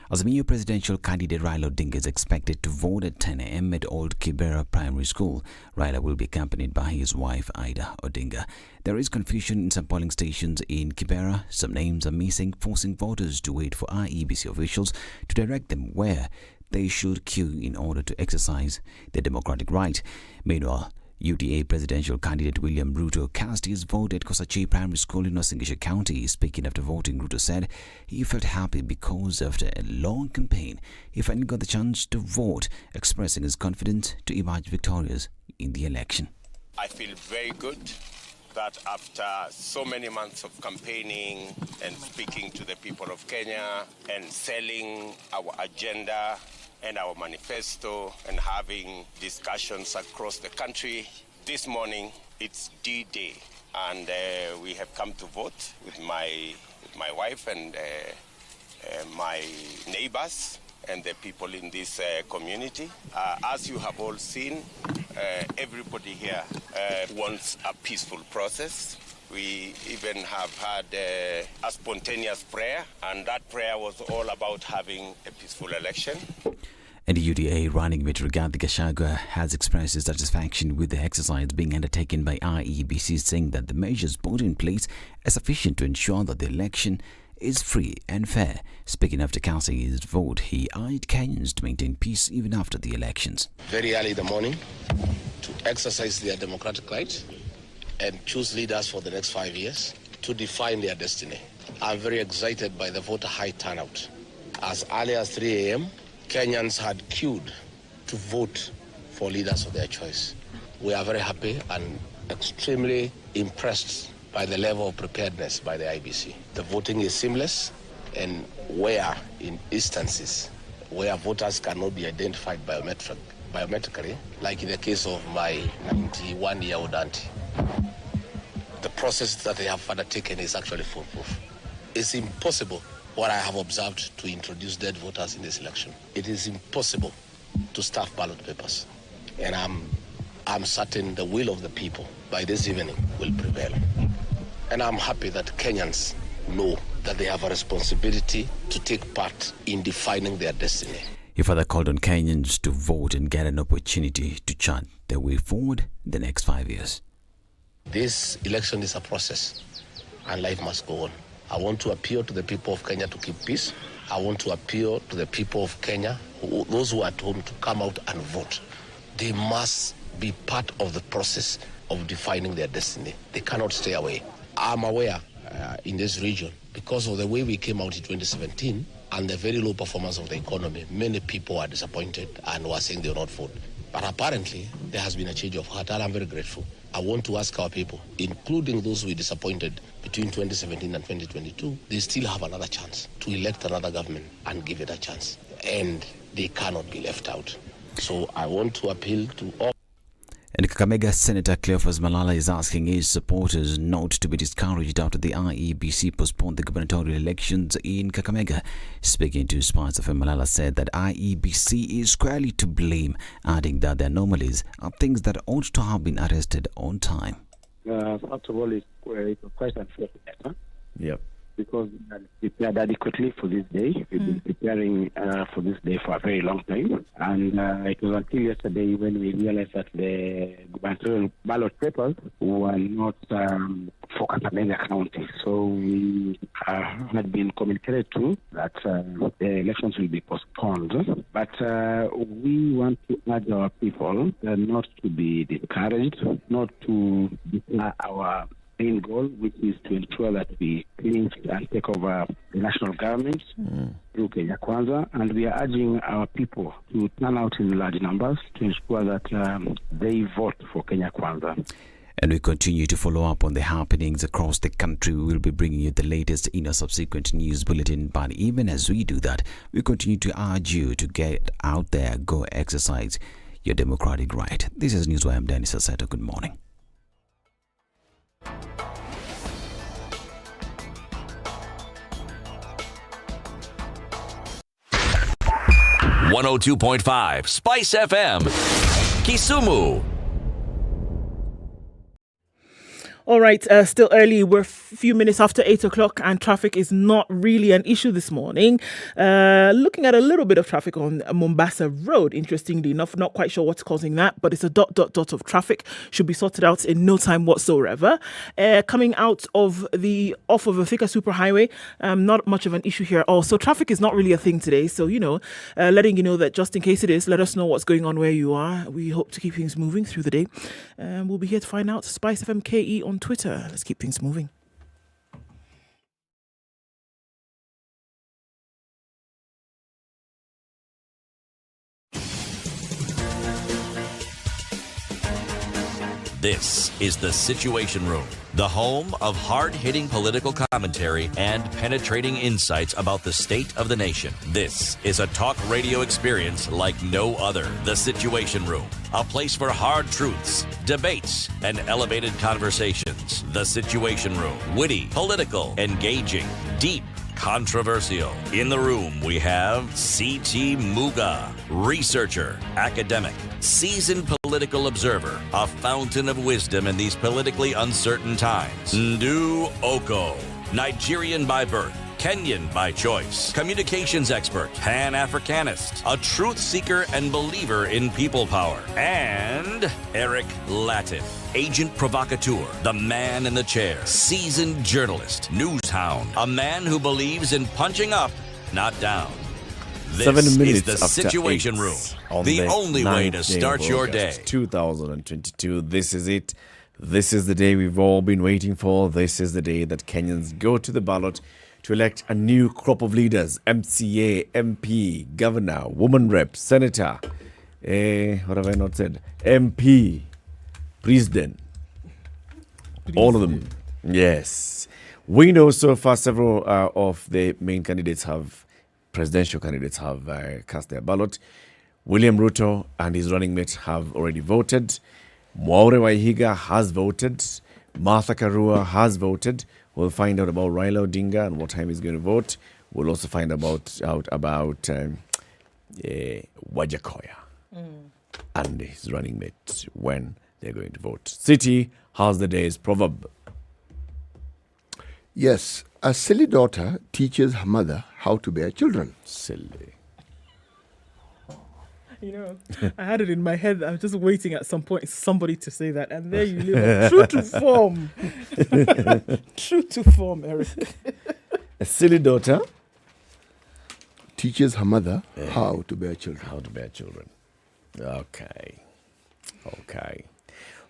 Azimio presidential candidate Raila Odinga is expected to vote at 10 a.m. at Old Kibra Primary School. Raila will be accompanied by his wife Ida Odinga. There is confusion in some polling stations in Kibera. Some names are missing, forcing voters to wait for IEBC officials to direct them where they should queue in order to exercise their democratic right. Meanwhile, UDA presidential candidate William Ruto cast his vote at Kosachi Primary School in Uasin County. Speaking after voting, Ruto said he felt happy because after a long campaign, he finally got the chance to vote, expressing his confidence to emerge victorious in the election. I feel very good that after so many months of campaigning and speaking to the people of Kenya and selling our agenda and our manifesto and having discussions across the country, this morning it's D-Day, and we have come to vote with my wife and my neighbors and the people in this community. As you have all seen, everybody here wants a peaceful process. We even have had a spontaneous prayer, and that prayer was all about having a peaceful election. And the UDA running mate Rigathi Gachagua has expressed his satisfaction with the exercise being undertaken by IEBC, saying that the measures put in place are sufficient to ensure that the election is free and fair. Speaking after casting his vote, he urged Kenyans to maintain peace even after the elections. Very early in the morning to exercise their democratic right and choose leaders for the next 5 years to define their destiny. I'm very excited by the voter high turnout. As early as 3 a.m., Kenyans had queued to vote for leaders of their choice. We are very happy and extremely impressed by the level of preparedness by the IEBC. The voting is seamless, and where in instances where voters cannot be identified biometrically, like in the case of my 91-year-old auntie, the process that they have undertaken is actually foolproof. It's impossible what I have observed to introduce dead voters in this election. It is impossible to stuff ballot papers. And I'm certain the will of the people by this evening will prevail. And I'm happy that Kenyans know that they have a responsibility to take part in defining their destiny. He further called on Kenyans to vote and get an opportunity to chart their way forward in the next 5 years. This election is a process, and life must go on. I want to appeal to the people of Kenya to keep peace. I want to appeal to the people of Kenya, those who are at home, to come out and vote. They must be part of the process of defining their destiny. They cannot stay away. I'm aware in this region, because of the way we came out in 2017 and the very low performance of the economy, many people are disappointed and were saying they will not vote. But apparently, there has been a change of heart, and I'm very grateful. I want to ask our people, including those who were disappointed between 2017 and 2022, they still have another chance to elect another government and give it a chance. and they cannot be left out. So I want to appeal to all. And Kakamega Senator Cleopa Malala is asking his supporters not to be discouraged after the IEBC postponed the gubernatorial elections in Kakamega. Speaking to SpiceFM, Malala said that IEBC is squarely to blame, adding that the anomalies are things that ought to have been arrested on time. First of all, it was quite unfortunate. Huh? Yep. Because we had prepared adequately for this day. We've been preparing for this day for a very long time. And it was until yesterday when we realized that the gubernatorial ballot papers were not for Kakamega County. So we had been communicated to that the elections will be postponed. But we want to urge our people not to be discouraged, not to declare our main goal, which is to ensure that we clinch and take over the national government through Kenya Kwanza. And we are urging our people to turn out in large numbers to ensure that they vote for Kenya Kwanza. And we continue to follow up on the happenings across the country. We will be bringing you the latest in a subsequent news bulletin. But even as we do that, we continue to urge you to get out there, go exercise your democratic right. This is News. I'm Dennis Asseto. Good morning. 102.5 Spice FM, Kisumu. All right, still early. We're a few minutes after 8 o'clock and traffic is not really an issue this morning. Looking at a little bit of traffic on Mombasa Road, interestingly enough, not quite sure what's causing that, but it's a dot of traffic. Should be sorted out in no time whatsoever. Coming out off of Afika Superhighway, not much of an issue here at all. So traffic is not really a thing today. So, letting you know that just in case it is, let us know what's going on where you are. We hope to keep things moving through the day. We'll be here to find out. SpiceFM KE on Twitter. Let's keep things moving. This is the Situation Room, the home of hard-hitting political commentary and penetrating insights about the state of the nation. This is a talk radio experience like no other. The Situation Room, a place for hard truths, debates, and elevated conversations. The Situation Room, witty, political, engaging, deep, controversial. In the room, we have C.T. Muga, researcher, academic, seasoned political observer, a fountain of wisdom in these politically uncertain times. Ndu Oko, Nigerian by birth, Kenyan by choice, communications expert, Pan-Africanist, a truth seeker and believer in people power, and Eric Latin, agent provocateur, the man in the chair, seasoned journalist, news hound, a man who believes in punching up, not down. This 7 minutes is the Situation Room, the only way to start your day. 2022. This is it. This is the day we've all been waiting for. This is the day that Kenyans go to the ballot to elect a new crop of leaders: MCA, MP, governor, woman rep, senator, what have I not said? MP, president. All of them. Yes. We know so far several of the main presidential candidates have cast their ballot. William Ruto and his running mate have already voted. Mwaure Wahiga has voted. Martha Karua has voted. We'll find out about Raila Odinga and what time he's going to vote. We'll also find out about Wajakoya and his running mate when they're going to vote. City, how's the day's proverb? Yes, a silly daughter teaches her mother how to bear children. Silly. I had it in my head. I was just waiting at some point somebody to say that, and there you live. True to form. True to form, Eric. A silly daughter teaches her mother how to bear children. How to bear children. Okay.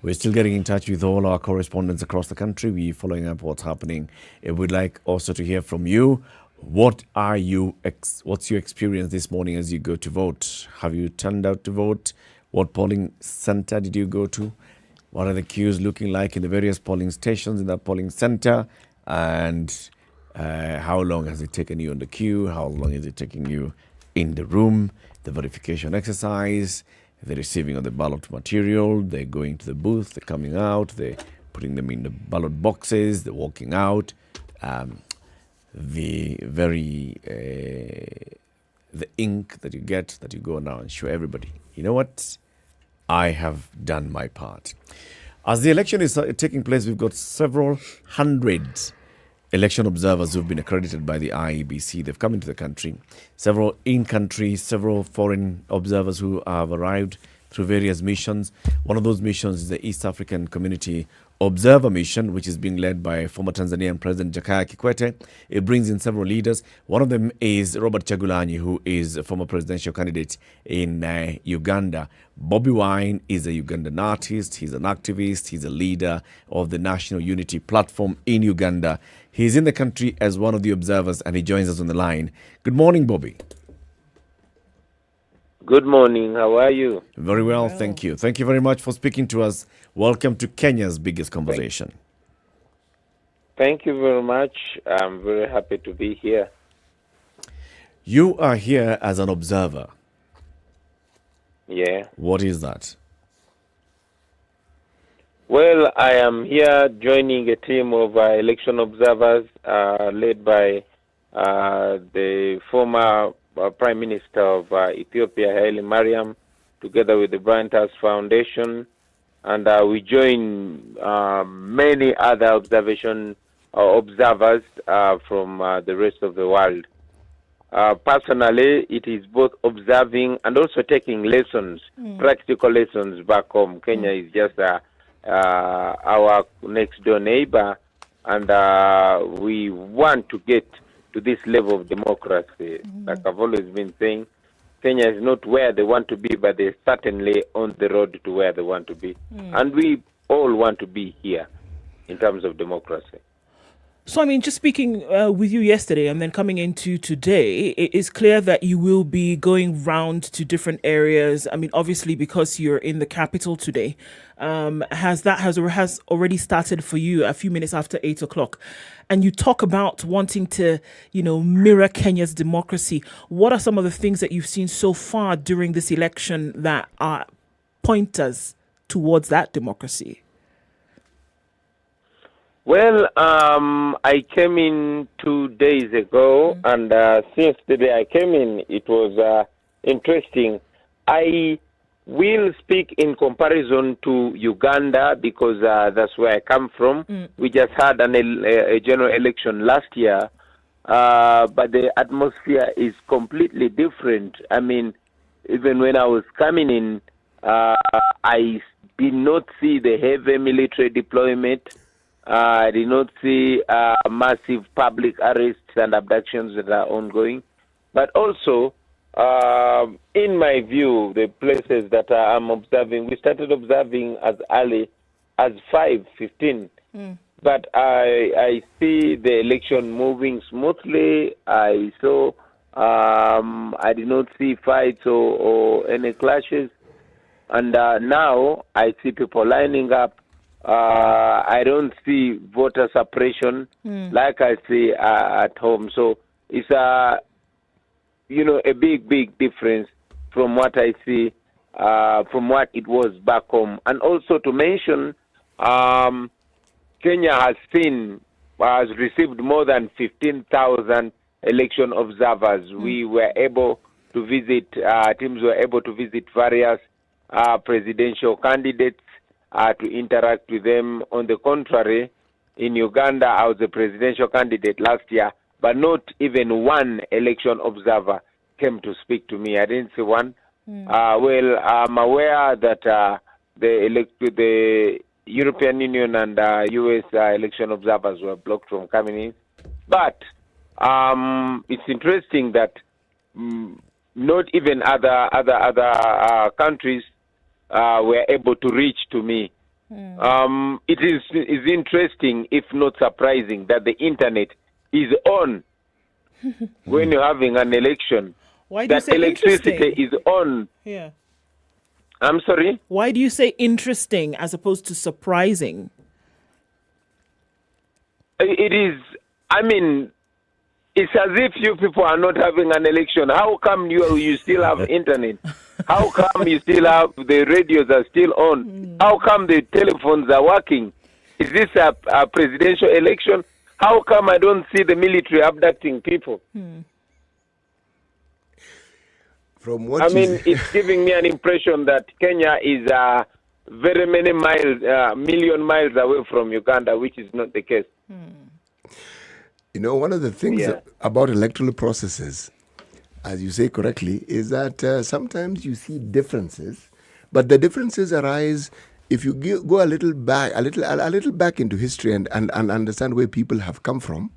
We're still getting in touch with all our correspondents across the country. We're following up what's happening. We'd like also to hear from you. What's your experience this morning as you go to vote? Have you turned out to vote? What polling center did you go to? What are the queues looking like in the various polling stations in that polling center? And how long has it taken you on the queue? How long is it taking you in the room, the verification exercise, the receiving of the ballot material, they're going to the booth, they're coming out, they're putting them in the ballot boxes, they're walking out. The ink that you get, that you go now and show everybody, you know what? I have done my part. As the election is taking place, we've got several hundred election observers who've been accredited by the IEBC. They've come into the country. Several in-country, several foreign observers who have arrived through various missions. One of those missions is the East African Community Observer Mission, which is being led by former Tanzanian President Jakaya Kikwete. It brings in several leaders. One of them is Robert Chagulanyi, who is a former presidential candidate in Uganda. Bobby Wine is a Ugandan artist. He's an activist. He's a leader of the National Unity Platform in Uganda. He's in the country as one of the observers, and he joins us on the line. Good morning, Bobby. Good morning. How are you? Very well, thank you. Thank you very much for speaking to us. Welcome to Kenya's biggest conversation. Thank you very much. I'm very happy to be here. You are here as an observer. Yeah. What is that? Well, I am here joining a team of election observers led by the former Prime Minister of Ethiopia, Haile Mariam, together with the Brian Tass Foundation. And we join many other observers from the rest of the world. Personally, it is both observing and also taking lessons, practical lessons back home. Kenya is just our next door neighbor, and we want to get to this level of democracy. Like I've always been saying, Kenya is not where they want to be, but they're certainly on the road to where they want to be. And we all want to be here in terms of democracy. So, I mean, just speaking with you yesterday and then coming into today, it is clear that you will be going round to different areas. I mean, obviously, because you're in the capital today, has already started for you a few minutes after 8 o'clock. And you talk about wanting to, mirror Kenya's democracy. What are some of the things that you've seen so far during this election that are pointers towards that democracy? Well, I came in 2 days ago, and since the day I came in, it was interesting. I will speak in comparison to Uganda because that's where I come from. We just had a general election last year, but the atmosphere is completely different. I mean, even when I was coming in, I did not see the heavy military deployment. I did not see massive public arrests and abductions that are ongoing. But also, in my view, the places that I'm observing, we started observing as early as 5:15. But I see the election moving smoothly. I saw, I did not see fights or any clashes. And now I see people lining up. I don't see voter suppression like I see at home. So it's a big difference from what I see, from what it was back home. And also to mention, Kenya has received more than 15,000 election observers. We were able to visit, teams were able to visit various presidential candidates to interact with them. On the contrary, in Uganda, I was a presidential candidate last year, but not even one election observer came to speak to me. I didn't see one. Well, I'm aware that the European Union and US election observers were blocked from coming in. But it's interesting that not even other countries were able to reach to me. It is interesting, if not surprising, that the internet is on when you're having an election. Why do you that say electricity interesting? is on. Yeah. I'm sorry? Why do you say interesting as opposed to surprising? It is, I mean, It's as if you people are not having an election. How come you still have internet? How come you still have the radios are still on? How come the telephones are working? Is this a presidential election? How come I don't see the military abducting people? From what it's giving me an impression that Kenya is very many million miles away from Uganda, which is not the case. You know, one of the things about electoral processes, as you say correctly, is that sometimes you see differences, but the differences arise if you go a little back into history and understand where people have come from.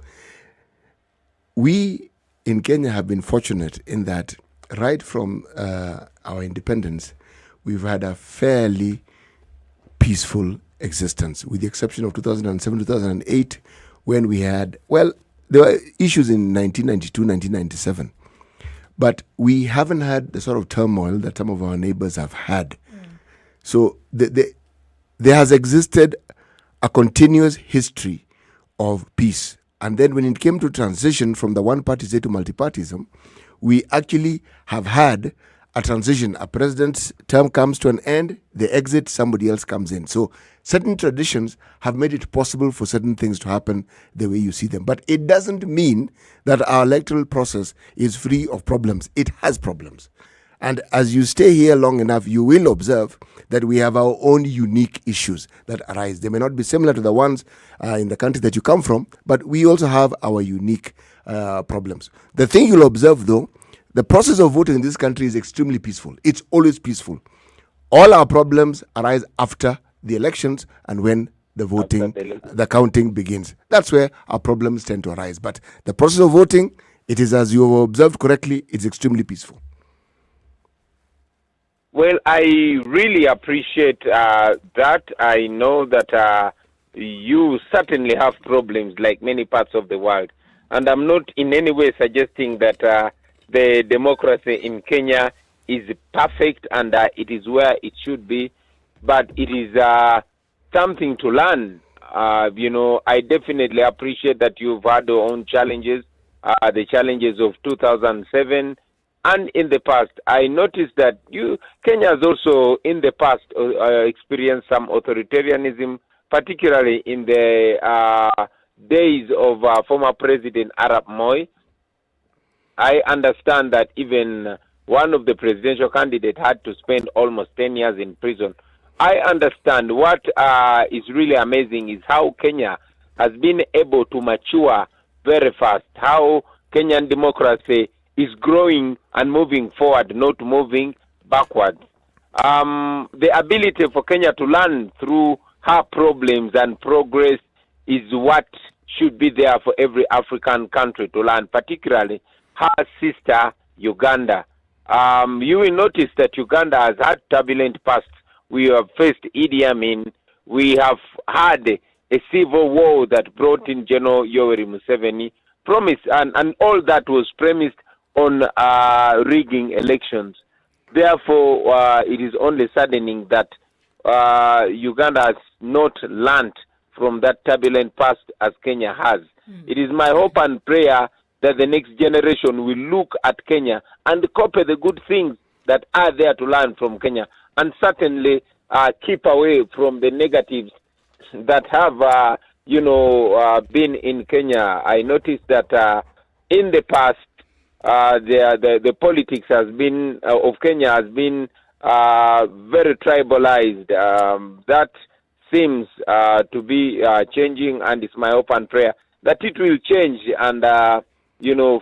We in Kenya have been fortunate in that right from our independence, we've had a fairly peaceful existence, with the exception of 2007, 2008, when we had, there were issues in 1992, 1997. But we haven't had the sort of turmoil that some of our neighbors have had. So there has existed a continuous history of peace. And then when it came to transition from the one-party state to multipartyism, we actually have had a transition. A president's term comes to an end, they exit, somebody else comes in. So certain traditions have made it possible for certain things to happen the way you see them. But it doesn't mean that our electoral process is free of problems. It has problems. And as you stay here long enough, you will observe that we have our own unique issues that arise. They may not be similar to the ones in the country that you come from, but we also have our unique problems. The thing you'll observe, though, the process of voting in this country is extremely peaceful. It's always peaceful. All our problems arise after the elections and when the voting, the counting begins. That's where our problems tend to arise. But the process of voting, it is, as you have observed correctly, it's extremely peaceful. Well, I really appreciate that. I know that you certainly have problems like many parts of the world. And I'm not in any way suggesting that the democracy in Kenya is perfect and it is where it should be. But it is something to learn. I definitely appreciate that you've had your own challenges, the challenges of 2007. And in the past, I noticed that Kenya has also in the past experienced some authoritarianism, particularly in the days of former President Arap Moi. I understand that even one of the presidential candidates had to spend almost 10 years in prison. I understand what is really amazing is how Kenya has been able to mature very fast, how Kenyan democracy is growing and moving forward, not moving backwards. The ability for Kenya to learn through her problems and progress is what should be there for every African country to learn, particularly her sister, Uganda. You will notice that Uganda has had turbulent past. We have faced Idi Amin. We have had a civil war that brought in General Yoweri Museveni. And all that was premised on rigging elections. Therefore, it is only saddening that Uganda has not learnt from that turbulent past as Kenya has. It is my hope and prayer that the next generation will look at Kenya and copy the good things that are there to learn from Kenya, and certainly keep away from the negatives that have, been in Kenya. I noticed that in the past, the politics has been of Kenya has been very tribalized. That seems to be changing, and it's my hope and prayer that it will change and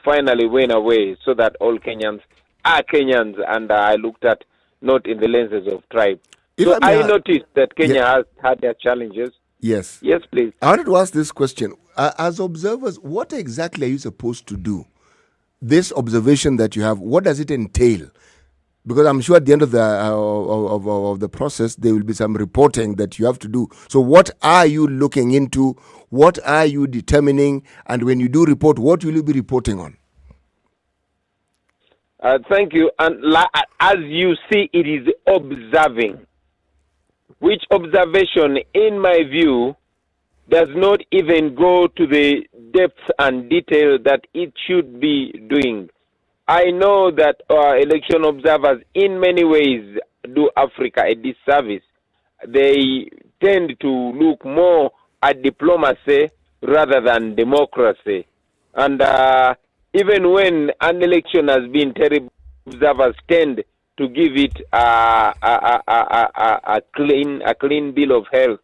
finally win away, so that all Kenyans are Kenyans, and I looked at not in the lenses of tribe. So I noticed that Kenya has had their challenges. Yes. Yes, please. I wanted to ask this question. As observers, what exactly are you supposed to do? This observation that you have, what does it entail? Because I'm sure at the end of the process, there will be some reporting that you have to do. So what are you looking into? What are you determining? And when you do report, what will you be reporting on? Thank you. And as you see, it is observing. Which observation, in my view, does not even go to the depth and detail that it should be doing. I know that election observers in many ways do Africa a disservice. They tend to look more at diplomacy rather than democracy. And even when an election has been terrible, observers tend to give it a clean bill of health.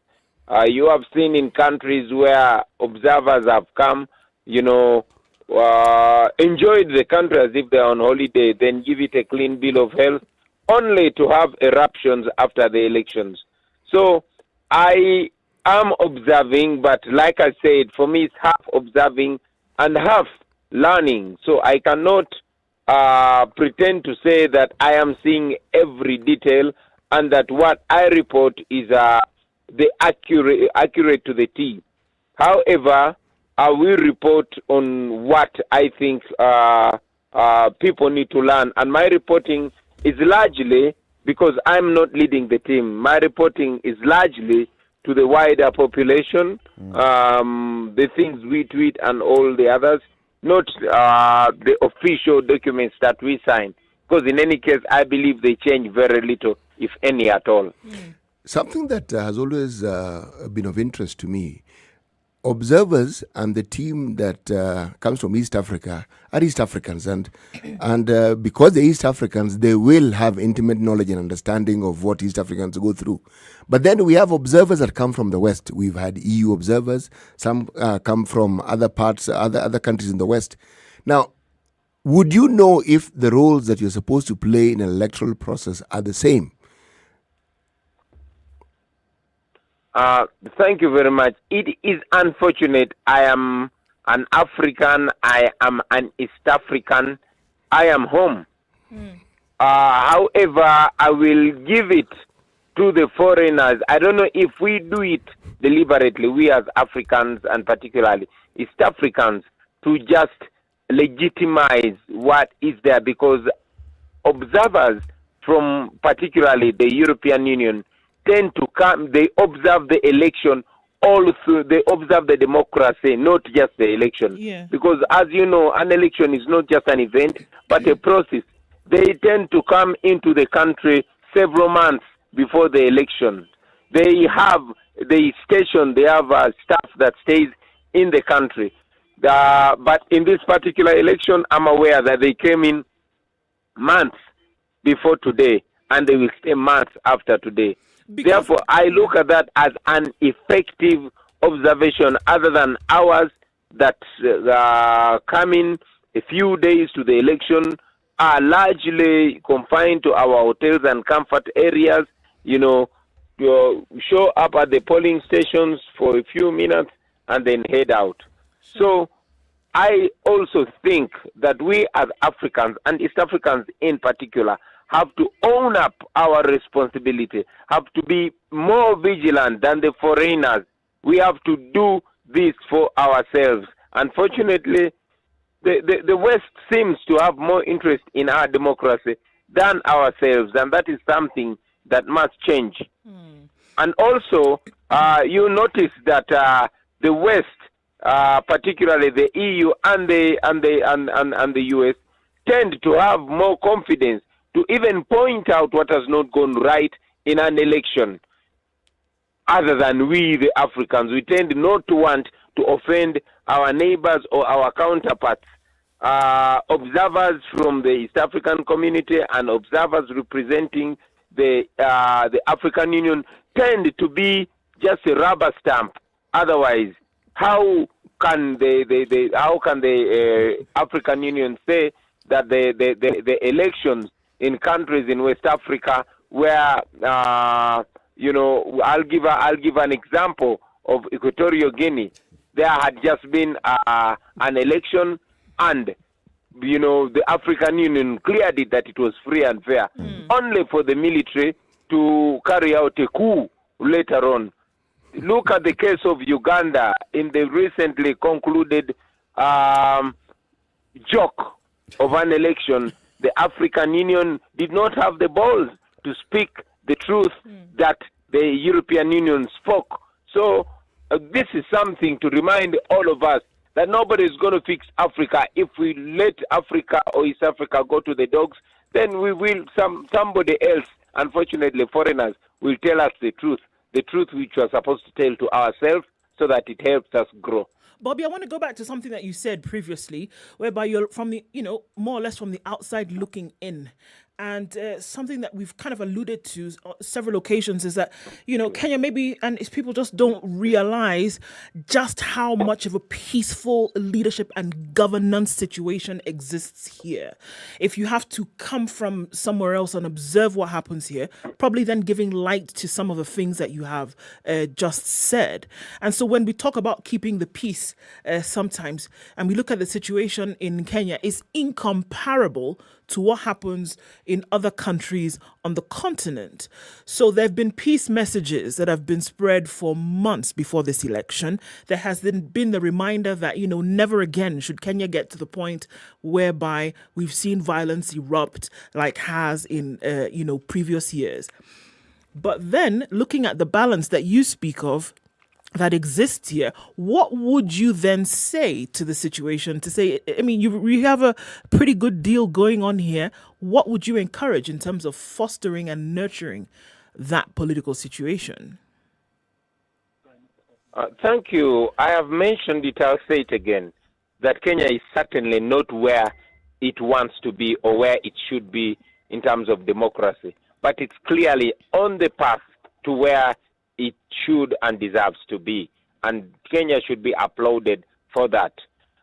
You have seen in countries where observers have come, enjoyed the country as if they're on holiday, then give it a clean bill of health, only to have eruptions after the elections. So I am observing, but like I said, for me it's half observing and half learning. So I cannot pretend to say that I am seeing every detail and that what I report is the accurate to the T. However, I will report on what I think people need to learn. And my reporting is largely, because I'm not leading the team, my reporting is largely to the wider population, the things we tweet and all the others, not the official documents that we sign. Because in any case, I believe they change very little, if any at all. Something that has always been of interest to me, observers and the team that comes from East Africa are East Africans, and because they're East Africans, they will have intimate knowledge and understanding of what East Africans go through. But then we have observers that come from the West. We've had EU observers. Some come from other parts, other countries in the West. Now, would you know if the roles that you're supposed to play in an electoral process are the same? Thank you very much. It is unfortunate. I am an African. I am an East African. I am home. However, I will give it to the foreigners. I don't know if we do it deliberately, we as Africans and particularly East Africans, to just legitimize what is there, because observers from particularly the European Union tend to come, they observe the election all through, they observe the democracy, not just the election. Yeah. Because as you know, an election is not just an event, but a process. They tend to come into the country several months before the election. They have staff that stays in the country. But in this particular election, I'm aware that they came in months before today, and they will stay months after today. Therefore, I look at that as an effective observation, other than ours that come in a few days to the election, are largely confined to our hotels and comfort areas, show up at the polling stations for a few minutes and then head out. So I also think that we as Africans, and East Africans in particular, have to own up our responsibility, have to be more vigilant than the foreigners. We have to do this for ourselves. Unfortunately, the West seems to have more interest in our democracy than ourselves, and that is something that must change. And also, you notice that the West, particularly the EU and the US, tend to have more confidence to even point out what has not gone right in an election, other than we, the Africans. We tend not to want to offend our neighbors or our counterparts. Observers from the East African community and observers representing the African Union tend to be just a rubber stamp. Otherwise, how can the African Union say that the elections in countries in West Africa where I'll give an example of Equatorial Guinea. There had just been an election, and the African Union cleared it that it was free and fair, only for the military to carry out a coup later on. Look at the case of Uganda in the recently concluded joke of an election. The African Union did not have the balls to speak the truth that the European Union spoke. So this is something to remind all of us that nobody is going to fix Africa. If we let Africa or East Africa go to the dogs, then we will, somebody else, unfortunately foreigners, will tell us the truth which we are supposed to tell to ourselves so that it helps us grow. Bobby, I want to go back to something that you said previously, whereby you're from the, more or less from the outside looking in. And something that we've kind of alluded to on several occasions is that, Kenya maybe, and if people just don't realize just how much of a peaceful leadership and governance situation exists here. If you have to come from somewhere else and observe what happens here, probably then giving light to some of the things that you have just said. And so when we talk about keeping the peace sometimes, and we look at the situation in Kenya, it's incomparable to what happens in other countries on the continent. So there have been peace messages that have been spread for months before this election. There has been the reminder that, never again should Kenya get to the point whereby we've seen violence erupt like has in, previous years. But then looking at the balance that you speak of, that exists here, what would you then say to the situation to say, you have a pretty good deal going on here. What would you encourage in terms of fostering and nurturing that political situation? Thank you. I have mentioned it, I'll say it again, that Kenya is certainly not where it wants to be or where it should be in terms of democracy, but it's clearly on the path to where it should and deserves to be, and Kenya should be applauded for that.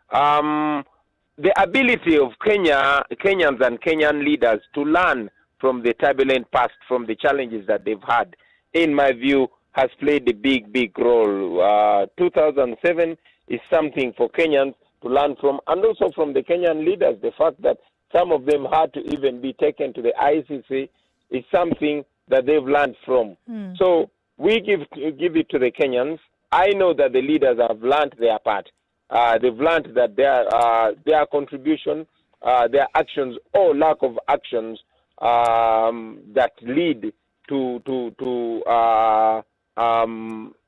The ability of Kenyans and Kenyan leaders to learn from the turbulent past, from the challenges that they've had, in my view, has played a big role. 2007 is something for Kenyans to learn from, and also from the Kenyan leaders. The fact that some of them had to even be taken to the ICC is something that they've learned from. So we give it to the Kenyans. I know that the leaders have learned their part. They've learned that their contribution, their actions or lack of actions that lead to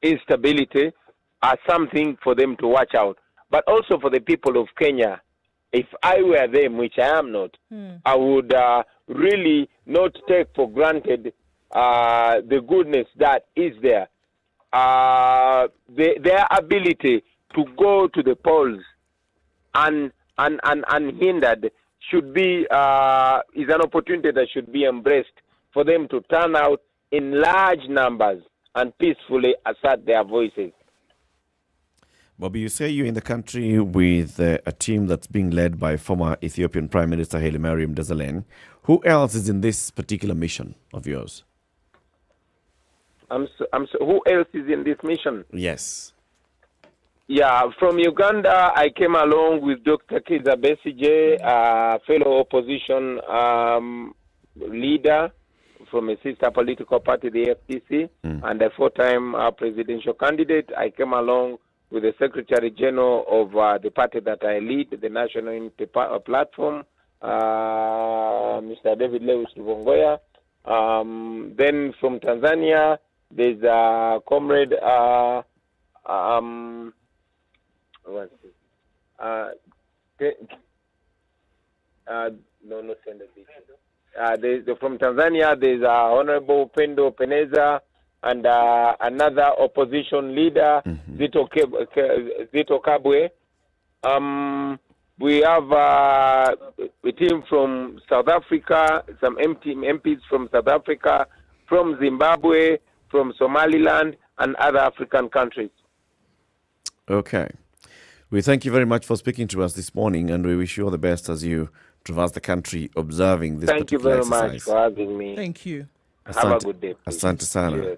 instability are something for them to watch out. But also for the people of Kenya, if I were them, which I am not, I would really not take for granted the goodness that is there. Their ability to go to the polls unhindered should be is an opportunity that should be embraced for them to turn out in large numbers and peacefully assert their voices. Bobby, you say you're in the country with a team that's being led by former Ethiopian Prime Minister Haile Mariam Desalegn. Who else is in this particular mission of yours? Who else is in this mission? Yes. Yeah, from Uganda, I came along with Dr. Kizza Besigye, a fellow opposition leader from a sister political party, the FDC, and a four-time presidential candidate. I came along with the Secretary General of the party that I lead, the National Unity Platform, Mr. David Lewis Luvongoya. Then from Tanzania, there's a comrade, from Tanzania, there's Honorable Pendo Peneza, and another opposition leader, Zito Kabwe. We have a team from South Africa, some MPs from South Africa, from Zimbabwe, from Somaliland, and other African countries. Okay. We thank you very much for speaking to us this morning, and we wish you all the best as you traverse the country observing this particular exercise. Thank you very much for having me. Thank you. Have a good day. Asante sana. Yes.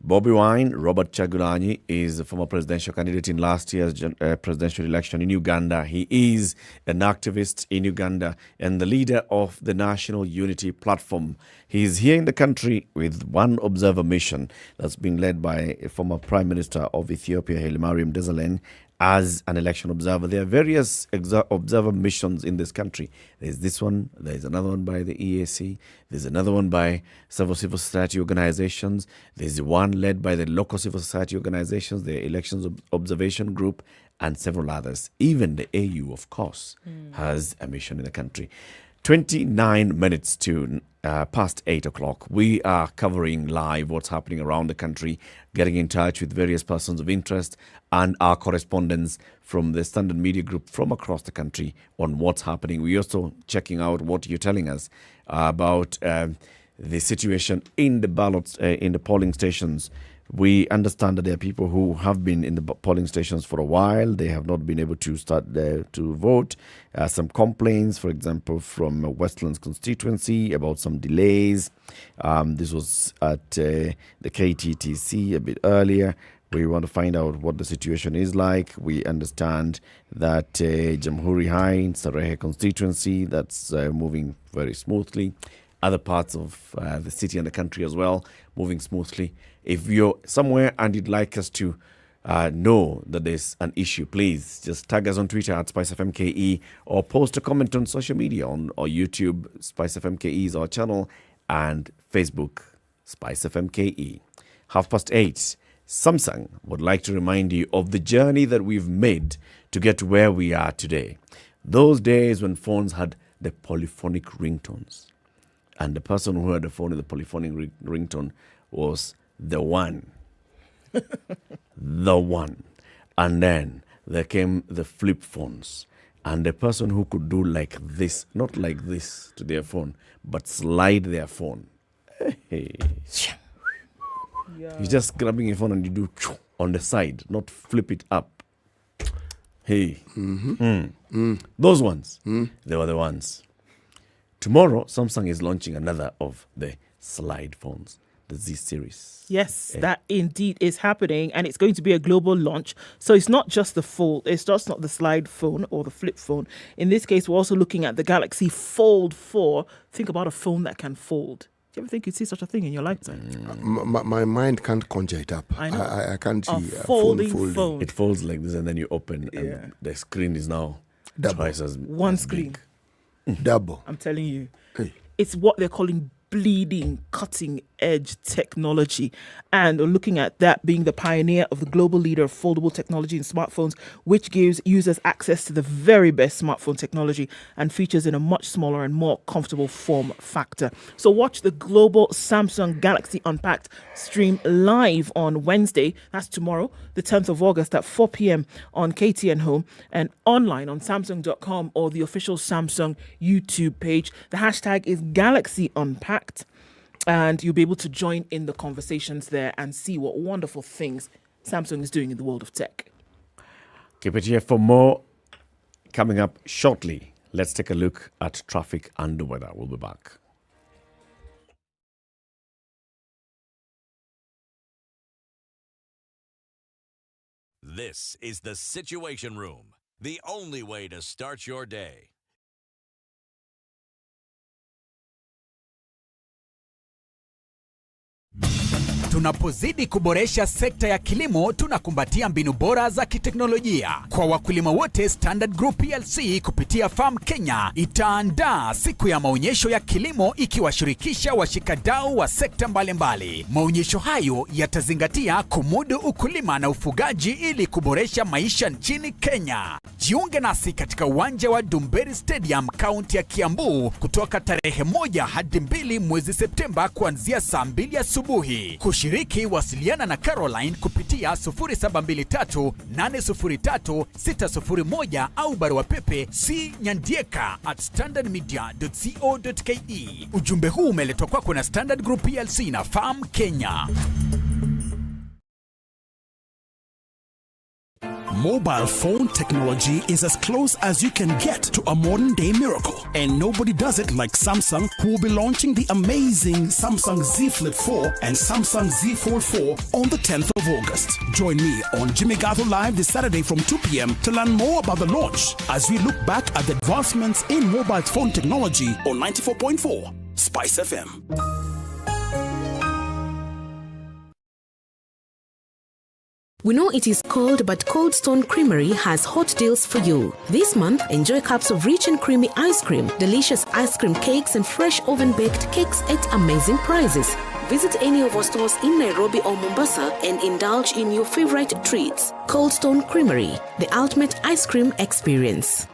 Bobby Wine, Robert Chagulanyi, is a former presidential candidate in last year's presidential election in Uganda. He is an activist in Uganda and the leader of the National Unity Platform. He is here in the country with one observer mission that's being led by a former Prime Minister of Ethiopia, Haile Mariam Desalegn, as an election observer. There are various observer missions in this country. There's this one, there's another one by the EAC, there's another one by several civil society organizations, there's one led by the local civil society organizations, the Elections Observation Group, and several others. Even the AU, of course, has a mission in the country. 29 minutes to past 8 o'clock. We are covering live what's happening around the country, getting in touch with various persons of interest and our correspondents from the Standard Media Group from across the country on what's happening. We're also checking out what you're telling us about the situation in the ballots, in the polling stations. We understand that there are people who have been in the polling stations for a while. They have not been able to start to vote. Some complaints, for example, from Westlands constituency about some delays. This was at the KTTC a bit earlier. We want to find out what the situation is like. We understand that Jamhuri High in Sarehe constituency, that's moving very smoothly. Other parts of the city and the country as well, moving smoothly. If you're somewhere and you'd like us to know that there's an issue, please just tag us on Twitter at SpiceFMKE or post a comment on social media on our YouTube, SpiceFMKE is our channel, and Facebook, SpiceFMKE. 8:30. Samsung would like to remind you of the journey that we've made to get to where we are today. Those days when phones had the polyphonic ringtones. And the person who had the phone with the polyphonic ringtone was the one. The one. And then there came the flip phones. And the person who could do like this, not like this to their phone, but slide their phone. Hey. You're just grabbing your phone and you do on the side, not flip it up. Hey. Those ones, they were the ones. Tomorrow, Samsung is launching another of the slide phones, the Z series. Yes, that indeed is happening, and it's going to be a global launch. So it's not just the fold, it's just not the slide phone or the flip phone. In this case, we're also looking at the Galaxy Fold 4. Think about a phone that can fold. Do you ever think you'd see such a thing in your lifetime? My mind can't conjure it up. I know. I can't see a folding phone folding. It folds like this, and then you open, and the screen is now twice as one screen. Big. Double. I'm telling you. It's what they're calling bleeding, cutting edge technology. And looking at that being the pioneer of the global leader of foldable technology in smartphones, which gives users access to the very best smartphone technology and features in a much smaller and more comfortable form factor. So watch the global Samsung Galaxy Unpacked stream live on Wednesday. That's tomorrow, the 10th of August at 4 p.m. on KTN Home and online on Samsung.com or the official Samsung YouTube page. The hashtag is Galaxy Unpacked. And you'll be able to join in the conversations there and see what wonderful things Samsung is doing in the world of tech. Keep it here for more coming up shortly. Let's take a look at traffic and the weather. We'll be back. This is the Situation Room, the only way to start your day. Tunapozidi kuboresha sekta ya kilimo, tunakumbatia mbinu bora za kiteknolojia. Kwa wakulima wote, Standard Group PLC kupitia Farm Kenya itaandaa siku ya maonyesho ya kilimo ikiwashirikisha washikadau wa sekta mbalimbali. Maonyesho hayo yatazingatia kumudu ukulima na ufugaji ili kuboresha maisha nchini Kenya. Jiunge nasi katika uwanja wa Dumberi Stadium, kaunti ya Kiambu kutoka tarehe 1 hadi 2 mwezi Septemba kuanzia saa 2 asubuhi. Kushiriki, wasiliana na Caroline kupitia 0723-803-601 au barua pepe cnyandieka@standardmedia.co.ke. Ujumbe huu umeletwa kwako na Standard Group PLC na Farm Kenya. Mobile phone technology is as close as you can get to a modern day miracle. And nobody does it like Samsung, who will be launching the amazing Samsung Z Flip 4 and Samsung Z Fold 4 on the 10th of August. Join me on Jimmy Gatto Live this Saturday from 2 p.m. to learn more about the launch as we look back at the advancements in mobile phone technology on 94.4 Spice FM. We know it is cold, but Cold Stone Creamery has hot deals for you. This month, enjoy cups of rich and creamy ice cream, delicious ice cream cakes, and fresh oven-baked cakes at amazing prices. Visit any of our stores in Nairobi or Mombasa and indulge in your favorite treats. Cold Stone Creamery, the ultimate ice cream experience.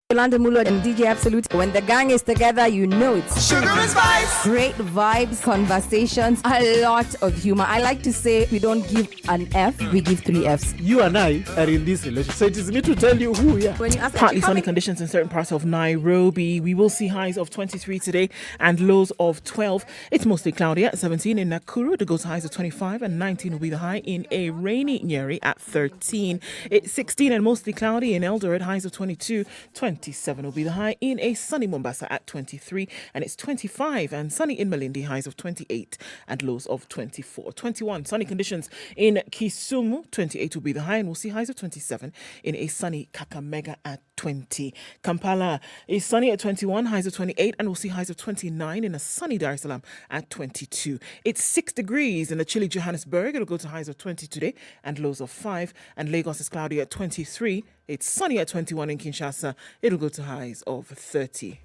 Yolanda Mulo and DJ Absolute. When the gang is together, you know it's Sugar and spice. Great vibes, conversations, a lot of humor. I like to say we don't give an F, we give 3 Fs. You and I are in this relationship, so it is me to tell you who we are. When you ask Partly sunny conditions in certain parts of Nairobi. We will see highs of 23 today and lows of 12. It's mostly cloudy at 17 in Nakuru. The goes highs of 25 and 19 will be the high in a rainy Nyeri at 13. It's 16 and mostly cloudy in Eldoret, highs of 22. 27 will be the high in a sunny Mombasa at 23, and it's 25 and sunny in Malindi, highs of 28 and lows of 24. 21 sunny conditions in Kisumu, 28 will be the high, and we'll see highs of 27 in a sunny Kakamega at 20. Kampala is sunny at 21, highs of 28, and we'll see highs of 29 in a sunny Dar es Salaam at 22. It's 6 degrees in the chilly Johannesburg. It'll go to highs of 20 today and lows of 5, and Lagos is cloudy at 23. It's sunny at 21 in Kinshasa. It'll go to highs of 30.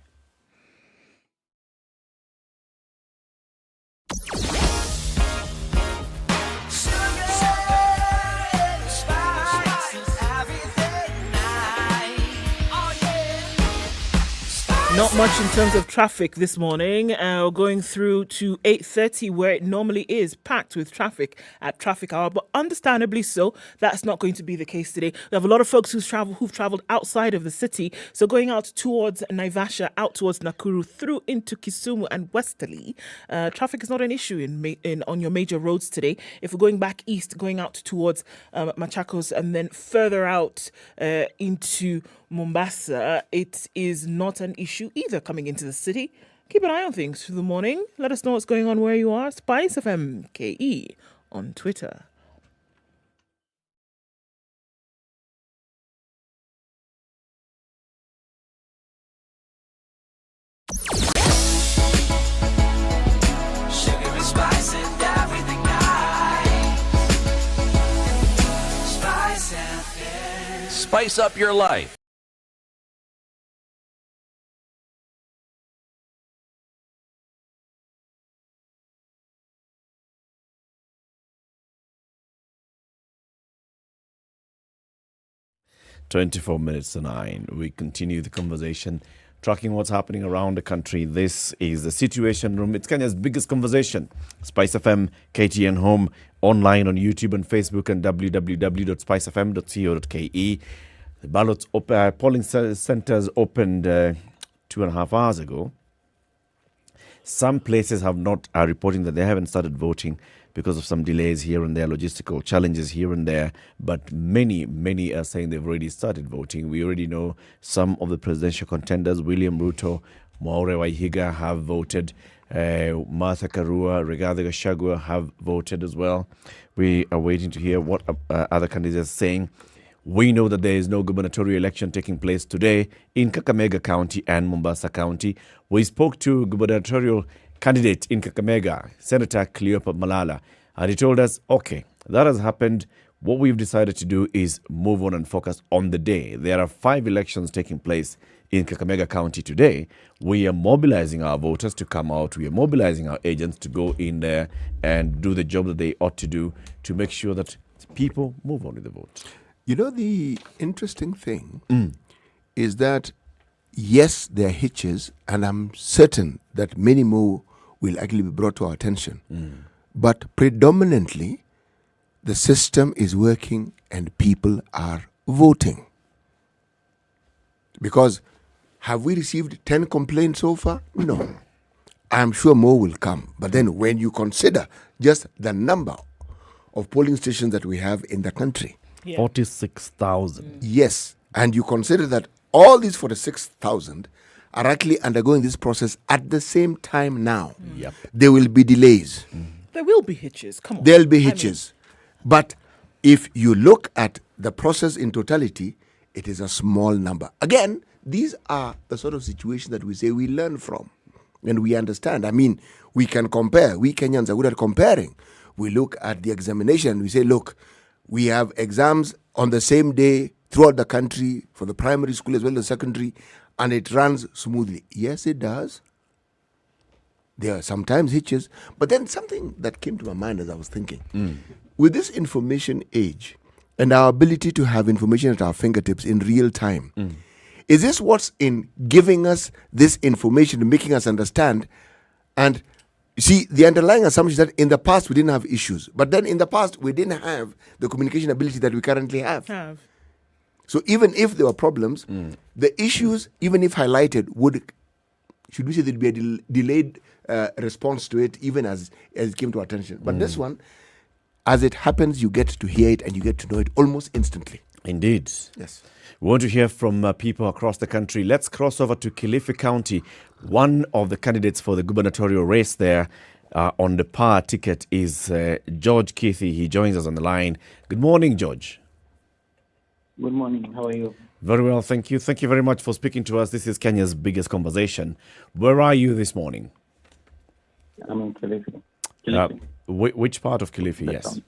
Not much in terms of traffic this morning. Going through to 8:30 where it normally is packed with traffic at traffic hour, but understandably so, that's not going to be the case today. We have a lot of folks who've traveled outside of the city, so going out towards Naivasha, out towards Nakuru, through into Kisumu and Westerly. Traffic is not an issue on your major roads today. If we're going back east, going out towards Machakos and then further out into Mombasa, it is not an issue either coming into the city. Keep an eye on things through the morning. Let us know what's going on where you are. SpiceFM KE on Twitter. Sugar and spice and everything nice. Spice FM. Spice up your life. 24 minutes to 9. We continue the conversation, tracking what's happening around the country. This is the Situation Room. It's Kenya's biggest conversation. Spice FM, KTN Home, online on YouTube and Facebook, and www.spicefm.co.ke. The Ballot polling centers opened 2.5 hours ago. Some places are reporting that they haven't started voting because of some delays here and there, logistical challenges here and there. But many are saying they've already started voting. We already know some of the presidential contenders, William Ruto, Mwaure, Wahiga, have voted. Martha Karua, Rigathi Gachagua have voted as well. We are waiting to hear what other candidates are saying. We know that there is no gubernatorial election taking place today in Kakamega County and Mombasa County. We spoke to gubernatorial candidate in Kakamega, Senator Cleopa Malala, and he told us, okay, that has happened. What we've decided to do is move on and focus on the day. There are 5 elections taking place in Kakamega County today. We are mobilizing our voters to come out. We are mobilizing our agents to go in there and do the job that they ought to do to make sure that people move on with the vote. You know, the interesting thing is that, yes, there are hitches, and I'm certain that many more will actually be brought to our attention. But predominantly, the system is working and people are voting. Because have we received 10 complaints so far? No. I'm sure more will come. But then when you consider just the number of polling stations that we have in the country, 46,000. Yes. And you consider that all these 46,000 are actually undergoing this process at the same time now. Yep. There will be delays. There will be hitches. Come on. There'll be hitches. But if you look at the process in totality, it is a small number. Again, these are the sort of situations that we say we learn from and we understand. I mean, we can compare. We Kenyans are good at comparing. We look at the examination. We say, look, we have exams on the same day throughout the country for the primary school as well as secondary, and it runs smoothly. Yes, it does. There are sometimes hitches. But then something that came to my mind as I was thinking, with this information age and our ability to have information at our fingertips in real time, is this what's in giving us this information and making us understand? And see, the underlying assumption is that in the past we didn't have issues, but then in the past we didn't have the communication ability that we currently have. So even if there were problems, the issues, even if highlighted, should we say there'd be a delayed response to it, even as it came to our attention. But this one, as it happens, you get to hear it and you get to know it almost instantly. Indeed. Yes. We want to hear from people across the country. Let's cross over to Kilifi County. One of the candidates for the gubernatorial race there on the power ticket is George Kithi. He joins us on the line. Good morning, George. Good morning. How are you? Very well, thank you. Thank you very much for speaking to us. This is Kenya's biggest conversation. Where are you this morning? I'm in Kilifi. Which part of Kilifi? Yes.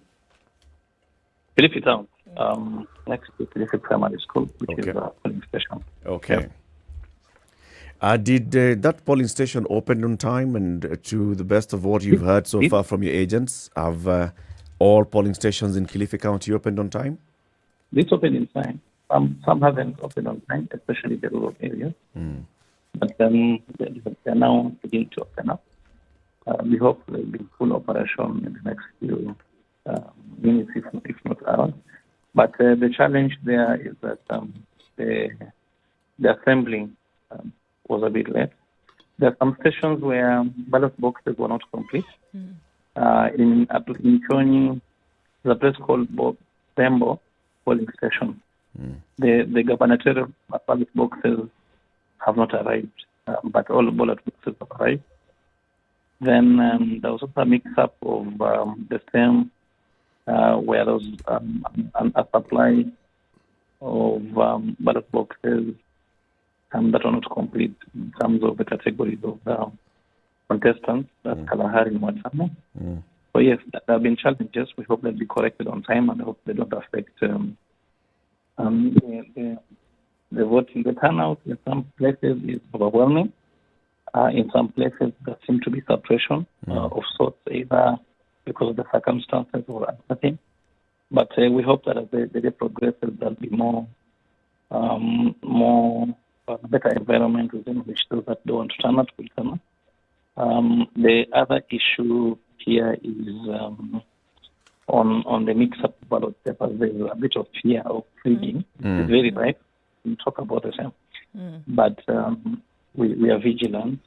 Kilifi town. Next to Kilifi Primary School, which is a polling station. Okay. Did that polling station open on time? And to the best of what you've heard so far from your agents, have all polling stations in Kilifi County opened on time? This opened in time. Some haven't opened on time, especially the rural areas. But then they're now beginning to open up. We hope they'll be full operation in the next few minutes, if not hours. But the challenge there is that the assembling was a bit late. There are some stations where ballot boxes were not complete. In Choni, there's a place called Tembo polling station. The gubernatorial ballot boxes have not arrived, but all ballot boxes have arrived. Then there was also a mix-up of the same where there was a supply of ballot boxes that are not complete in terms of the categories of contestants, that's Kalahari and Watamo. So yes, there have been challenges. We hope they'll be corrected on time and I hope they don't affect the voting. The turnout in some places is overwhelming. In some places there seems to be suppression of sorts, either because of the circumstances or anything. But we hope that as the day progresses, there'll be more better environment within which those that don't want to turn out will turn out. The other issue here is on the mix-up ballot papers. There's a bit of fear of rigging. It's very right. We talk about the same. But we are vigilant.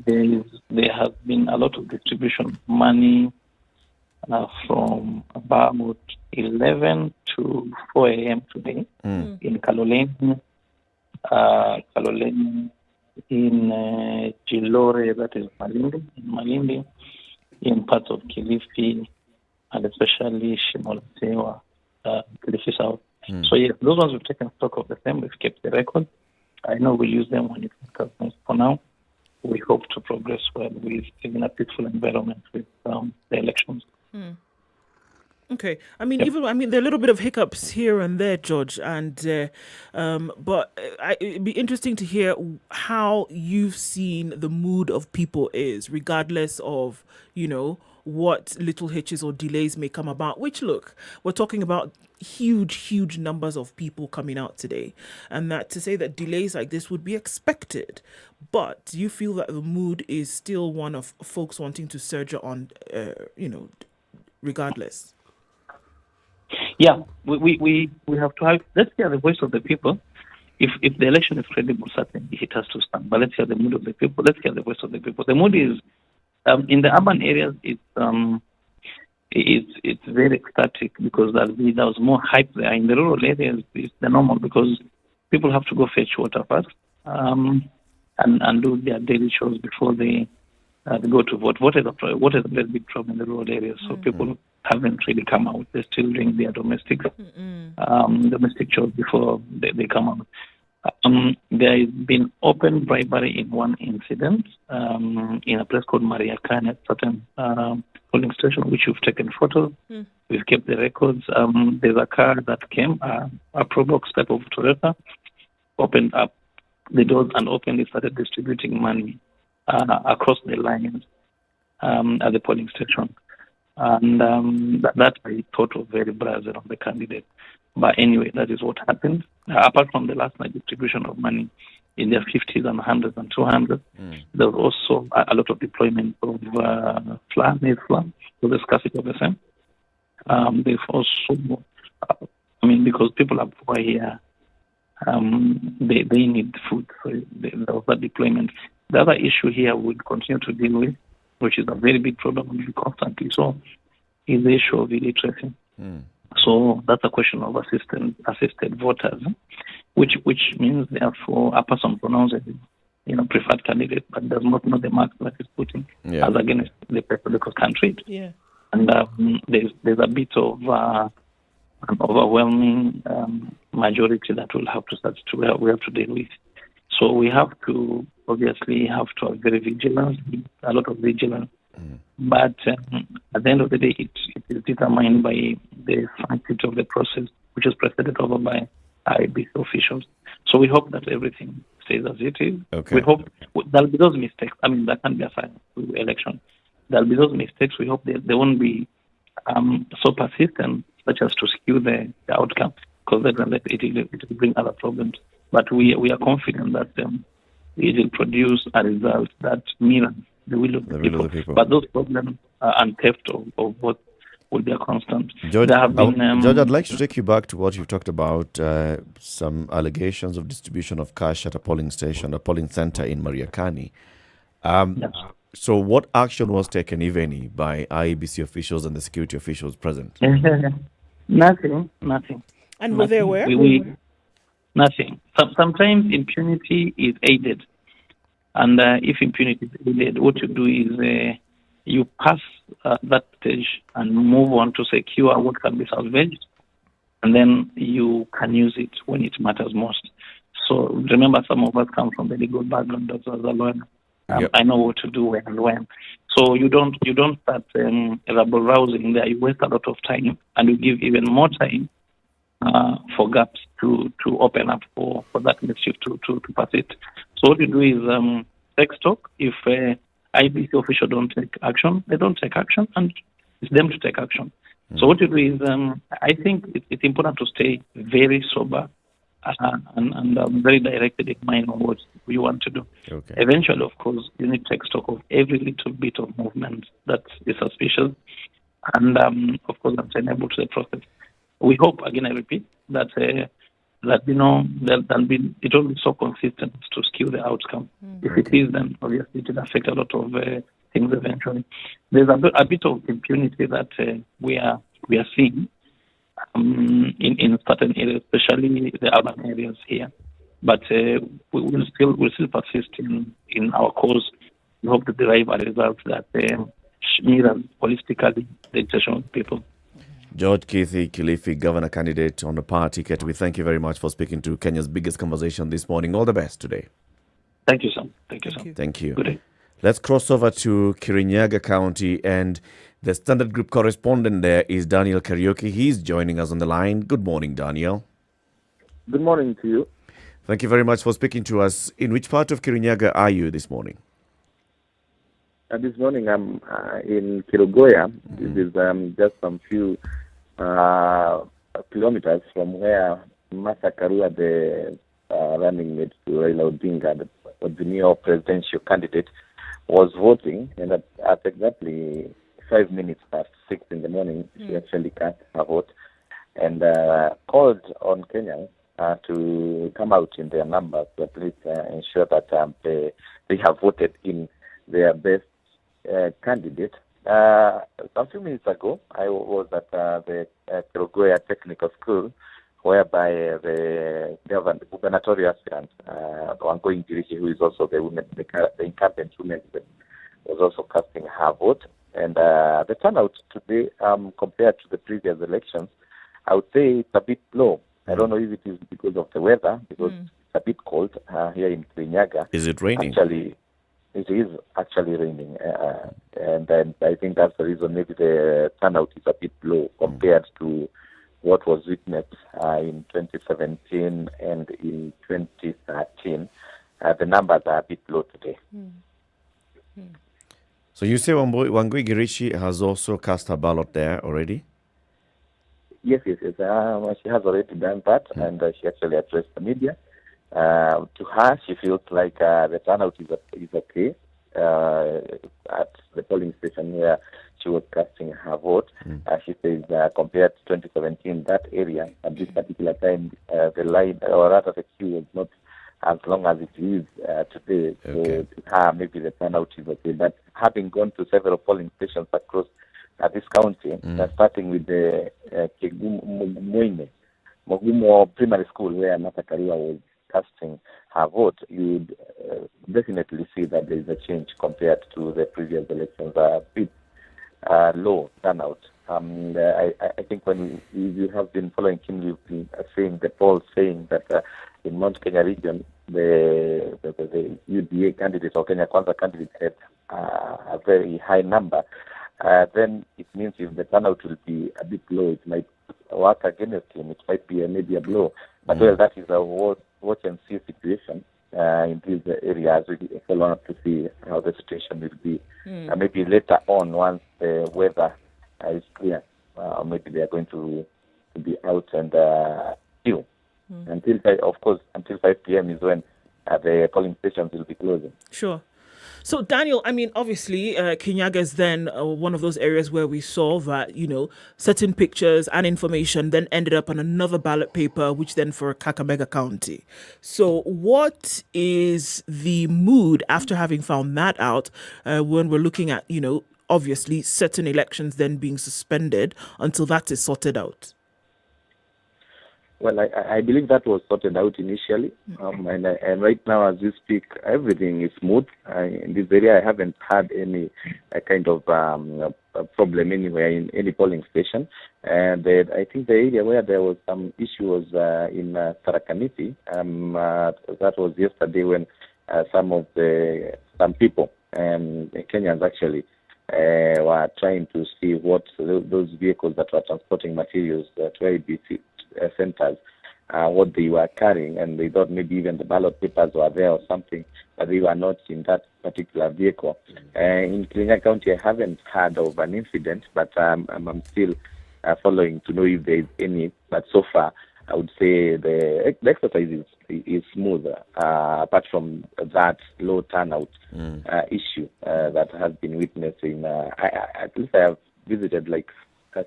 There has been a lot of distribution of money from about 11 to 4 a.m. today in Kaloleni, in Jilore, that is Malindi, in parts of Kilifi, and especially Shimolatewa, Kilifi South. So yes, those ones we've taken stock of the same. We've kept the record. I know we'll use them when it comes. For now, we hope to progress well with in a peaceful environment with the elections. Okay, I mean, there are a little bit of hiccups here and there, George, and but it'd be interesting to hear how you've seen the mood of people is, regardless of what little hitches or delays may come about. Which, look, we're talking about huge numbers of people coming out today, and that to say that delays like this would be expected. But do you feel that the mood is still one of folks wanting to surge on, regardless? Yeah, we have to have. Let's hear the voice of the people. If the election is credible, certainly it has to stand. But let's hear the mood of the people. Let's hear the voice of the people. The mood is in the urban areas. It's very ecstatic because there was more hype there. In the rural areas, it's the normal because people have to go fetch water first and do their daily chores before they go to vote. Water is a very big problem in the rural areas, so people haven't really come out. They're still doing their domestic chores before they come out. There has been open bribery in one incident in a place called Mariakane at certain polling station, which we've taken photos. We've kept the records. There's a car that came, a Probox type of Toyota, opened up the doors and openly started distributing money across the lines at the polling station. And that I thought was very brazen on the candidate. But anyway, that is what happened. Apart from the last night distribution of money in their 50s and 100s and 200s, there was also a lot of deployment of maize flour, so the scarcity of the same. They've also, because people are poor here, they need food, so there was that deployment. The other issue here we'll continue to deal with, which is a very big problem we constantly saw, is the issue of illiteracy. So that's a question of assisted voters, which means therefore a person pronounced as preferred candidate but does not know the mark that is putting as against the paper because can't read. Yeah. And there's a bit of an overwhelming majority that we'll have we have to deal with. So we have to obviously have very vigilance, a lot of vigilance. But at the end of the day, it is determined by the sanctity of the process, which is presided over by IEBC officials. So we hope that everything stays as it is. Okay. We hope there'll be those mistakes. There can't be a silent election. There'll be those mistakes. We hope they won't be so persistent, such as to skew the outcome, because then it will bring other problems. But we are confident that it will produce a result that mirrors the will of the people. But those problems and theft of vote will be a constant. George, George, I'd like to take you back to what you talked about, some allegations of distribution of cash at a polling station, a polling center in Mariakani. So what action was taken, if any, by IEBC officials and the security officials present? Nothing. And were they aware? Nothing. Sometimes impunity is aided. And if impunity is aided, what you do is you pass that stage and move on to secure what can be salvaged, and then you can use it when it matters most. So remember, some of us come from the legal background as a lawyer. I know what to do when and when. So you don't start rabble rousing there. You waste a lot of time, and you give even more time for gaps to open up for that mischief to persist. So what you do is take stock. If IEBC officials don't take action, they don't take action, and it's them to take action. So what you do is, I think it's important to stay very sober and very directed in mind on what you want to do. Okay. Eventually, of course, you need to take stock of every little bit of movement that is suspicious, and of course, untenable to the process. We hope, again, I repeat, that it won't be so consistent to skew the outcome. If it is, then obviously it will affect a lot of things eventually. There's a bit of impunity that we are seeing in certain areas, especially the urban areas here. But we'll still persist in our cause. We hope to derive a result that mirrors holistically the intention of people. George Kithi Kilifi, governor candidate on the party ticket. We thank you very much for speaking to Kenya's biggest conversation this morning. All the best today. Thank you, Sam. Thank you. Good day. Let's cross over to Kirinyaga County, and the Standard Group correspondent there is Daniel Kariuki. He's joining us on the line. Good morning, Daniel. Good morning to you. Thank you very much for speaking to us. In which part of Kirinyaga are you this morning? This morning I'm in Kirogoya. This is just some few kilometers from where Masa Karua, the running mate to Raila Odinga, the new presidential candidate, was voting. And at exactly 5 minutes past 6 in the morning, she actually cast her vote and called on Kenyans to come out in their numbers to at least ensure that they have voted in their best candidate. A few minutes ago, I was at the Kirogoya Technical School, whereby the gubernatorial aspirant, Wangoi Ngirishi, who is also the incumbent woman, was also casting her vote. And the turnout today, compared to the previous elections, I would say it's a bit low. I don't know if it is because of the weather, because it's a bit cold here in Kirinyaga. Is it raining? Actually, it is actually raining. And then I think that's the reason maybe the turnout is a bit low compared to what was witnessed in 2017 and in 2013. The numbers are a bit low today. So you say Wangui Girichi has also cast her ballot there already? Yes. She has already done that, and she actually addressed the media. To her, she feels like the turnout is okay at the polling station where she was casting her vote. She says compared to 2017, that area at this particular time, the line, or rather the queue, was not as long as it is today. So to her, maybe the turnout is okay. But having gone to several polling stations across this county, starting with the Mogumo Primary School, where Karua was casting her vote, you would definitely see that there is a change compared to the previous elections. A bit low turnout. I think when you have been following him, you've been seeing the polls saying that in Mount Kenya region, the UDA candidate or Kenya Kwanza candidate had a very high number. Then it means if the turnout will be a bit low, it might work against him. It might be maybe a blow. But well, that is a watch and see situation in these areas. We follow up to see how the situation will be. Maybe later on, once the weather is clear, maybe they are going to be out and queue. Until 5 p.m. is when the polling stations will be closing. Sure. So, Daniel, I mean, obviously, Kirinyaga is then one of those areas where we saw that, certain pictures and information then ended up on another ballot paper, which then for Kakamega County. So what is the mood after having found that out when we're looking at, obviously certain elections then being suspended until that is sorted out? Well, I believe that was sorted out initially, and right now, as we speak, everything is smooth. In this area, I haven't had any kind of problem anywhere in any polling station. And I think the area where there was some issue was in Tarakaniti. That was yesterday when some people, Kenyans actually, were trying to see what those vehicles that were transporting materials to IEBC centers, what they were carrying, and they thought maybe even the ballot papers were there or something, but they were not in that particular vehicle. In Kirinyaga County, I haven't heard of an incident, but I'm still following to know if there is any. But so far, I would say the exercise is smooth, apart from that low turnout issue that has been witnessed in, at least I have visited like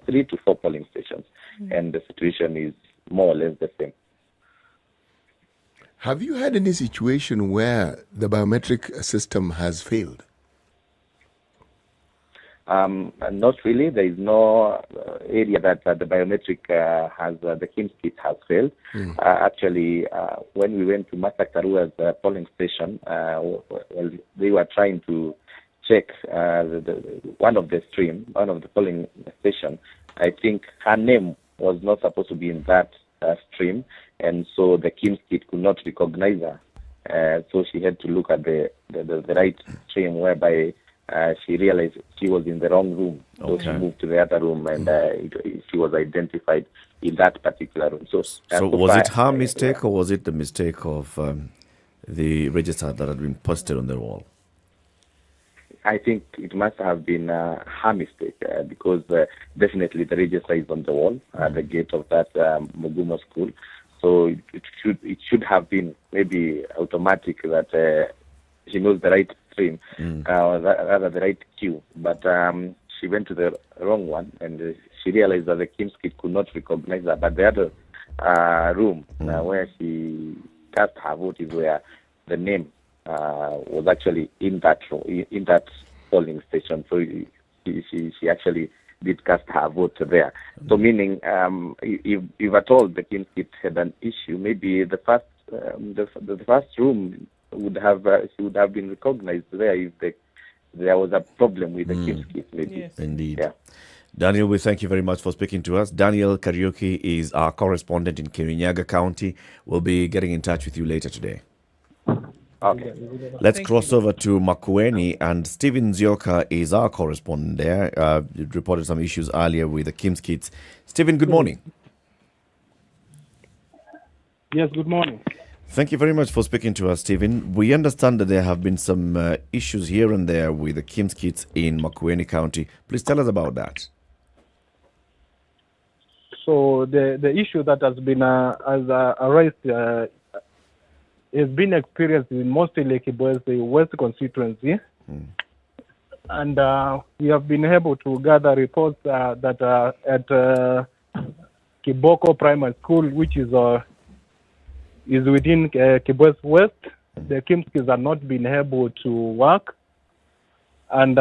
3 to 4 polling stations, and the situation is more or less the same. Have you had any situation where the biometric system has failed? Not really. There is no area that the biometric has, the KIMS kit has failed. Actually, when we went to Karua's polling station, they were trying to check one of the polling station. I think her name was not supposed to be in that stream, and so the KIMS kit could not recognize her. So she had to look at the right stream, whereby she realized she was in the wrong room. So she moved to the other room, and she was identified in that particular room. So was it her mistake, or was it the mistake of the register that had been posted on the wall? I think it must have been her mistake, because definitely the register is on the wall at the gate of that Mogumo school. So it should have been maybe automatic that she knows the right stream, rather the right queue. But she went to the wrong one, and she realized that the KIMS kit could not recognize her. But the other room where she cast her vote is where the name was actually in that polling station. So she actually did cast her vote there. So meaning, if at all the KIMS kit had an issue, maybe the first room would have she would have been recognized there if the there was a problem with the kids' kits, maybe. Yes. Indeed. Yeah. Daniel, we thank you very much for speaking to us. Daniel Kariuki is our correspondent in Kirinyaga County. We'll be getting in touch with you later today. Okay. Let's cross over to Makueni, and Stephen Zioka is our correspondent there. You reported some issues earlier with the Kim's Kids. Stephen, good morning. Yes, good morning. Thank you very much for speaking to us, Stephen. We understand that there have been some issues here and there with the Kim's Kids in Makueni County. Please tell us about that. So the issue that has been arisen has been experienced in mostly the West constituency, and we have been able to gather reports that at Kiboko Primary School, which is within Kibwezi West, the Kim's Kids have not been able to work, and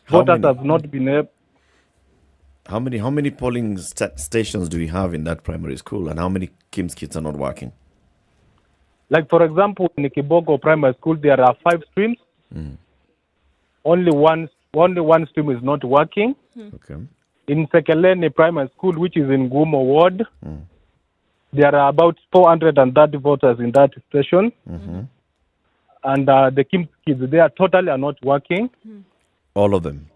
voters have not been able. How many polling stations do we have in that primary school, and how many Kim's Kids are not working? Like, for example, in Kiboko Primary School, there are 5 streams. Only one stream is not working. Okay. In Sekeleni Primary School, which is in Gumo Ward, there are about 430 voters in that station. And the Kim's Kids, they are totally not working. All of them?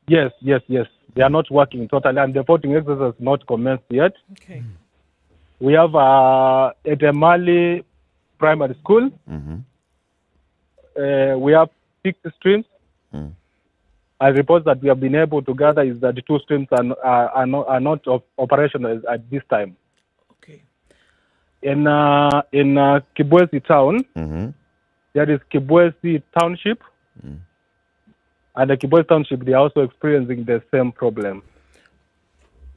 Yes. They are not working totally, and the voting exercise has not commenced yet. Okay. We have at Emali Primary School, we have 6 streams. A report that we have been able to gather is that the 2 streams are not operational at this time. Okay. In Kibwezi town, there is Kibwezi Township, and the Kibwezi Township, they are also experiencing the same problem.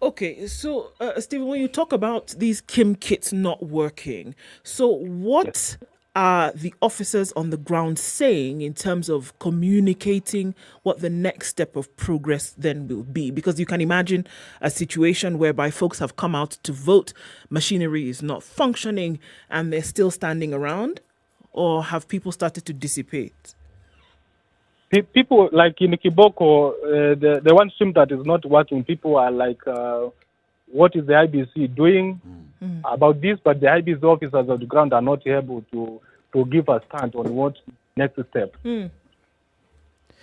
Okay, so Stephen, when you talk about these Kim kits not working, so what are the officers on the ground saying in terms of communicating what the next step of progress then will be? Because you can imagine a situation whereby folks have come out to vote, machinery is not functioning, and they're still standing around, or have people started to dissipate? People, like in Kiboko, the one stream that is not working, people are like, what is the IEBC doing about this? But the IEBC officers on the ground are not able to give a stand on what next step.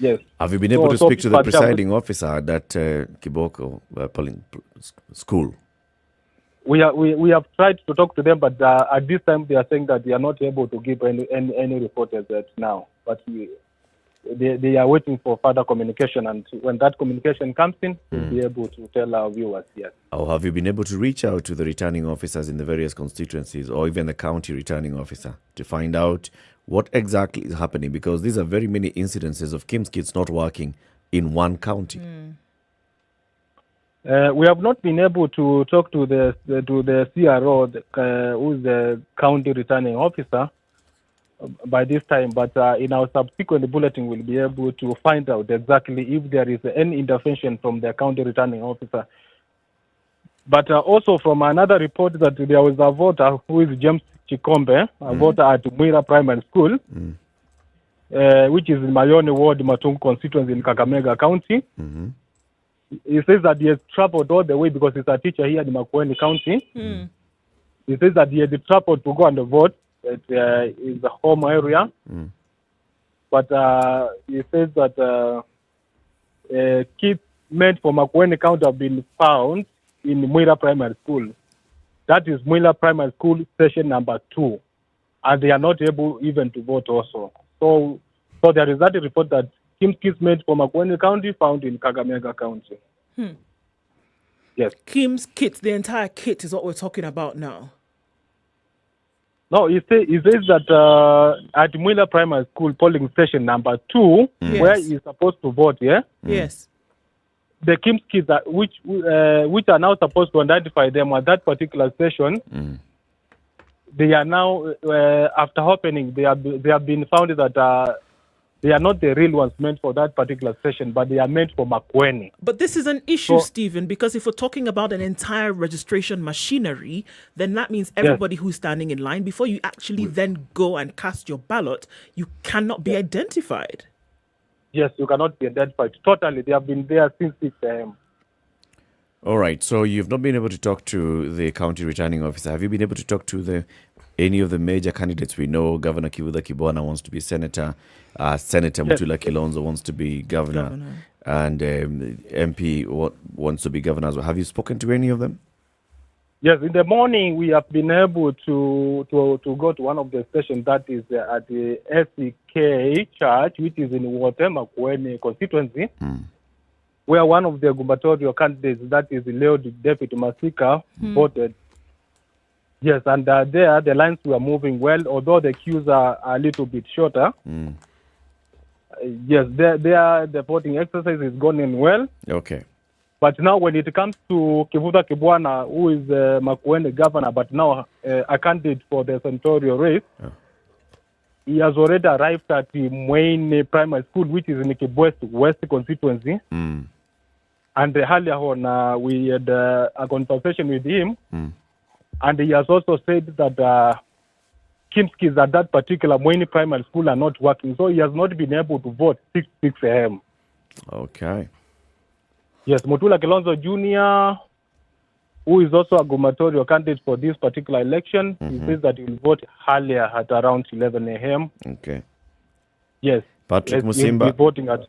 Yes. Have you been able to speak to the presiding officer at that Kiboko polling school? We have tried to talk to them, but at this time they are saying that they are not able to give any report as at now. But they are waiting for further communication, and when that communication comes in, we'll be able to tell our viewers, yes. Or have you been able to reach out to the returning officers in the various constituencies, or even the county returning officer, to find out what exactly is happening? Because these are very many incidences of Kim's Kids not working in one county. We have not been able to talk to the CRO, who is the county returning officer, by this time, but in our subsequent bulletin, we'll be able to find out exactly if there is any intervention from the county returning officer. But also from another report that there was a voter who is James Chikombe, a voter at Mwira Primary School, which is in Mayoni Ward, Matung constituency in Kakamega County. He says that he has traveled all the way because he's a teacher here in Makueni County. He says that he had traveled to go and vote. It is the home area, but he says that kids meant for Makueni County have been found in Mwira Primary School. That is Mwira Primary School session number 2, and they are not able even to vote also. So there is that report that Kim's Kids made for Makueni County found in Kakamega County. Yes. Kim's kit, the entire kit is what we're talking about now. No, he says that at Mwila Primary School polling station number 2, where he's supposed to vote, Yes. The Kim's Kids, which are now supposed to identify them at that particular station, they are now, after opening, they have been found that They are not the real ones meant for that particular session, but they are meant for Makueni. But this is an issue, Stephen, because if we're talking about an entire registration machinery, then that means everybody who's standing in line, before you actually then go and cast your ballot, you cannot be identified. Yes, you cannot be identified. Totally. They have been there since 6 a.m. All right. So you've not been able to talk to the county returning officer. Have you been able to talk to any of the major candidates we know? Governor Kivuda Kibwana wants to be senator. Senator Mutula Kilonzo wants to be governor. And MP wants to be governor as well. Have you spoken to any of them? Yes, in the morning we have been able to go to one of the stations that is at the SEK Church, which is in Makueni constituency, where one of the gubernatorial candidates, that is Leo Deputy Masika, voted. Yes, and there the lines were moving well, although the queues are a little bit shorter. Yes, the voting exercise is going well. Okay. But now when it comes to Kivuda Kibwana, who is the Makueni governor, but now a candidate for the senatorial race, he has already arrived at the Mwaure Primary School, which is in the West constituency. And earlier on, we had a conversation with him, and he has also said that Kimskis at that particular Mwaure Primary School are not working, so he has not been able to vote 6 a.m. Okay. Yes, Mutula Kilonzo Jr., who is also a gubernatorial candidate for this particular election, he says that he will vote earlier at around 11 a.m. Okay. Yes. Patrick He'll be voting at.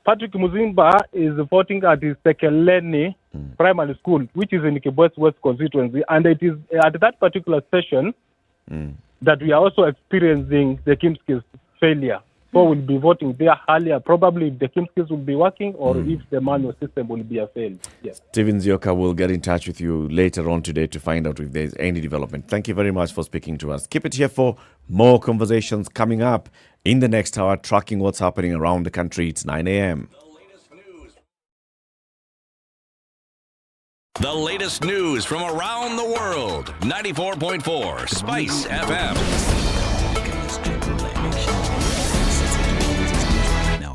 Patrick Muzimba is voting at the Sekeleni Primary School, which is in Kibwest West constituency, and it is at that particular session that we are also experiencing the Kimskis failure. So we'll be voting there earlier, probably if the Kimskis will be working or if the manual system will be failed. Yes. Steven Zioka will get in touch with you later on today to find out if there's any development. Thank you very much for speaking to us. Keep it here for more conversations coming up in the next hour, tracking what's happening around the country. It's 9 a.m. The latest news from around the world. 94.4 Spice FM.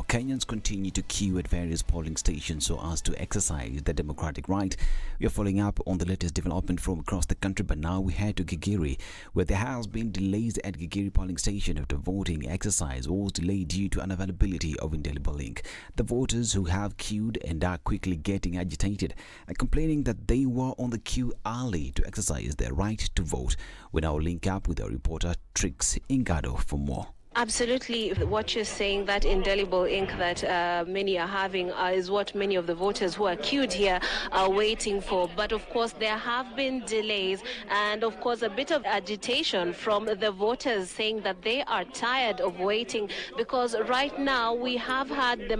Kenyans continue to queue at various polling stations so as to exercise their democratic right. We are following up on the latest development from across the country, but now we head to Gigiri, where there has been delays at Gigiri polling station after voting exercise was delayed due to unavailability of indelible ink. The voters who have queued and are quickly getting agitated are complaining that they were on the queue early to exercise their right to vote. We now link up with our reporter Trix Ingado for more. Absolutely. What you're saying, that indelible ink that many are having is what many of the voters who are queued here are waiting for. But of course, there have been delays and of course a bit of agitation from the voters saying that they are tired of waiting because right now we have had the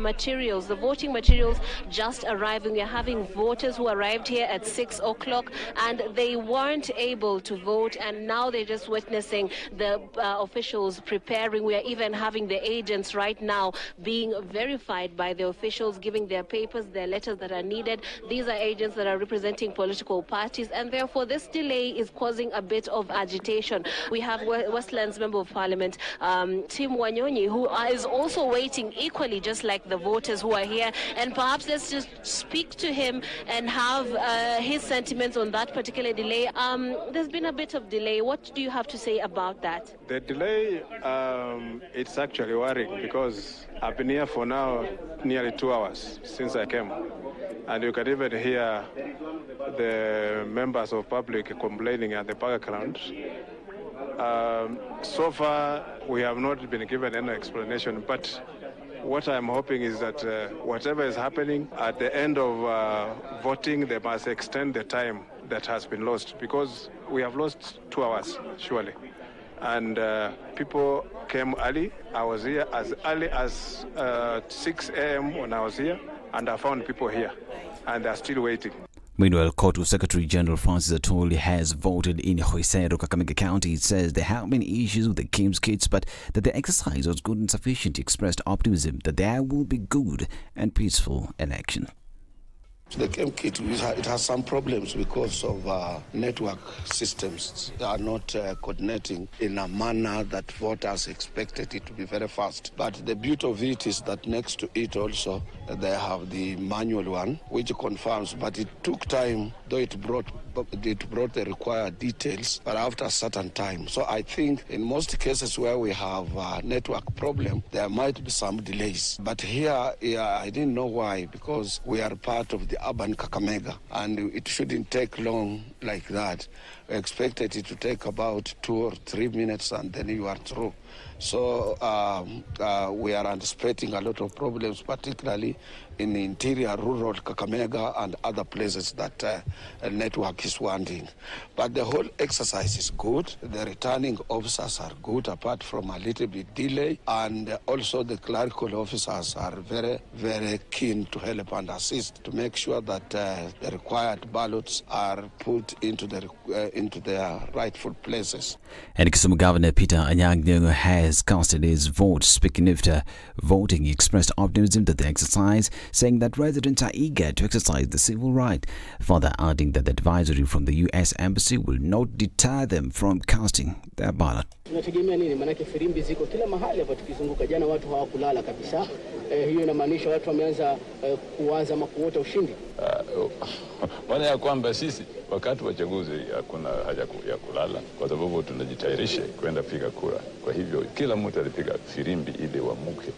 voting materials just arriving. We're having voters who arrived here at 6 o'clock and they weren't able to vote, and now they're just witnessing the officials preparing. We are even having the agents right now being verified by the officials, giving their papers, their letters that are needed. These are agents that are representing political parties, and therefore this delay is causing a bit of agitation. We have Westlands Member of Parliament, Tim Wanyonyi, who is also waiting equally, just like the voters who are here. And perhaps let's just speak to him and have his sentiments on that particular delay. There's been a bit of delay. What do you have to say about that? The delay, it's actually worrying because I've been here for now nearly 2 hours since I came. And you can even hear the members of public complaining at the background. So far, we have not been given any explanation, but what I'm hoping is that whatever is happening at the end of voting, they must extend the time that has been lost, because we have lost 2 hours, surely. And people came early. I was here as early as 6 a.m. when I was here, and I found people here, and they're still waiting. Meanwhile, Court Secretary General Francis Atwoli has voted in Hoisero, Kakamega County. It says there have been issues with the Kim's kits, but that the exercise was good and sufficient. He expressed optimism that there will be good and peaceful election. The camp kit, it has some problems because of network systems. They are not coordinating in a manner that voters expected it to be very fast. But the beauty of it is that next to it also, they have the manual one, which confirms, but it took time, though it brought the required details, but after a certain time. So I think in most cases where we have a network problem, there might be some delays. But here, I didn't know why, because we are part of the urban Kakamega, and it shouldn't take long like that. We expected it to take about 2 or 3 minutes, and then you are through. So we are anticipating a lot of problems, particularly in the interior, rural Kakamega and other places that a network is wanting. But the whole exercise is good. The returning officers are good, apart from a little bit delay. And also the clerical officers are very, very keen to help and assist to make sure that the required ballots are put into their rightful places. And Kisumu Governor Peter Anyang has casted his vote. Speaking after voting, he expressed optimism that the exercise, saying that residents are eager to exercise the civil right, further adding that the advisory from the U.S. Embassy will not deter them from casting their ballot. Tunategemea nini? Manake firimbi ziko kila mahali hapa tukizunguka. Jana watu hawakulala kabisa. Hiyo inamaanisha watu wameanza kuwaza ama kuota ushindi. Maana ya kwamba sisi wakati wa chaguzi hakuna haja ya kulala, kwa sababu tunajitayarisha kwenda piga kura. Kwa hivyo kila mtu alipiga firimbi ili wamuke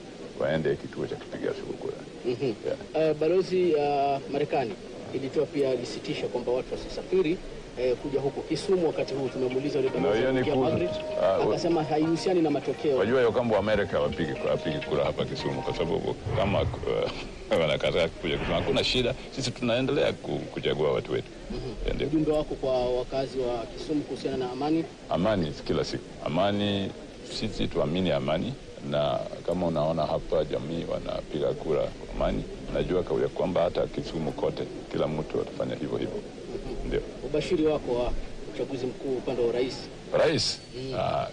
waende kituo cha kupiga kura. Balozi Marekani ilitoa pia lisitisha kwamba watu wasisafiri kuja huko Kisumu. Wakati huu tumemuuliza yule balozi akasema haihusiani na matokeo. Wajua ya kwamba Amerika wapige kura hapa Kisumu, kwa sababu kama wanakataa kuja Kisumu hakuna shida, sisi tunaendelea kuchagua watu wetu. Ujumbe wako kwa wakazi wa Kisumu kuhusiana na amani? Amani kila siku. Amani, sisi tuamini amani, na kama unaona hapa jamii wanapiga kura amani, najua kauli kwamba hata Kisumu kote kila mtu atafanya hivyo hivyo. Ndio. Ubashiri wako wa uchaguzi mkuu upande wa rais?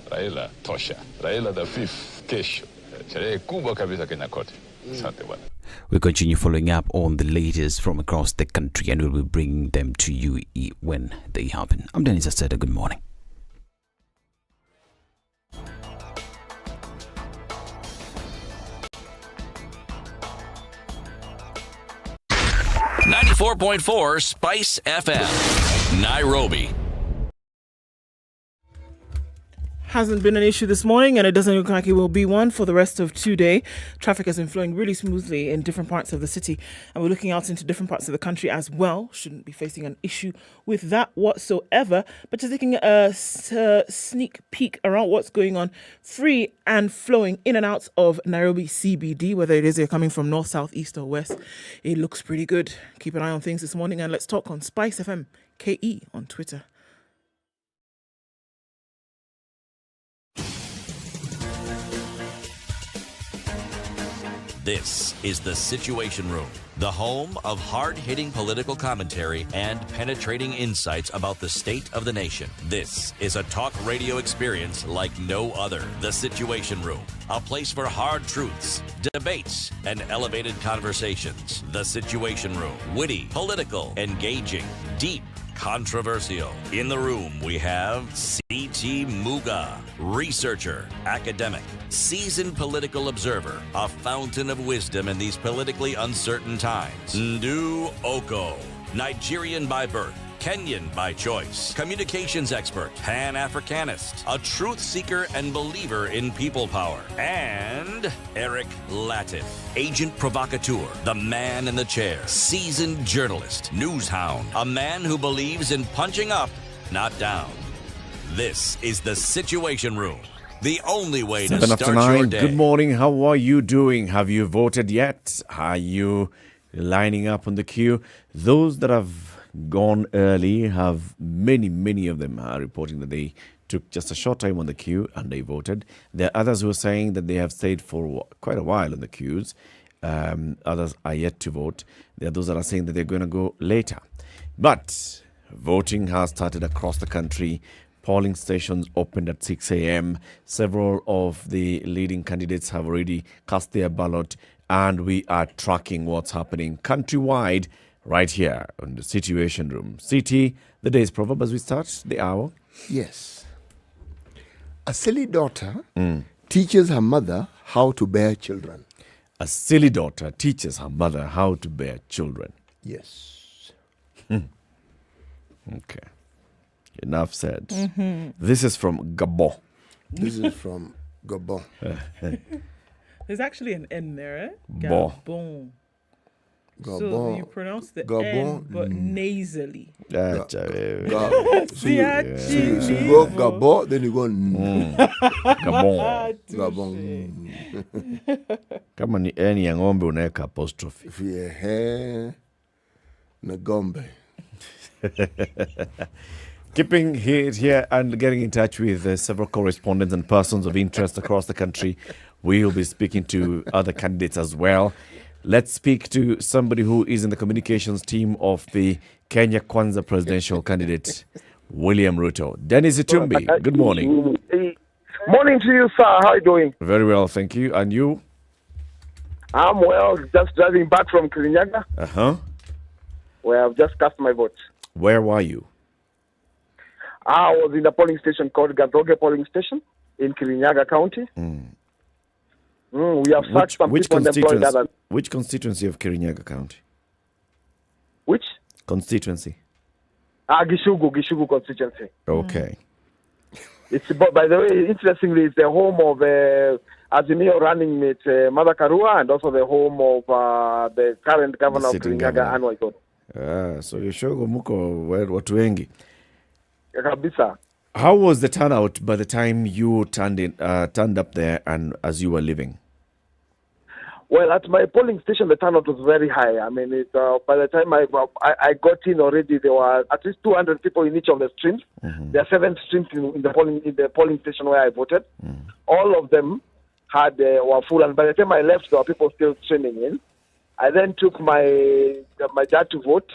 Raila tosha. Raila the fifth kesho. Sherehe kubwa kabisa Kenya kote. Asante bwana. We continue following up on the latest from across the country, and we'll be bringing them to you when they happen. I'm Dennis Aseda. Good morning. .4 Spice FM, Nairobi. Hasn't been an issue this morning, and it doesn't look like it will be one for the rest of today. Traffic has been flowing really smoothly in different parts of the city, and we're looking out into different parts of the country as well. Shouldn't be facing an issue with that whatsoever, but just taking a sneak peek around what's going on free and flowing in and out of Nairobi CBD, whether it is you're coming from north, south, east or west. It looks pretty good. Keep an eye on things this morning, and let's talk on SpiceFM KE on Twitter. This is The Situation Room, the home of hard-hitting political commentary and penetrating insights about the state of the nation. This is a talk radio experience like no other. The Situation Room, a place for hard truths, debates, and elevated conversations. The Situation Room, witty, political, engaging, deep, controversial. In the room, we have C.T. Muga, researcher, academic, seasoned political observer, a fountain of wisdom in these politically uncertain times. Ndu Oko, Nigerian by birth, Kenyan by choice, communications expert, Pan-Africanist, a truth seeker and believer in people power, and Eric Latif, agent provocateur, the man in the chair, seasoned journalist, news hound, a man who believes in punching up, not down. This is The Situation Room, the only way to start your day. Good morning. How are you doing? Have you voted yet? Are you lining up on the queue? Those that have gone early have many of them are reporting that they took just a short time on the queue and they voted. There are others who are saying that they have stayed for quite a while in the queues. Others are yet to vote. There are those that are saying that they're going to go later. But voting has started across the country. Polling stations opened at 6 a.m. Several of the leading candidates have already cast their ballot, and we are tracking what's happening countrywide right here on the Situation Room. CT, the day's proverb as we start the hour. Yes. A silly daughter teaches her mother how to bear children. A silly daughter teaches her mother how to bear children. Yes. Okay. Enough said. This is from Gabon. This is from Gabon. There's actually an N there, eh? Bon. Gabon. So Gabon. you pronounce the Gabon. N, but nasally. So you go Gabon, then you go Gabon. Gabon. Kama ni N ya ng'ombe unaweka apostrophe. Nagombe. Keeping it here and getting in touch with several correspondents and persons of interest across the country. We'll be speaking to other candidates as well. Let's speak to somebody who is in the communications team of the Kenya Kwanza presidential candidate, William Ruto. Dennis Itumbi, good morning. Morning to you, sir. How are you doing? Very well, thank you. And you? I'm well, just driving back from Kirinyaga, where I've just cast my vote. Where were you? I was in a polling station called Gadoge Polling Station in Kirinyaga County. We have sacked some people and employed others. Which constituency of Kirinyaga County? Which? Constituency. Gishugu constituency. Okay. It's by the way, interestingly, it's the home of Azimio running mate Mother Karua, and also the home of the current governor of Kirinyaga, Anne Waiguru. So Yoshogo muko watu wengi. Kabisa. How was the turnout by the time you turned up there and as you were leaving? Well, at my polling station, the turnout was very high. I mean, by the time I got in already, there were at least 200 people in each of the streams. There are 7 streams in the polling station where I voted. All of them were full, and by the time I left, there were people still streaming in. I then took my dad to vote,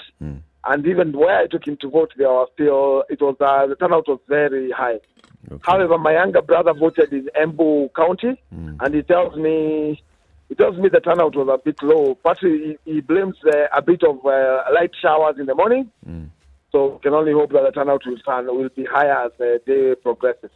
and even where I took him to vote, there was still the turnout was very high. Okay. However, my younger brother voted in Embu County, and he tells me the turnout was a bit low. Partly, he blames a bit of light showers in the morning. So we can only hope that the turnout will be higher as the day progresses.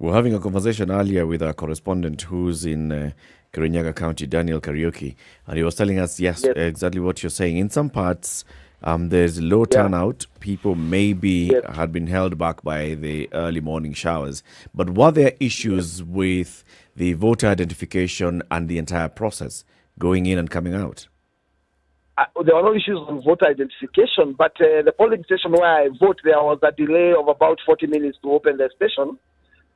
We're having a conversation earlier with our correspondent who's in Kirinyaga County, Daniel Kariuki, and he was telling us, yes, exactly what you're saying. In some parts, there's low turnout. People maybe had been held back by the early morning showers. But were there issues with the voter identification and the entire process going in and coming out? There were no issues on voter identification, but the polling station where I vote, there was a delay of about 40 minutes to open the station,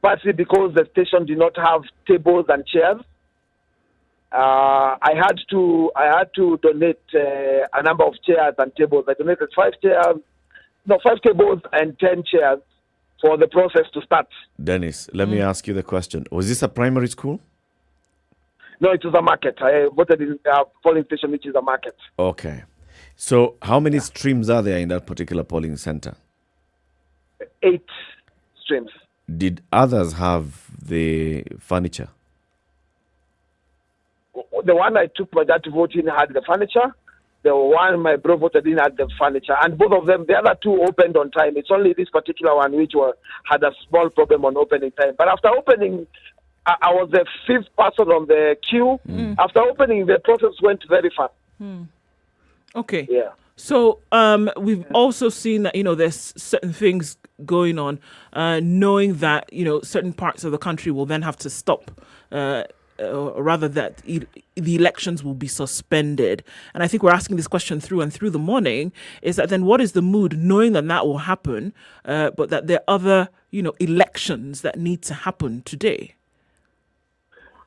partly because the station did not have tables and chairs. I had to donate a number of chairs and tables. I donated 5 tables and 10 chairs for the process to start. Dennis, let me ask you the question. Was this a primary school? No, it was a market. I voted in a polling station, which is a market. Okay. So how many streams are there in that particular polling center? 8 streams. Did others have the furniture? The one I took my dad to vote in had the furniture. The one my bro voted in had the furniture. And both of them, the other 2 opened on time. It's only this particular one which had a small problem on opening time. But after opening, I was the 5th person on the queue. After opening, the process went very fast. Okay. Yeah. So we've also seen that, there's certain things going on, knowing that, certain parts of the country will then have to stop, or rather that the elections will be suspended. And I think we're asking this question through the morning, is that then what is the mood, knowing that will happen, but that there are other, elections that need to happen today?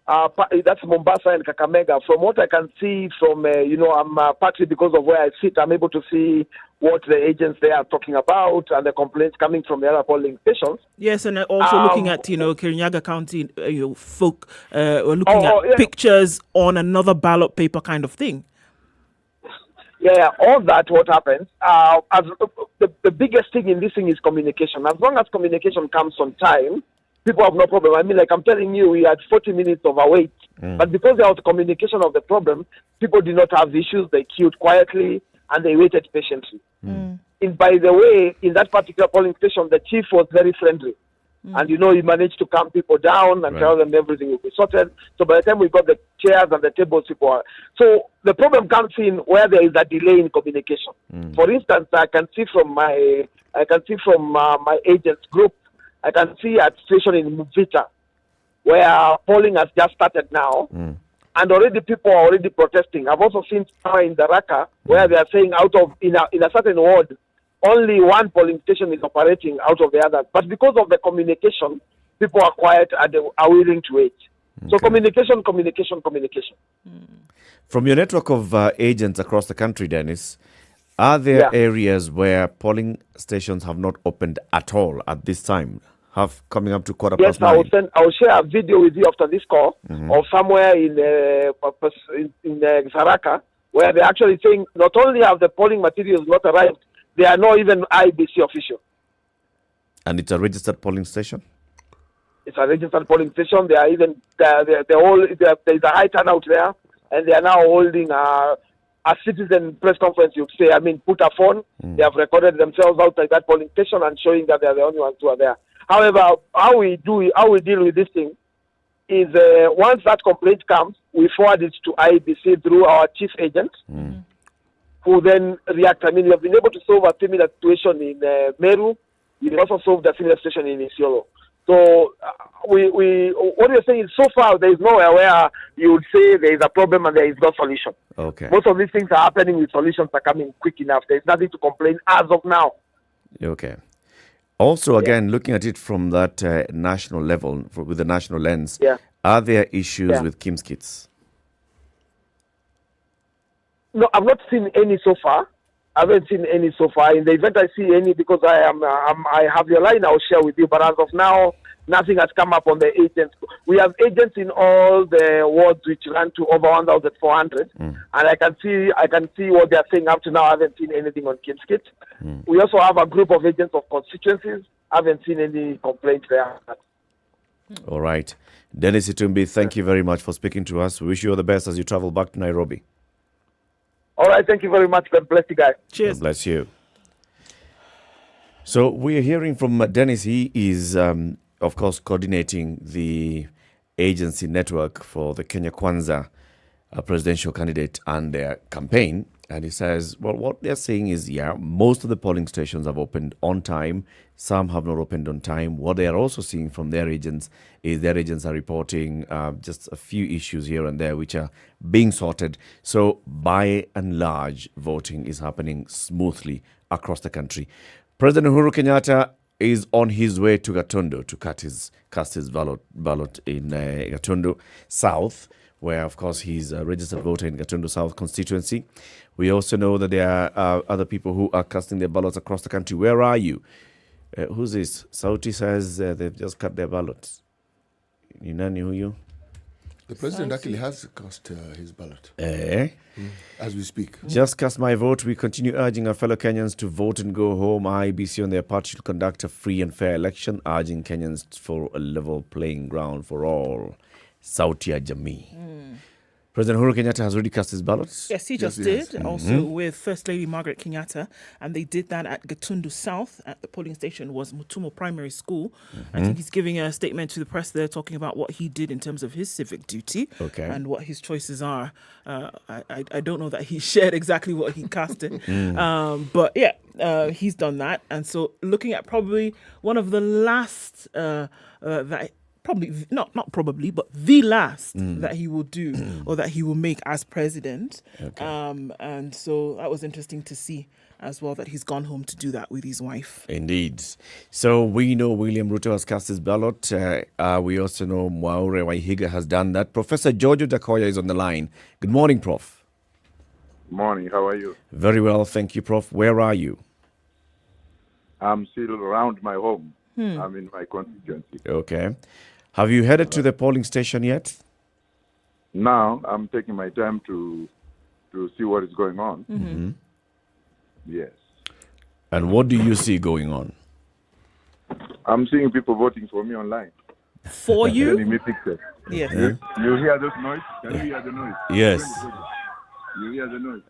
That's Mombasa and Kakamega. From what I can see from, I'm partly because of where I sit, I'm able to see what the agents there are talking about and the complaints coming from the other polling stations. Yes, and also looking at, Kirinyaga County, folk, looking at pictures on another ballot paper kind of thing. Yeah, all that, what happens, as the biggest thing in this thing is communication. As long as communication comes on time, people have no problem. I mean, like I'm telling you, we had 40 minutes of a wait. But because there was communication of the problem, people did not have issues. They queued quietly. and they waited patiently. And by the way, in that particular polling station, the chief was very friendly. And, he managed to calm people down and tell them everything will be sorted. So by the time we got the chairs and the tables, so the problem comes in where there is a delay in communication. For instance, I can see from my agents group, I can see a situation in Mvita where polling has just started now. And already people are already protesting. I've also seen in the Raka where they are saying in a certain ward, only one polling station is operating out of the others. But because of the communication, people are quiet and they are willing to wait. So communication. From your network of agents across the country, Dennis, are there areas where polling stations have not opened at all at this time? Coming up to 9:15. Yes, I'll share a video with you after this call of somewhere in Zaraka where they're actually saying not only have the polling materials not arrived, they are not even IEBC official. And it's a registered polling station? It's a registered polling station. They are even there's a high turnout there, and they are now holding a citizen press conference. You'd say, put a phone. They have recorded themselves outside that polling station and showing that they are the only ones who are there. However, how we deal with this thing is once that complaint comes, we forward it to IEBC through our chief agent, who then react. We have been able to solve a similar situation in Meru. We also solved a similar situation in Isiolo. So what you're saying is so far there is nowhere where you would say there is a problem and there is no solution. Okay. Most of these things are happening with solutions are coming quick enough. There is nothing to complain as of now. Okay. Also, again, looking at it from that national level, with the national lens, are there issues with Kim's Kids? No, I've not seen any so far. I haven't seen any so far. In the event I see any, because I have your line, I'll share with you. But as of now, nothing has come up on the agents. We have agents in all the wards which run to over 1,400, and I can see what they are saying up to now. I haven't seen anything on Kim's Kids. We also have a group of agents of constituencies. I haven't seen any complaints there. All right. Dennis Itumbi, thank you very much for speaking to us. We wish you all the best as you travel back to Nairobi. All right, thank you very much. God bless you guys. Cheers. God bless you. So we are hearing from Dennis. He is, of course, coordinating the agency network for the Kenya Kwanza presidential candidate and their campaign. And he says, well, what they're saying is, most of the polling stations have opened on time. Some have not opened on time. What they are also seeing from their agents is their agents are reporting just a few issues here and there which are being sorted. So by and large, voting is happening smoothly across the country. President Uhuru Kenyatta is on his way to Gatundu to cast his ballot in Gatundu South, where, of course, he's a registered voter in Gatundu South constituency. We also know that there are other people who are casting their ballots across the country. Where are you? Who's this? Sauti says they've just cut their ballots. You know who you? The president actually has cast his ballot. As we speak. Just cast my vote. We continue urging our fellow Kenyans to vote and go home. IEBC on their part should conduct a free and fair election, urging Kenyans for a level playing ground for all. Sauti ya Jamii. President Uhuru Kenyatta has already cast his ballots. Yes, he just did. Also with First Lady Margaret Kenyatta. And they did that at Gatundu South. At the polling station was Mutumo Primary School. I think he's giving a statement to the press there talking about what he did in terms of his civic duty and what his choices are. I don't know that he shared exactly what he casted. But yeah, he's done that. And so looking at probably one of the last but the last that he will do or that he will make as president. And so that was interesting to see as well that he's gone home to do that with his wife. Indeed. So we know William Ruto has cast his ballot. We also know Mwaure Wahiga has done that. Professor Giorgio Dakoya is on the line. Good morning, Prof. Morning. How are you? Very well, thank you, Prof. Where are you? I'm still around my home. I'm in my constituency. Okay. Have you headed to the polling station yet? Now I'm taking my time to see what is going on. Yes. And what do you see going on? I'm seeing people voting for me online. For you? Sending me pictures. Yes. You hear those noise? Can you hear the noise? Yes. You hear the noise?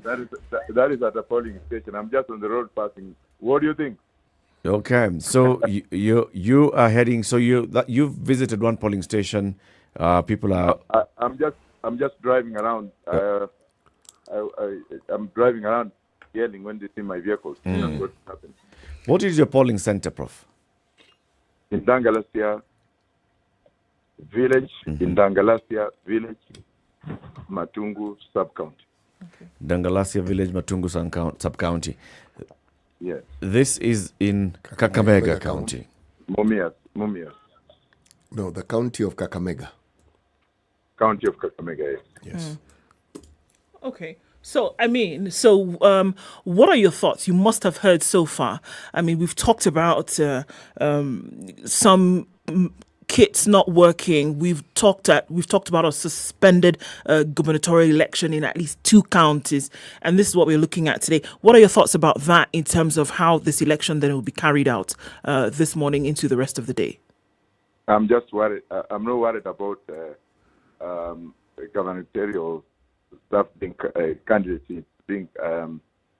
That is at a polling station. I'm just on the road passing. What do you think? Okay, so you are heading. So you've visited one polling station. People are. I'm just driving around. I'm driving around, yelling when they see my vehicles. That's what happened. What is your polling center, Prof? In Dangalasia village, in Dangalasia village, Matungu sub-county. Dangalasia village, Matungu sub-county. Yes. This is in Kakamega County. Mumias. No, the county of Kakamega. County of Kakamega, yes. Okay. So, what are your thoughts? You must have heard so far. I mean, we've talked about some kits not working. We've talked about a suspended gubernatorial election in at least 2 counties, and this is what we're looking at today. What are your thoughts about that in terms of how this election then will be carried out this morning into the rest of the day? I'm just worried. I'm not worried about gubernatorial stuff being candidacy being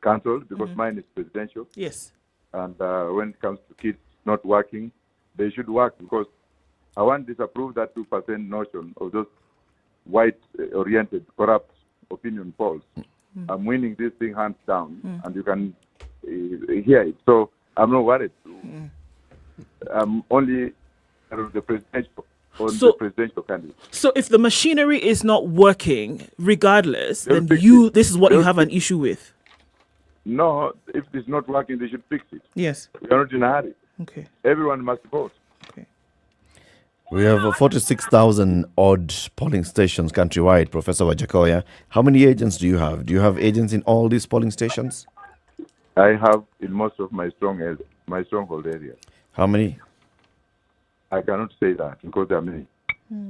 cancelled because mine is presidential. Yes. And when it comes to kids not working, they should work because I want to disapprove that 2% notion of those white-oriented, corrupt opinion polls. I'm winning this thing hands down, and you can hear it. So I'm not worried. I'm only the presidential. The presidential candidate. So if the machinery is not working, regardless, then this is what you have an issue with. No, if it's not working, they should fix it. Yes. We are not in a hurry. Okay. Everyone must vote. Okay. We have 46,000 odd polling stations countrywide, Professor Wajakoya. How many agents do you have? Do you have agents in all these polling stations? I have in most of my stronghold areas. How many? I cannot say that because there are many.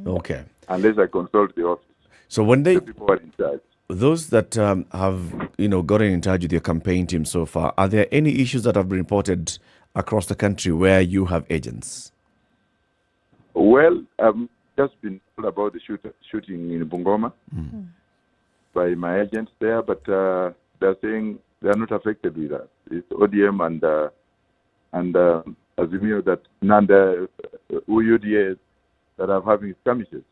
Okay. Unless I consult the office. So when the people are in charge. Those that have gotten in touch with your campaign team so far, are there any issues that have been reported across the country where you have agents? Well, I've just been told about the shooting in Bungoma by my agents there, but they're saying they're not affected with that. It's ODM and Azimio that Nanda UUDAs that are having skirmishes.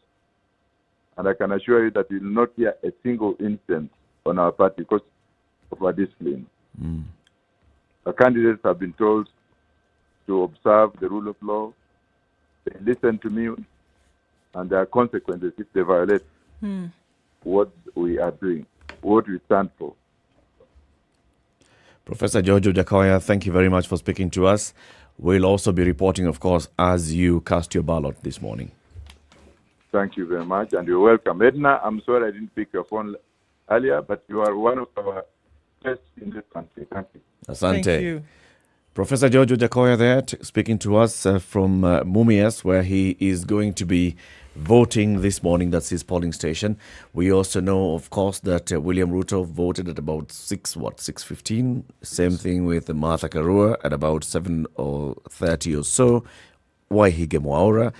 And I can assure you that you will not hear a single incident on our party because of our discipline. The candidates have been told to observe the rule of law. They listen to me, and there are consequences if they violate what we are doing, what we stand for. Professor George Wajakoya, thank you very much for speaking to us. We'll also be reporting, of course, as you cast your ballot this morning. Thank you very much, and you're welcome. Edna, I'm sorry I didn't pick your phone earlier, but you are one of our best in this country. Thank you. Asante. Thank you. Professor George Wajakoya there speaking to us from Mumias, where he is going to be voting this morning. That's his polling station. We also know, of course, that William Ruto voted at about 6:15. Same thing with Martha Karua at about 7:30 or so. Wahiga Mwaure.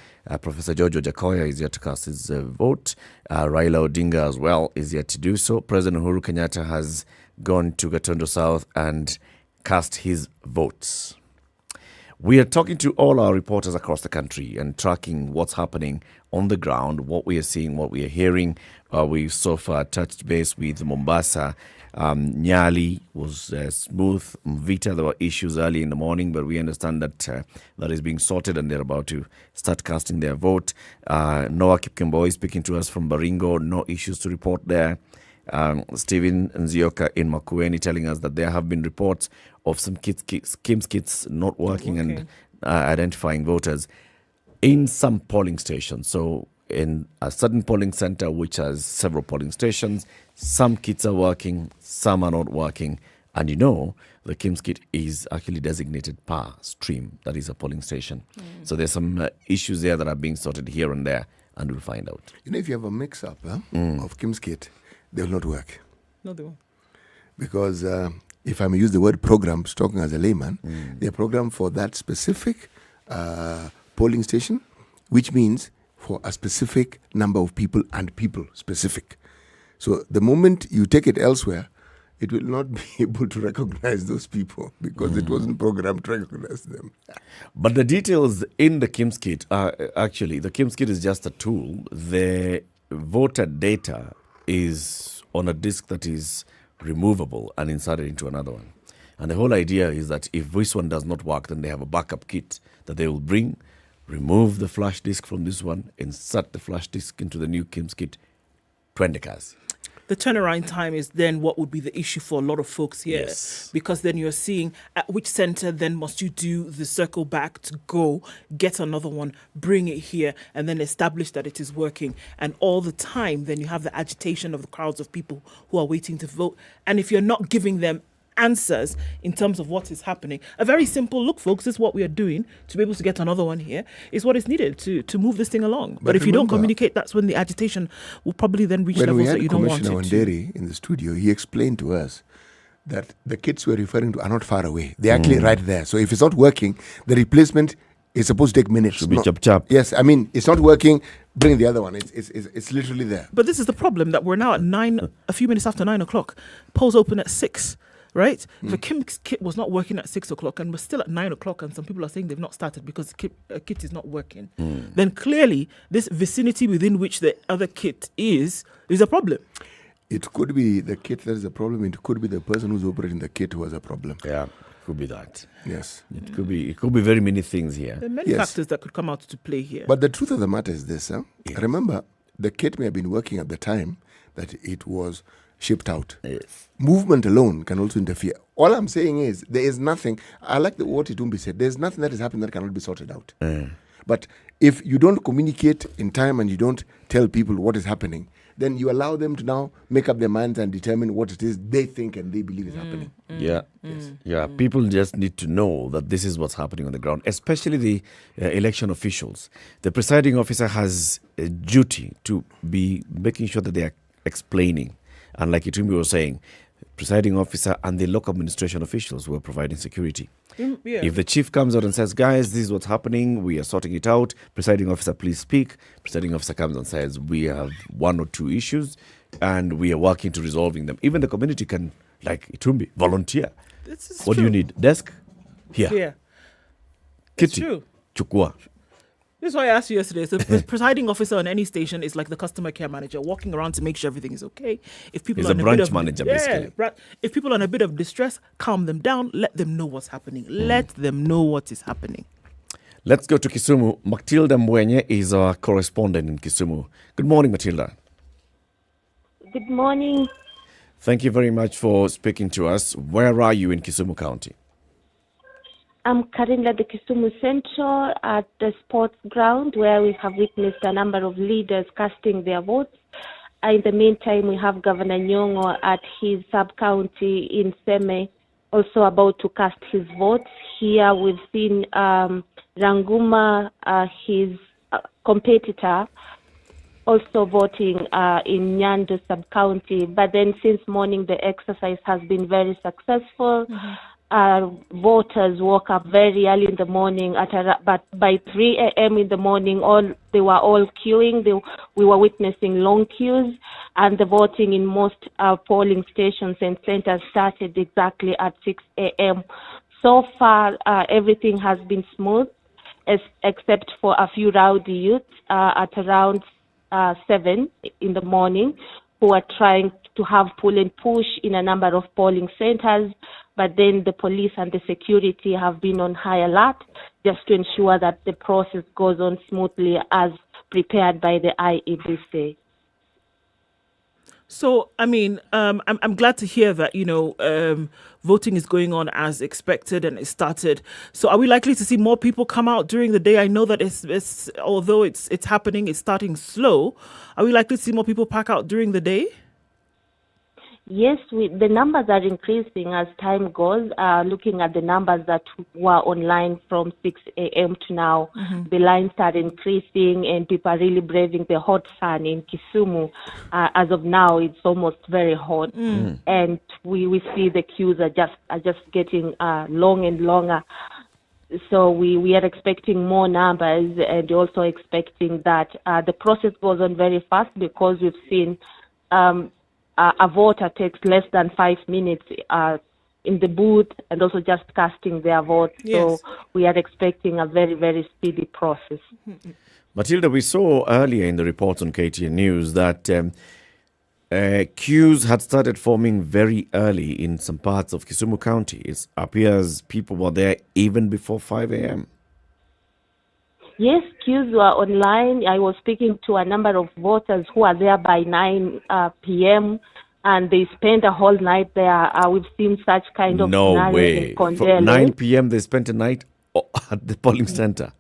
Professor George Wajakoya is yet to cast his vote. Raila Odinga as well is yet to do so. President Uhuru Kenyatta has gone to Gatondo South and cast his votes. We are talking to all our reporters across the country and tracking what's happening on the ground, what we are seeing, what we are hearing. We so far touched base with Mombasa. Nyeri was smooth. Mvita, there were issues early in the morning, but we understand that that is being sorted and they're about to start casting their vote. Noah Kipkemboi speaking to us from Baringo, no issues to report there. Stephen Nzioka in Makueni telling us that there have been reports of some Kim's kits not working and identifying voters in some polling stations. So in a certain polling center, which has several polling stations, some kits are working, some are not working. And the Kim's kit is actually designated per stream. That is a polling station. So there's some issues there that are being sorted here and there, and we'll find out. If you have a mix-up of Kim's kit, they will not work. No, they won't. Because if I may use the word programs, talking as a layman, they're programmed for that specific polling station, which means for a specific number of people and people specific. So the moment you take it elsewhere, it will not be able to recognize those people because it wasn't programmed to recognize them. But the details in the KIMS kit are actually, the KIMS kit is just a tool. The voter data is on a disk that is removable and inserted into another one. And the whole idea is that if this one does not work, then they have a backup kit that they will bring, remove the flash disk from this one, insert the flash disk into the new KIMS kit, 20 cars. The turnaround time is then what would be the issue for a lot of folks here. Yes. Because then you're seeing at which center then must you do the circle back to go, get another one, bring it here, and then establish that it is working. And all the time, then you have the agitation of the crowds of people who are waiting to vote. And if you're not giving them answers in terms of what is happening, a very simple look, folks, this is what we are doing to be able to get another one here is what is needed to move this thing along. But if you don't communicate, that's when the agitation will probably then reach levels that you don't want it to. When we had Commissioner Wanderi in the studio, he explained to us that the kits we're referring to are not far away. They're actually right there. So if it's not working, the replacement is supposed to take minutes. Should be chop. Yes, I mean, it's not working, bring the other one. It's literally there. But this is the problem, that we're now at a few minutes after 9 o'clock. Polls open at 6. Right? The KIMS kit was not working at 6 o'clock and we're still at 9 o'clock, and some people are saying they've not started because the kit is not working. Then clearly this vicinity within which the other kit is a problem. It could be the kit that is a problem. It could be the person who's operating the kit who has a problem. Yeah, could be that. Yes. It could be very many things here. There are many factors that could come out to play here. But the truth of the matter is this. Remember, the kit may have been working at the time that it was shipped out. Yes. Movement alone can also interfere. All I'm saying is there is nothing. I like what Itumbi said. There's nothing that is happening that cannot be sorted out. But if you don't communicate in time and you don't tell people what is happening, then you allow them to now make up their minds and determine what it is they think and they believe is happening. Yeah. People just need to know that this is what's happening on the ground, especially the election officials. The presiding officer has a duty to be making sure that they are explaining. And like Itumbi was saying, presiding officer and the local administration officials who are providing security. If the chief comes out and says, guys, this is what's happening, we are sorting it out, presiding officer, please speak. Presiding officer comes and says, we have 1 or 2 issues and we are working to resolving them. Even the community can, like Itumbi, volunteer. What do you need? Desk? Here. Kitty. True. Chukua. This is why I asked you yesterday. So the presiding officer on any station is like the customer care manager, walking around to make sure everything is okay. If people He's a branch manager, basically. If people are in a bit of distress, calm them down. Let them know what's happening. Let them know what is happening. Let's go to Kisumu. Matilda Mwenye is our correspondent in Kisumu. Good morning, Matilda. Good morning. Thank you very much for speaking to us. Where are you in Kisumu County? I'm currently at the Kisumu Central at the sports ground where we have witnessed a number of leaders casting their votes. In the meantime, we have Governor Nyong'o at his sub-county in Seme also about to cast his votes. Here we've seen Ranguma, his competitor, also voting in Nyando sub-county. But then since morning, the exercise has been very successful. Voters woke up very early in the morning, but by 3 a.m. in the morning, they were all queuing. We were witnessing long queues, and the voting in most polling stations and centers started exactly at 6 a.m. So far, everything has been smooth, except for a few rowdy youths at around 7 in the morning who are trying to have pull and push in a number of polling centers. But then the police and the security have been on high alert just to ensure that the process goes on smoothly as prepared by the IEBC. So, I mean, I'm glad to hear that, voting is going on as expected and it started. So are we likely to see more people come out during the day? I know that it's although it's happening, it's starting slow. Are we likely to see more people pack out during the day? Yes, the numbers are increasing as time goes. Looking at the numbers that were online from 6 a.m. to now, the lines are increasing and people are really braving the hot sun in Kisumu. As of now, it's almost very hot, and we see the queues are just getting long and longer. So we are expecting more numbers and also expecting that the process goes on very fast because we've seen a voter takes less than 5 minutes in the booth and also just casting their vote. Yes. So we are expecting a very, very speedy process. Matilda, we saw earlier in the reports on KTN News that queues had started forming very early in some parts of Kisumu County. It appears people were there even before 5 a.m. Yes, queues were online. I was speaking to a number of voters who are there by 9 p.m. and they spent a whole night there. We've seen such kind of No scenarios way. in From Kondele. 9 p.m. they spent a night at the polling center.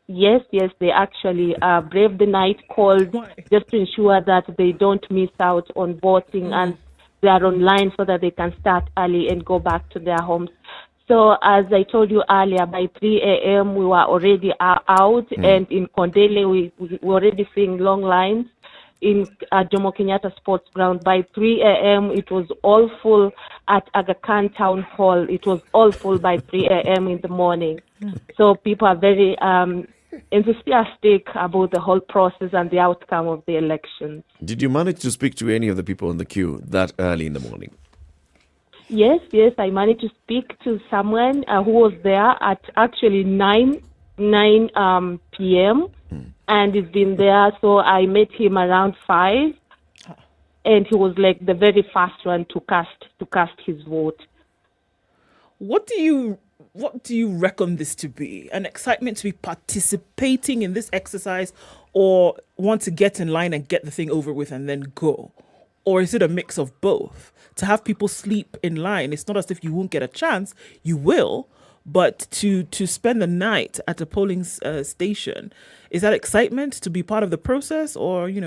Yes, they actually braved the night cold just to ensure that they don't miss out on voting and they are online so that they can start early and go back to their homes. So as I told you earlier, by 3 a.m. we were already out, and in Kondele we were already seeing long lines. In Jomo Kenyatta Sports Ground, by 3 a.m. it was all full at Aga Khan Town Hall. It was all full by 3 a.m. in the morning. So people are very enthusiastic about the whole process and the outcome of the elections. Did you manage to speak to any of the people in the queue that early in the morning? Yes, I managed to speak to someone who was there at actually 9 p.m. And he's been there, so I met him around 5, and he was like the very first one to cast his vote. What do you reckon this to be? An excitement to be participating in this exercise, or want to get in line and get the thing over with and then go? Or is it a mix of both? To have people sleep in line, it's not as if you won't get a chance, you will, but to spend the night at a polling station, is that excitement to be part of the process, or, in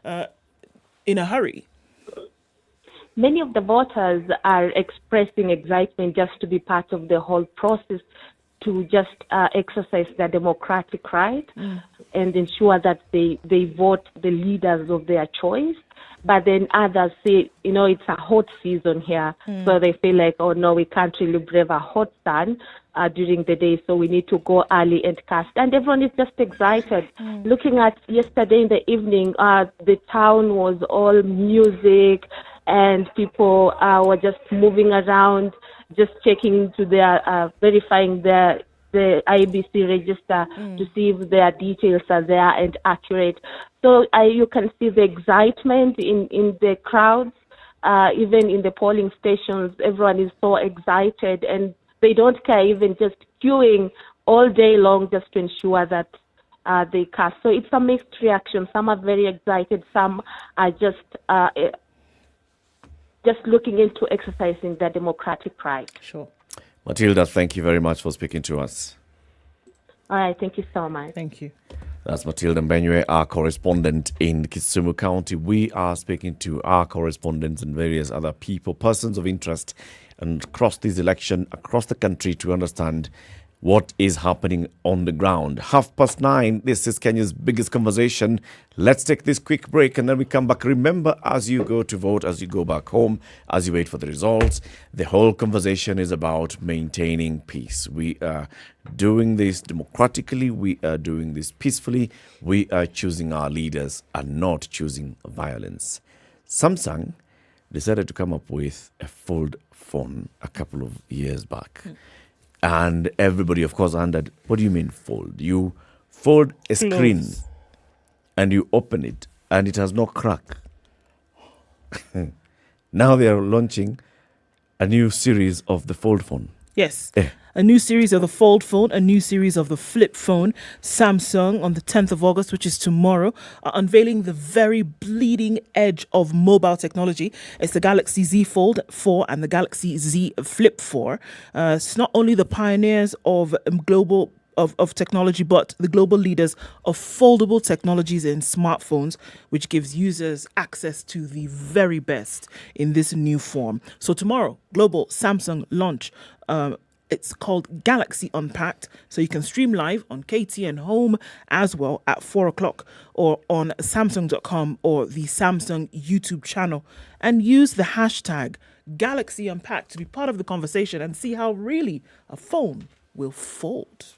a hurry? Many of the voters are expressing excitement just to be part of the whole process, to just exercise their democratic right and ensure that they vote the leaders of their choice. But then others say, it's a hot season here. So they feel like, oh no, we can't really brave a hot sun during the day. So we need to go early and cast. And everyone is just excited. Looking at yesterday in the evening, the town was all music and people were just moving around, just checking into their, verifying the IEBC register to see if their details are there and accurate. So you can see the excitement in the crowds, even in the polling stations. Everyone is so excited, and they don't care, even just queuing all day long just to ensure that they cast. So it's a mixed reaction. Some are very excited. Some are just looking into exercising their democratic right. Sure. Matilda, thank you very much for speaking to us. All right, thank you so much. Thank you. That's Matilda Mbenywe, our correspondent in Kisumu County. We are speaking to our correspondents and various other people, persons of interest, and across this election, across the country, to understand what is happening on the ground. 9:30, this is Kenya's biggest conversation. Let's take this quick break and then we come back. Remember, as you go to vote, as you go back home, as you wait for the results, the whole conversation is about maintaining peace. We are doing this democratically. We are doing this peacefully. We are choosing our leaders and not choosing violence. Samsung decided to come up with a fold phone a couple of years back. And everybody, of course, wondered, what do you mean fold? You fold a screen and you open it and it has no crack. Now they are launching a new series of the fold phone. Yes. A new series of the fold phone, a new series of the flip phone. Samsung on the 10th of August, which is tomorrow, are unveiling the very bleeding edge of mobile technology. It's the Galaxy Z Fold 4 and the Galaxy Z Flip 4. It's not only the pioneers of global of technology, but the global leaders of foldable technologies in smartphones, which gives users access to the very best in this new form. So tomorrow, global Samsung launch. It's called Galaxy Unpacked, so you can stream live on KTN Home as well at 4 o'clock or on Samsung.com or the Samsung YouTube channel, and use the hashtag Galaxy Unpacked to be part of the conversation and see how really a phone will fold.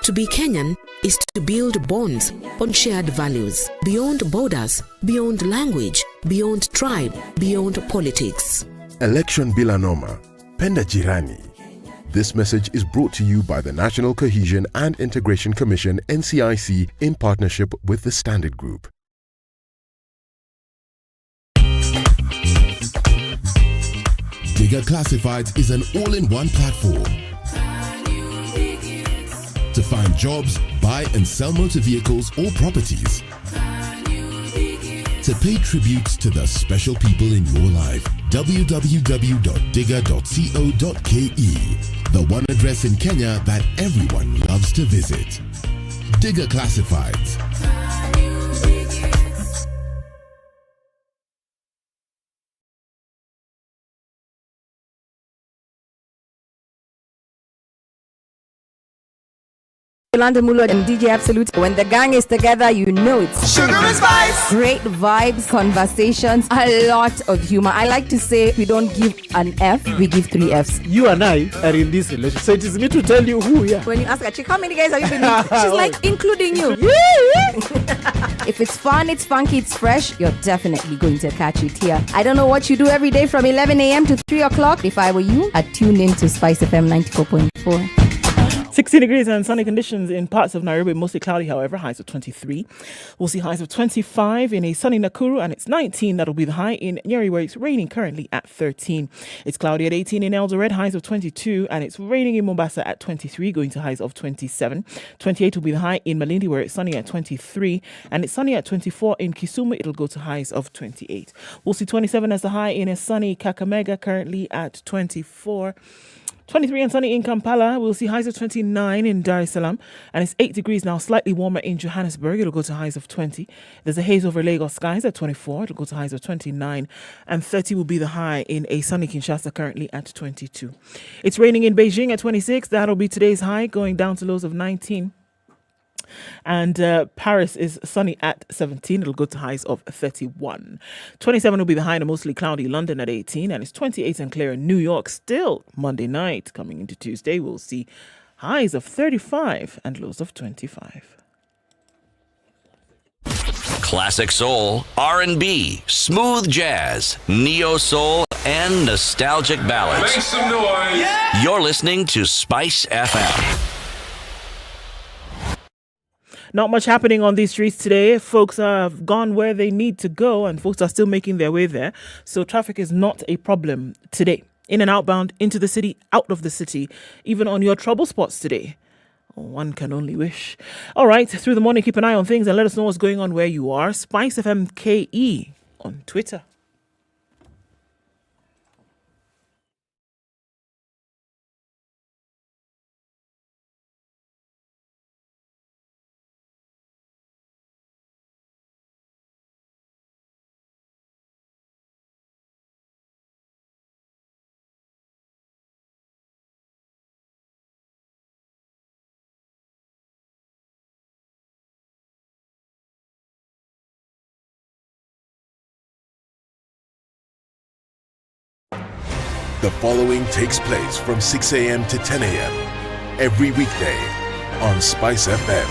To be Kenyan is to build bonds on shared values, beyond borders, beyond language, beyond tribe, beyond politics. Election bila noma, penda jirani. This message is brought to you by the National Cohesion and Integration Commission, NCIC, in partnership with the Standard Group. Digger Classifieds is an all-in-one platform to find jobs, buy and sell motor vehicles or properties, to pay tributes to the special people in your life. www.digger.co.ke, the one address in Kenya that everyone loves to visit. Digger Classifieds. London Mulo and DJ Absolute. When the gang is together, you know it's Sugar and spice. Great vibes, conversations, a lot of humor. I like to say we don't give an F, we give 3 Fs. You and I are in this relationship, so it is me to tell you who we are. When you ask a chick, how many guys have you been with? She's like, including you. If it's fun, it's funky, it's fresh, you're definitely going to catch it here. I don't know what you do every day from 11 a.m. to 3 o'clock. If I were you, I'd tune in to SpiceFM 94.4. 16 degrees and sunny conditions in parts of Nairobi, mostly cloudy, however, highs of 23. We'll see highs of 25 in a sunny Nakuru, and it's 19. That'll be the high in Nyeri, where it's raining currently at 13. It's cloudy at 18 in Eldoret, highs of 22, and it's raining in Mombasa at 23, going to highs of 27. 28 will be the high in Malindi, where it's sunny at 23, and it's sunny at 24 in Kisumu. It'll go to highs of 28. We'll see 27 as the high in a sunny Kakamega, currently at 24. 23 and sunny in Kampala. We'll see highs of 29 in Dar es Salaam. And it's 8 degrees now, slightly warmer in Johannesburg. It'll go to highs of 20. There's a haze over Lagos skies at 24. It'll go to highs of 29. And 30 will be the high in a sunny Kinshasa, currently at 22. It's raining in Beijing at 26. That'll be today's high, going down to lows of 19. And Paris is sunny at 17. It'll go to highs of 31. 27 will be the high in a mostly cloudy London at 18. And it's 28 and clear in New York. Still Monday night. Coming into Tuesday, we'll see highs of 35 and lows of 25. Classic soul, R&B, smooth jazz, neo soul, and nostalgic ballads. Make some noise. Yeah. You're listening to Spice FM. Not much happening on these streets today. Folks have gone where they need to go, and folks are still making their way there. So traffic is not a problem today. In and outbound, into the city, out of the city, even on your trouble spots today. One can only wish. All right, through the morning, keep an eye on things and let us know what's going on where you are. SpiceFM KE on Twitter. The following takes place from 6 a.m. to 10 a.m. every weekday on Spice FM.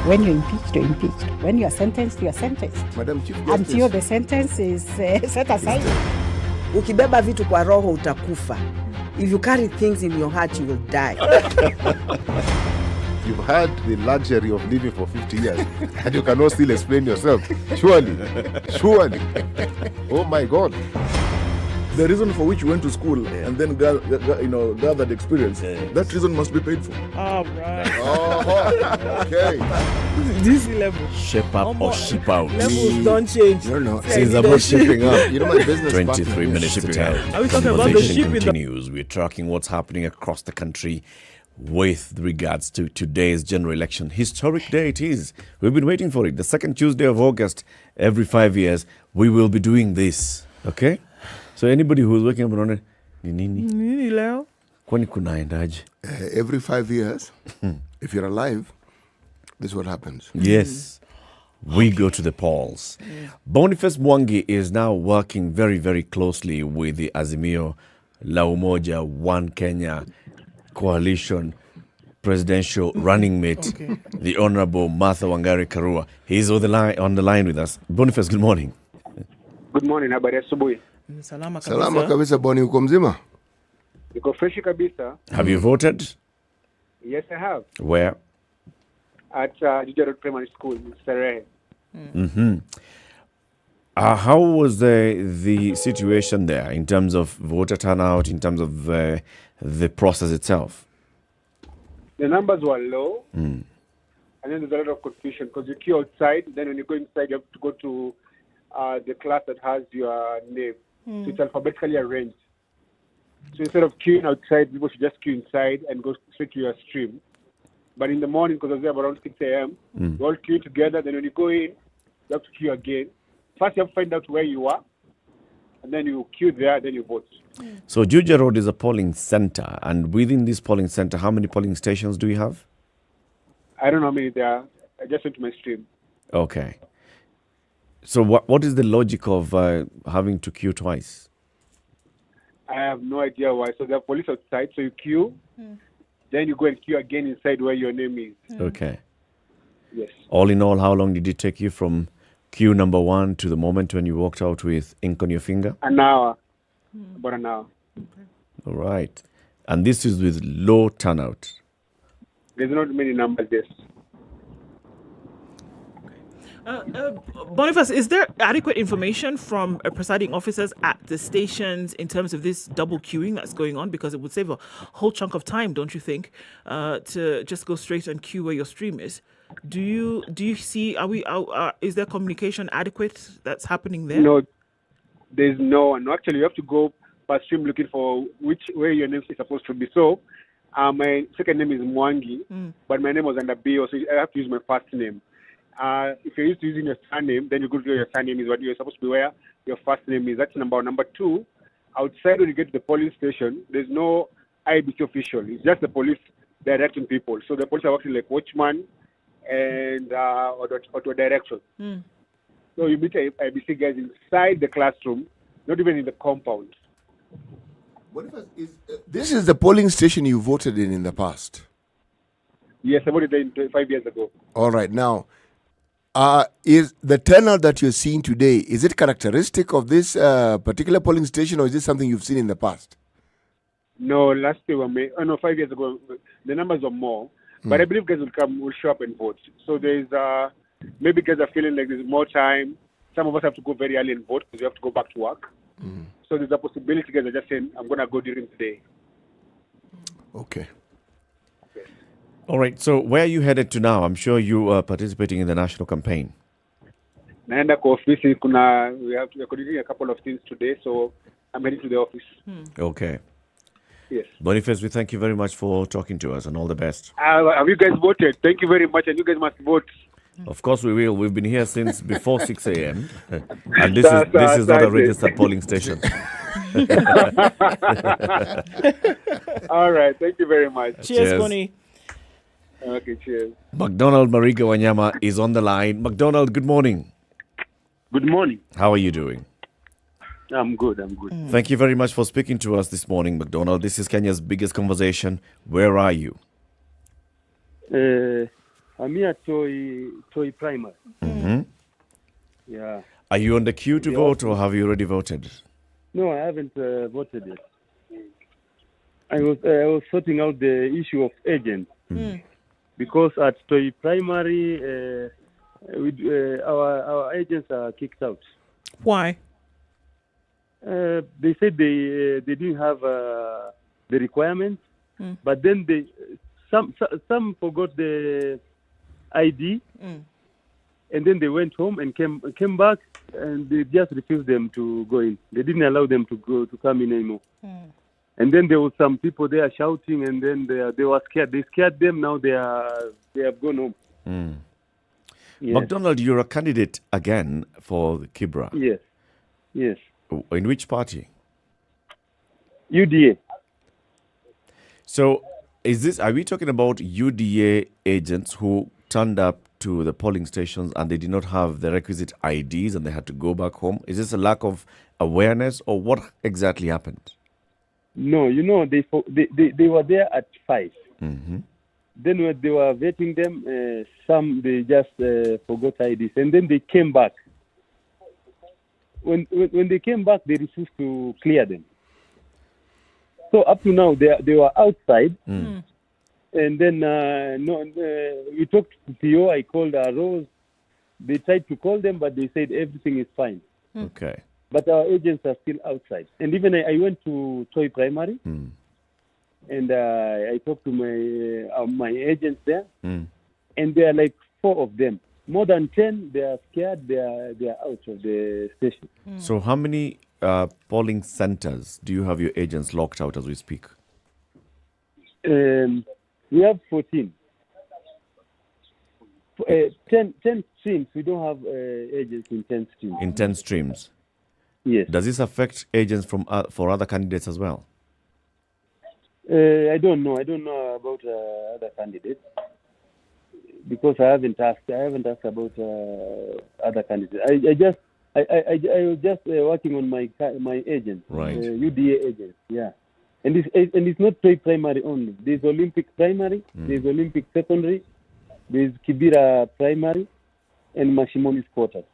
When you're impeached, you're impeached. When you're sentenced, you're sentenced. Madam Chief Justice. Until the sentence is set aside. Ukibeba vitu kwa roho utakufa. If you carry things in your heart, you will die. You've had the luxury of living for 50 years and you cannot still explain yourself. Surely. Oh my God. The reason for which you went to school and then gathered experience, that reason must be paid for. All right. Okay. This level. Shape up or ship out. Levels don't change. No. It's about shipping up. You know my business 23 minutes to 10. Are we talking about the ship continues. We're tracking what's happening across the country with regards to today's general election. Historic day it is. We've been waiting for it. The second Tuesday of August, every 5 years, we will be doing this. Okay? So anybody who's waking up on it, Nini leo? Kwani kunaendaje? Every 5 years, if you're alive, this is what happens. Yes. We go to the polls. Boniface Mwangi is now working very, very closely with the Azimio La Umoja One Kenya coalition presidential running mate, the Honorable Martha Wangari Karua. He's on the line with us. Boniface, good morning. Good morning, habari asubuhi. Salama kabisa. Salama kabisa Boni, uko mzima? Niko fresh kabisa. Have you voted? Yes, I have. Where? At Eldoret Primary School in Serehe. Mm-hmm. How was the situation there in terms of voter turnout, in terms of the process itself? The numbers were low, and then there's a lot of confusion because you queue outside. Then when you go inside, you have to go to the class that has your name. So it's alphabetically arranged. So instead of queuing outside, people should just queue inside and go straight to your stream. But in the morning, because I was there around 6 a.m., we all queue together. Then when you go in, you have to queue again. First, you have to find out where you are, and then you queue there, then you vote. So Juja Road is a polling center, and within this polling center, how many polling stations do you have? I don't know how many there are. I just went to my stream. Okay. So what is the logic of having to queue twice? I have no idea why. So there are police outside, so you queue, then you go and queue again inside where your name is. Okay. Yes. All in all, how long did it take you from queue number 1 to the moment when you walked out with ink on your finger? An hour. About an hour. All right. And this is with low turnout. There's not many numbers there. Boniface, is there adequate information from presiding officers at the stations in terms of this double queuing that's going on? Because it would save a whole chunk of time, don't you think, to just go straight and queue where your stream is? Do you see? Is there communication adequate that's happening there? No, there's no one. No, actually, you have to go per stream looking for where your name is supposed to be. So, my second name is Mwangi, but my name was under BO, so I have to use my first name. If you're used to using your surname, then you go to your surname is what you're supposed to be where your first name is. That's number one. Number two, outside when you get to the police station, there's no IEBC official. It's just the police directing people. So the police are working like watchman and auto direction. So you meet IEBC guys inside the classroom, not even in the compound. This is the polling station you voted in the past? Yes, I voted there 5 years ago. All right. Now, is the turnout that you're seeing today, is it characteristic of this particular polling station, or is this something you've seen in the past? No, last year, 5 years ago, the numbers were more. But I believe guys will show up and vote. So there's, maybe guys are feeling like there's more time. Some of us have to go very early and vote because we have to go back to work. So there's a possibility guys are just saying, I'm going to go during the day. Okay. All right. So where are you headed to now? I'm sure you are participating in the national campaign. Naenda kwa ofisi, we're doing a couple of things today, so I'm heading to the office. Okay. Yes. Boniface, we thank you very much for talking to us and all the best. Have you guys voted? Thank you very much, and you guys must vote. Of course we will. We've been here since before 6 a.m. And this is not a registered polling station. All right. Thank you very much. Cheers, Bonnie. Okay, cheers. McDonald Mariga Wanyama is on the line. McDonald, good morning. Good morning. How are you doing? I'm good. Thank you very much for speaking to us this morning, McDonald. This is Kenya's biggest conversation. Where are you? I'm here at Toy Primary. Yeah. Are you on the queue to vote, or have you already voted? No, I haven't voted yet. I was sorting out the issue of agents. Because at Toy Primary, our agents are kicked out. Why? They said they didn't have the requirements, but then some forgot the ID, and then they went home and came back, and they just refused them to go in. They didn't allow them to come in anymore. And then there were some people there shouting, and then they were scared. They scared them. Now they have gone home. Yes. McDonald, you're a candidate again for the Kibra. Yes. In which party? UDA. So, are we talking about UDA agents who turned up to the polling stations and they did not have the requisite IDs and they had to go back home? Is this a lack of awareness, or what exactly happened? No, they were there at 5. Then when they were vetting them, some they just forgot IDs, and then they came back. When they came back, they refused to clear them. So up to now, they were outside. And then we talked to PO. I called Rose. They tried to call them, but they said everything is fine. Okay. But our agents are still outside. And even I went to Toy Primary, and I talked to my agents there, and there are like 4 of them. More than 10, they are scared. They are out of the station. So how many polling centers do you have your agents locked out as we speak? We have 14. 10 streams. We don't have agents in 10 streams. In 10 streams? Yes. Does this affect agents for other candidates as well? I don't know. I don't know about other candidates because I haven't asked. I haven't asked about other candidates. I was just working on my agent, right? UDA agent. Yeah, and it's not Toy Primary only. There's Olympic Primary. There's Olympic Secondary. There's Kibra Primary, and Mashimoni's quarters.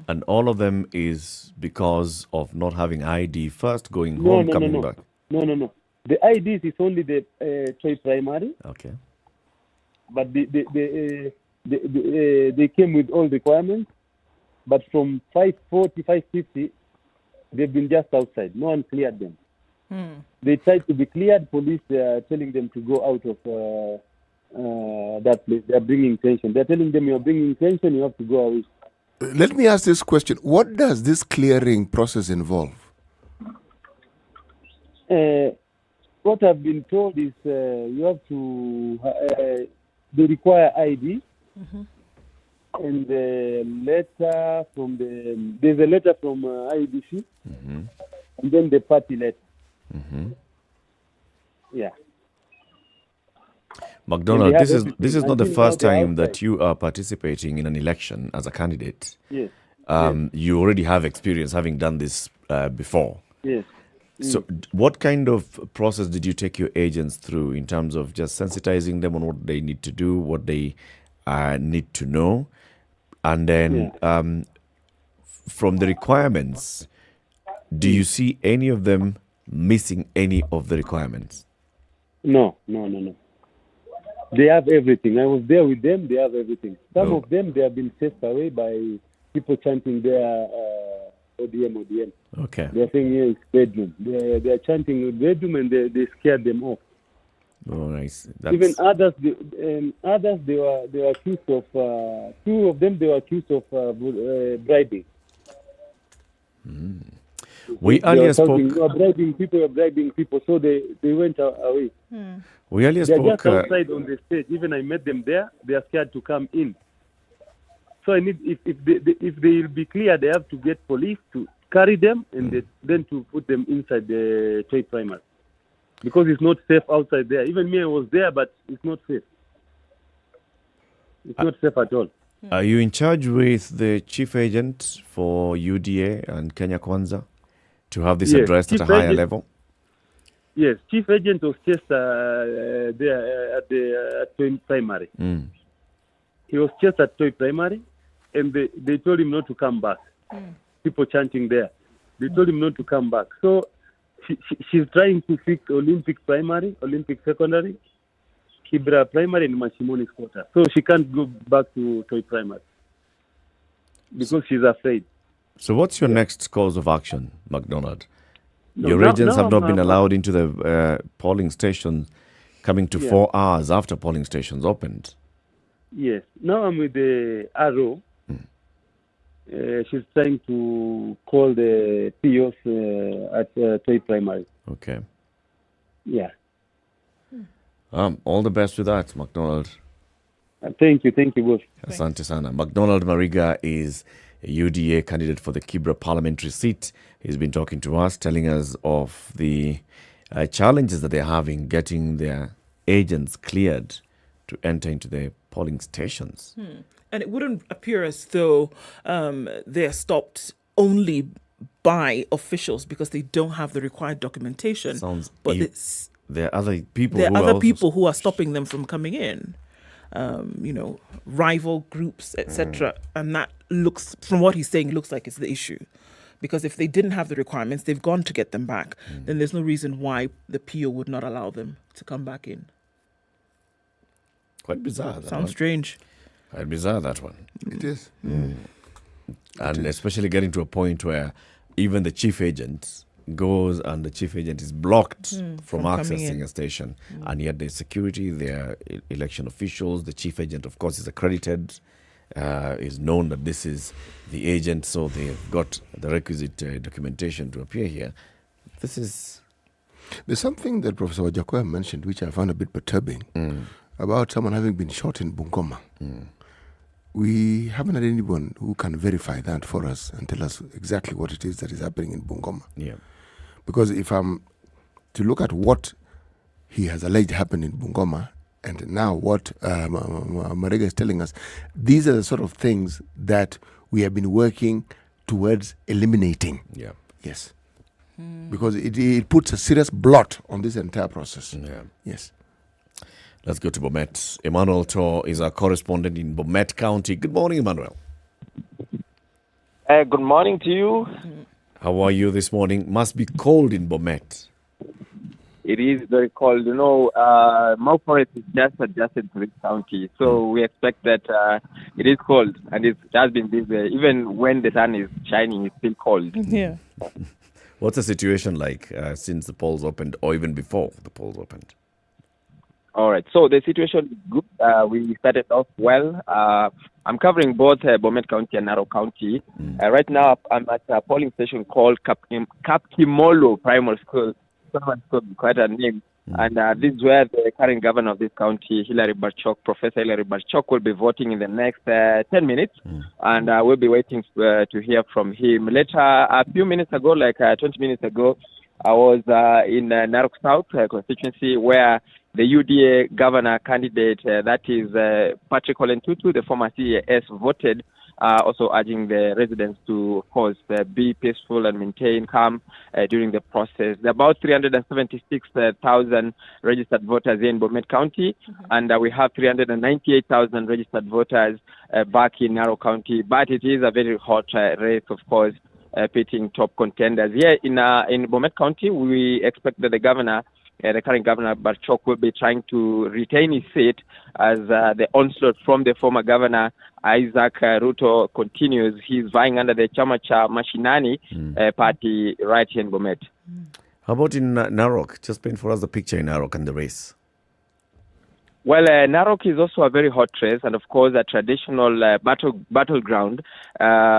And all of them is because of not having ID first, going home, coming back? No. The IDs is only the Toy Primary. Okay. But they came with all requirements. But from 5:40, 5:50, they've been just outside. No one cleared them. They tried to be cleared. Police are telling them to go out of that place. They are bringing tension. They're telling them, you're bringing tension, you have to go away. Let me ask this question. What does this clearing process involve? What I've been told is you have to, they require ID and the letter from there's a letter from IEBC and then the party letter. Yeah. McDonald, this is not the first time that you are participating in an election as a candidate. Yes. You already have experience having done this before. Yes. So what kind of process did you take your agents through in terms of just sensitizing them on what they need to do, what they need to know? And then from the requirements, do you see any of them missing any of the requirements? No. They have everything. I was there with them. They have everything. Some of them, they have been chased away by people chanting their ODM. Okay. They're saying, yeah, it's bedroom. They're chanting bedroom and they scared them off. Oh, nice. Even others, they were accused of, 2 of them, they were accused of bribing. We earlier spoke. You're bribing people, so they went away. We earlier They're spoke. just outside on the stage. Even I met them there. They are scared to come in. So I need, if they will be clear, they have to get police to carry them and then to put them inside the Toy Primary because it's not safe outside there. Even me, I was there, but it's not safe. It's not safe at all. Are you in charge with the chief agent for UDA and Kenya Kwanza to have this addressed at a higher level? Yes, chief agent was just there at the Toy Primary. He was just at Toy Primary, and they told him not to come back. People chanting there. They told him not to come back. So she's trying to fix Olympic Primary, Olympic Secondary, Kibra Primary, and Mashimoni's quarter. So she can't go back to Toy Primary because she's afraid. So what's your next course of action, McDonald? Your agents have not been allowed into the polling station coming to 4 hours after polling stations opened. Yes. Now I'm with the RO. She's trying to call the POs at Toy Primary. Okay. Yeah. All the best with that, McDonald. Thank you, boss. Asante sana. McDonald Mariga is a UDA candidate for the Kibra parliamentary seat. He's been talking to us, telling us of the challenges that they're having getting their agents cleared to enter into the polling stations. And it wouldn't appear as though they're stopped only by officials because they don't have the required documentation. Sounds there are other people. There who are are other also people who are stopping them from coming in. Rival groups, etc. And that looks, from what he's saying, looks like it's the issue. Because if they didn't have the requirements, they've gone to get them back. Then there's no reason why the PO would not allow them to come back in. Quite bizarre. Sounds strange. Quite bizarre, that one. It is. And especially getting to a point where even the chief agent goes and the chief agent is blocked from accessing a station. And yet there's security, there are election officials. The chief agent, of course, is accredited, is known that this is the agent, so they've got the requisite documentation to appear here. There's something that Professor Wajakoya mentioned, which I found a bit perturbing, about someone having been shot in Bungoma. We haven't had anyone who can verify that for us and tell us exactly what it is that is happening in Bungoma. Yeah. Because if I'm to look at what he has alleged happened in Bungoma, and now what Marega is telling us, these are the sort of things that we have been working towards eliminating. Yeah. Yes. Because it puts a serious blot on this entire process. Yeah. Yes. Let's go to Bomet. Emmanuel Tor is our correspondent in Bomet County. Good morning, Emmanuel. Good morning to you. How are you this morning? Must be cold in Bomet. It is very cold. Mwaure is just adjusted to this county, so we expect that it is cold, and it has been this way. Even when the sun is shining, it's still cold. Yeah. What's the situation like since the polls opened, or even before the polls opened? All right, so the situation is good. We started off well. I'm covering both Bomet County and Narok County. Right now, I'm at a polling station called Kapkimolo Primary School. Quite a name. And this is where the current governor of this county, Professor Hilary Barchok, will be voting in the next 10 minutes. And we'll be waiting to hear from him. Later, a few minutes ago, 20 minutes ago, I was in Narok South constituency where the UDA governor candidate, that is Patrick Olentutu, the former CAS, voted, also urging the residents to, of course, be peaceful and maintain calm during the process. There are about 376,000 registered voters in Bomet County, and we have 398,000 registered voters back in Narok County. But it is a very hot race, of course, pitting top contenders. Here in Bomet County, we expect that the governor, the current governor Barchok, will be trying to retain his seat as the onslaught from the former governor Isaac Ruto continues. He's vying under the Chama Cha Mashinani party right here in Bomet. How about in Narok? Just paint for us the picture in Narok and the race. Well, Narok is also a very hot race, and of course a traditional battleground.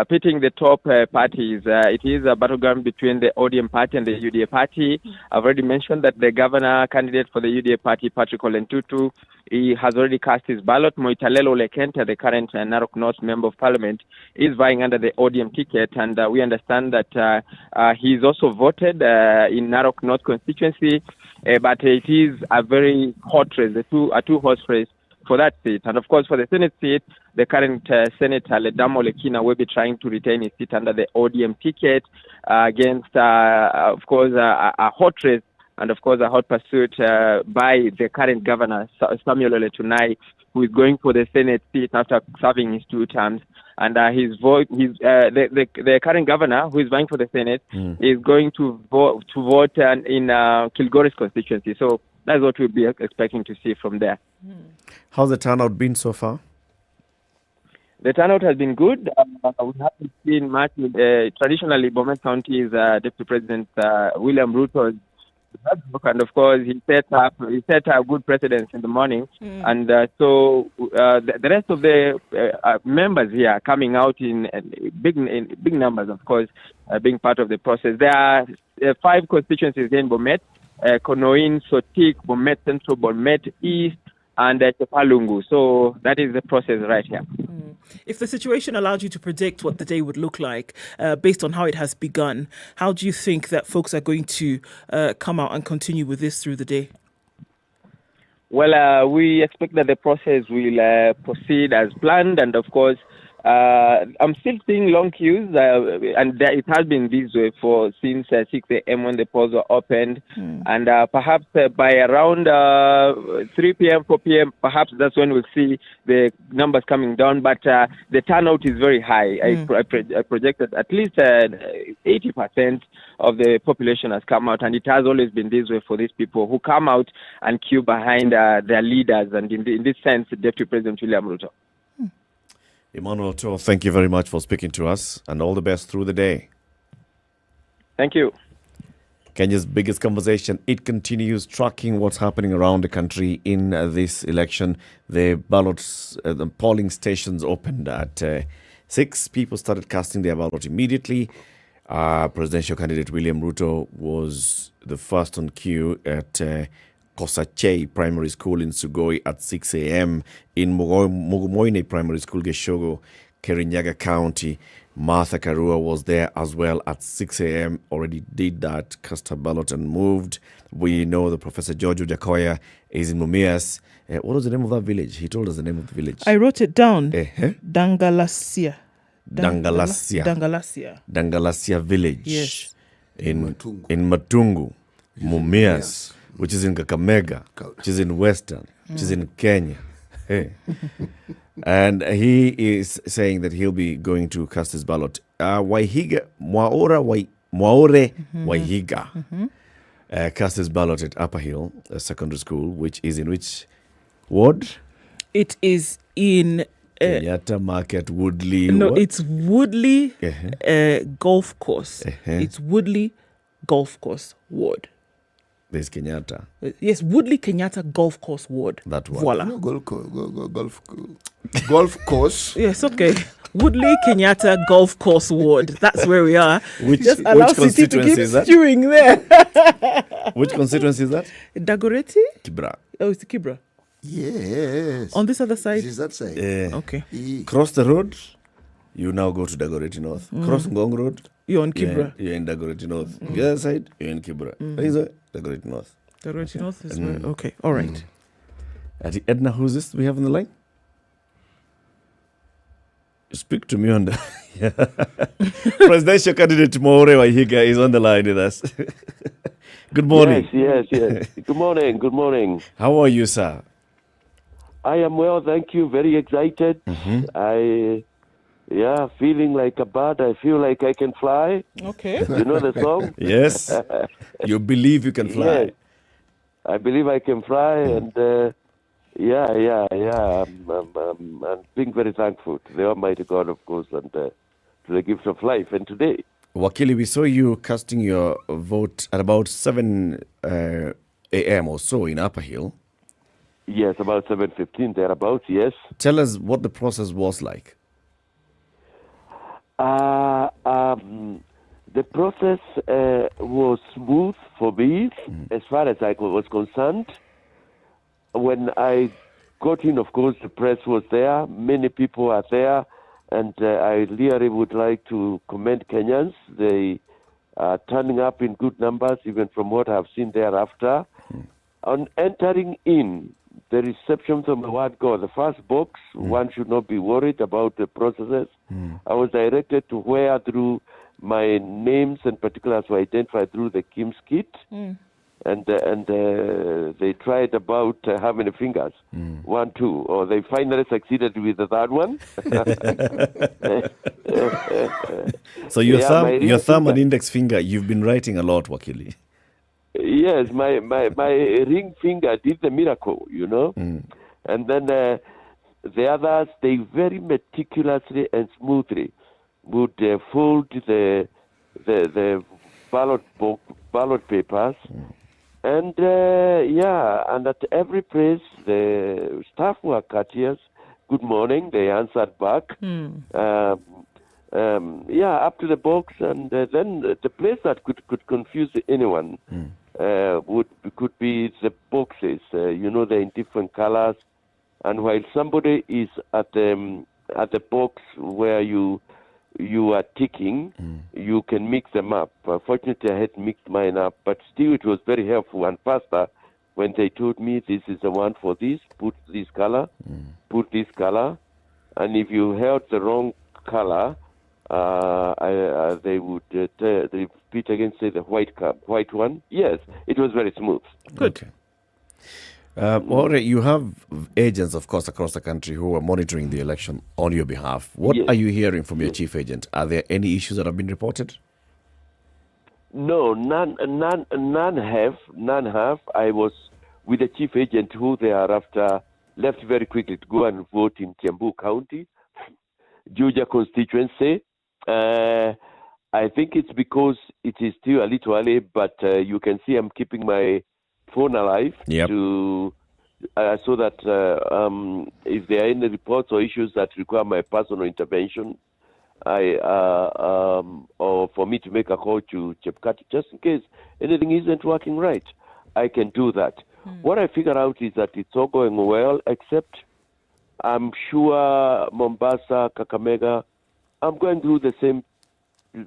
Pitting the top parties, it is a battleground between the ODM party and the UDA party. I've already mentioned that the governor candidate for the UDA party, Patrick Olentutu, he has already cast his ballot. Moitalelo Lekenta, the current Narok North Member of Parliament, is vying under the ODM ticket, and we understand that he's also voted in Narok North constituency. But it is a very hot race, a two-horse race for that seat. And of course, for the Senate seat, the current Senator Ledamo Lekina will be trying to retain his seat under the ODM ticket against, of course, a hot race and, of course, a hot pursuit by the current governor, Samuel Oletunai, who is going for the Senate seat after serving his 2 terms. And the current governor, who is vying for the Senate, is going to vote in Kilgore's constituency. So that's what we'll be expecting to see from there. How's the turnout been so far? The turnout has been good. We haven't seen much. Traditionally, Bomet County is Deputy President William Ruto's, and of course he set a good precedence in the morning, and so the rest of the members here are coming out in big numbers, of course, being part of the process. There are 5 constituencies in Bomet: Konoin, Sotik, Bomet Central, Bomet East, and Tepalungu. So that is the process right here. If the situation allowed you to predict what the day would look like based on how it has begun, how do you think that folks are going to come out and continue with this through the day? Well, we expect that the process will proceed as planned, and of course, I'm still seeing long queues, and it has been this way since 6 a.m. when the polls were opened, and perhaps by around 3 p.m., 4 p.m., perhaps that's when we'll see the numbers coming down. But the turnout is very high. I projected at least 80% of the population has come out, and it has always been this way for these people who come out and queue behind their leaders, and in this sense, Deputy President William Ruto. Emmanuel Toh, thank you very much for speaking to us, and all the best through the day. Thank you. Kenya's biggest conversation, it continues tracking what's happening around the country in this election. The ballots, the polling stations opened at 6. People started casting their ballot immediately. Presidential candidate William Ruto was the first on queue at Kosache Primary School in Sugoi at 6 a.m. In Moine Primary School, Geshogo, Kirinyaga County. Martha Karua was there as well at 6 a.m. Already did that, cast her ballot and moved. We know that Professor George Jakoya is in Mumias. What was the name of that village? He told us the name of the village. I wrote it down. Dangalasia. Dangalasia village. Yes. In Matungu, Mumias, which is in Kakamega, which is in Western, which is in Kenya. Hey. And he is saying that he'll be going to cast his ballot. Wahiga, Mwaure, Wahiga cast his ballot at Upper Hill Secondary School, which is in which ward? It is in Kenyatta Market, Woodley. No, it's Woodley Golf Course. It's Woodley Golf Course ward. There's Kenyatta. Yes, Woodley Kenyatta Golf Course ward. That one. Voila. No, golf course. Yes, okay. Woodley Kenyatta Golf Course ward. That's where we are. Which constituency is that? Stewing there. Which constituency is that? Dagoretti? Kibra. Oh, it's the Kibra. Yes. On this other side? This is that side. Okay. Cross the road, you now go to Dagoretti North. Cross Ngong Road, you're on Kibra. You're in Dagoretti North. The other side, you're in Kibra. Dagoretti North. Dagoretti North is where? Okay, all right. Edna, who's this we have on the line? Speak to me on the... Presidential candidate Mwaure Wahiga is on the line with us. Good morning. Yes. Good morning. How are you, sir? I am well, thank you. Very excited. Feeling like a bird. I feel like I can fly. Okay. You know the song? Yes. You believe you can fly. Yes. I believe I can fly, and I'm being very thankful to the Almighty God, of course, and to the gift of life. And today, Wakili, we saw you casting your vote at about 7 a.m. or so in Upper Hill. Yes, about 7:15 thereabouts. Yes. Tell us what the process was like. The process was smooth for me as far as I was concerned. When I got in, of course, the press was there. Many people are there. And I really would like to commend Kenyans. They are turning up in good numbers, even from what I've seen thereafter. On entering in, the reception from the word God, the first box, one should not be worried about the processes. I was directed to where through my names and particulars were identified through the KIMS kit. And they tried about how many fingers? 1, 2. Or they finally succeeded with the third one. So your thumb and index finger, you've been writing a lot, Wakili. Yes, my ring finger did the miracle, you know. And then the others, they very meticulously and smoothly would fold the ballot papers. And and at every place, the staff were courteous. Good morning, they answered back. Up to the box, and then the place that could confuse anyone could be the boxes. They're in different colors, and while somebody is at the box where you are ticking, you can mix them up. Fortunately, I had mixed mine up, but still it was very helpful and faster when they told me this is the one for this, put this color, put this color, and if you held the wrong color, they would repeat again, say the white one. Yes, it was very smooth. Good. Okay. Mwaure, you have agents, of course, across the country who are monitoring the election on your behalf. What are you hearing from your chief agent? Are there any issues that have been reported? No, none have. I was with the chief agent who thereafter left very quickly to go and vote in Kiambu County, Juja constituency. I think it's because it is still a little early, but you can see I'm keeping my phone alive to so that if there are any reports or issues that require my personal intervention, or for me to make a call to Chepkati, just in case anything isn't working right, I can do that. What I figure out is that it's all going well, except I'm sure Mombasa, Kakamega, I'm going through the same.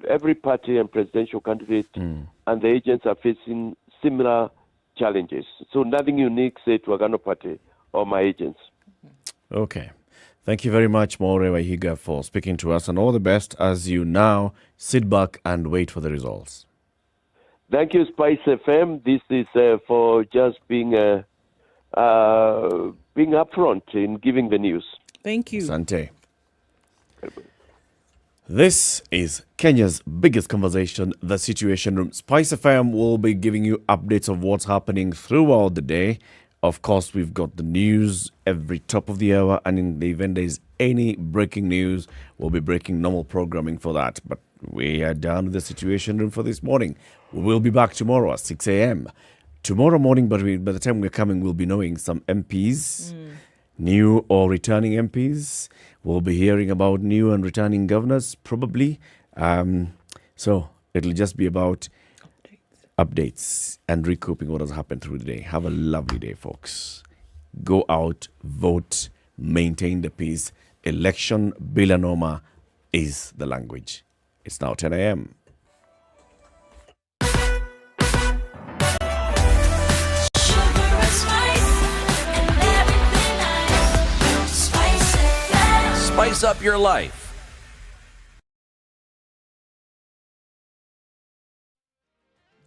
Every party and presidential candidate and the agents are facing similar challenges. So nothing unique, say, to Agano Party or my agents. Okay. Thank you very much, Mwaure Wahiga, for speaking to us, and all the best as you now sit back and wait for the results. Thank you, SpiceFM. This is for just being upfront in giving the news. Thank you. Asante. This is Kenya's biggest conversation, The Situation Room. SpiceFM will be giving you updates of what's happening throughout the day. Of course, we've got the news every top of the hour, and in the event there is any breaking news, we'll be breaking normal programming for that. But we are done with The Situation Room for this morning. We will be back tomorrow at 6 a.m. Tomorrow morning, but by the time we're coming, we'll be knowing some MPs, new or returning MPs. We'll be hearing about new and returning governors, probably. So it'll just be about updates and recouping what has happened through the day. Have a lovely day, folks. Go out, vote, maintain the peace. Election Bilanoma is the language. It's now 10 a.m. Spice up your life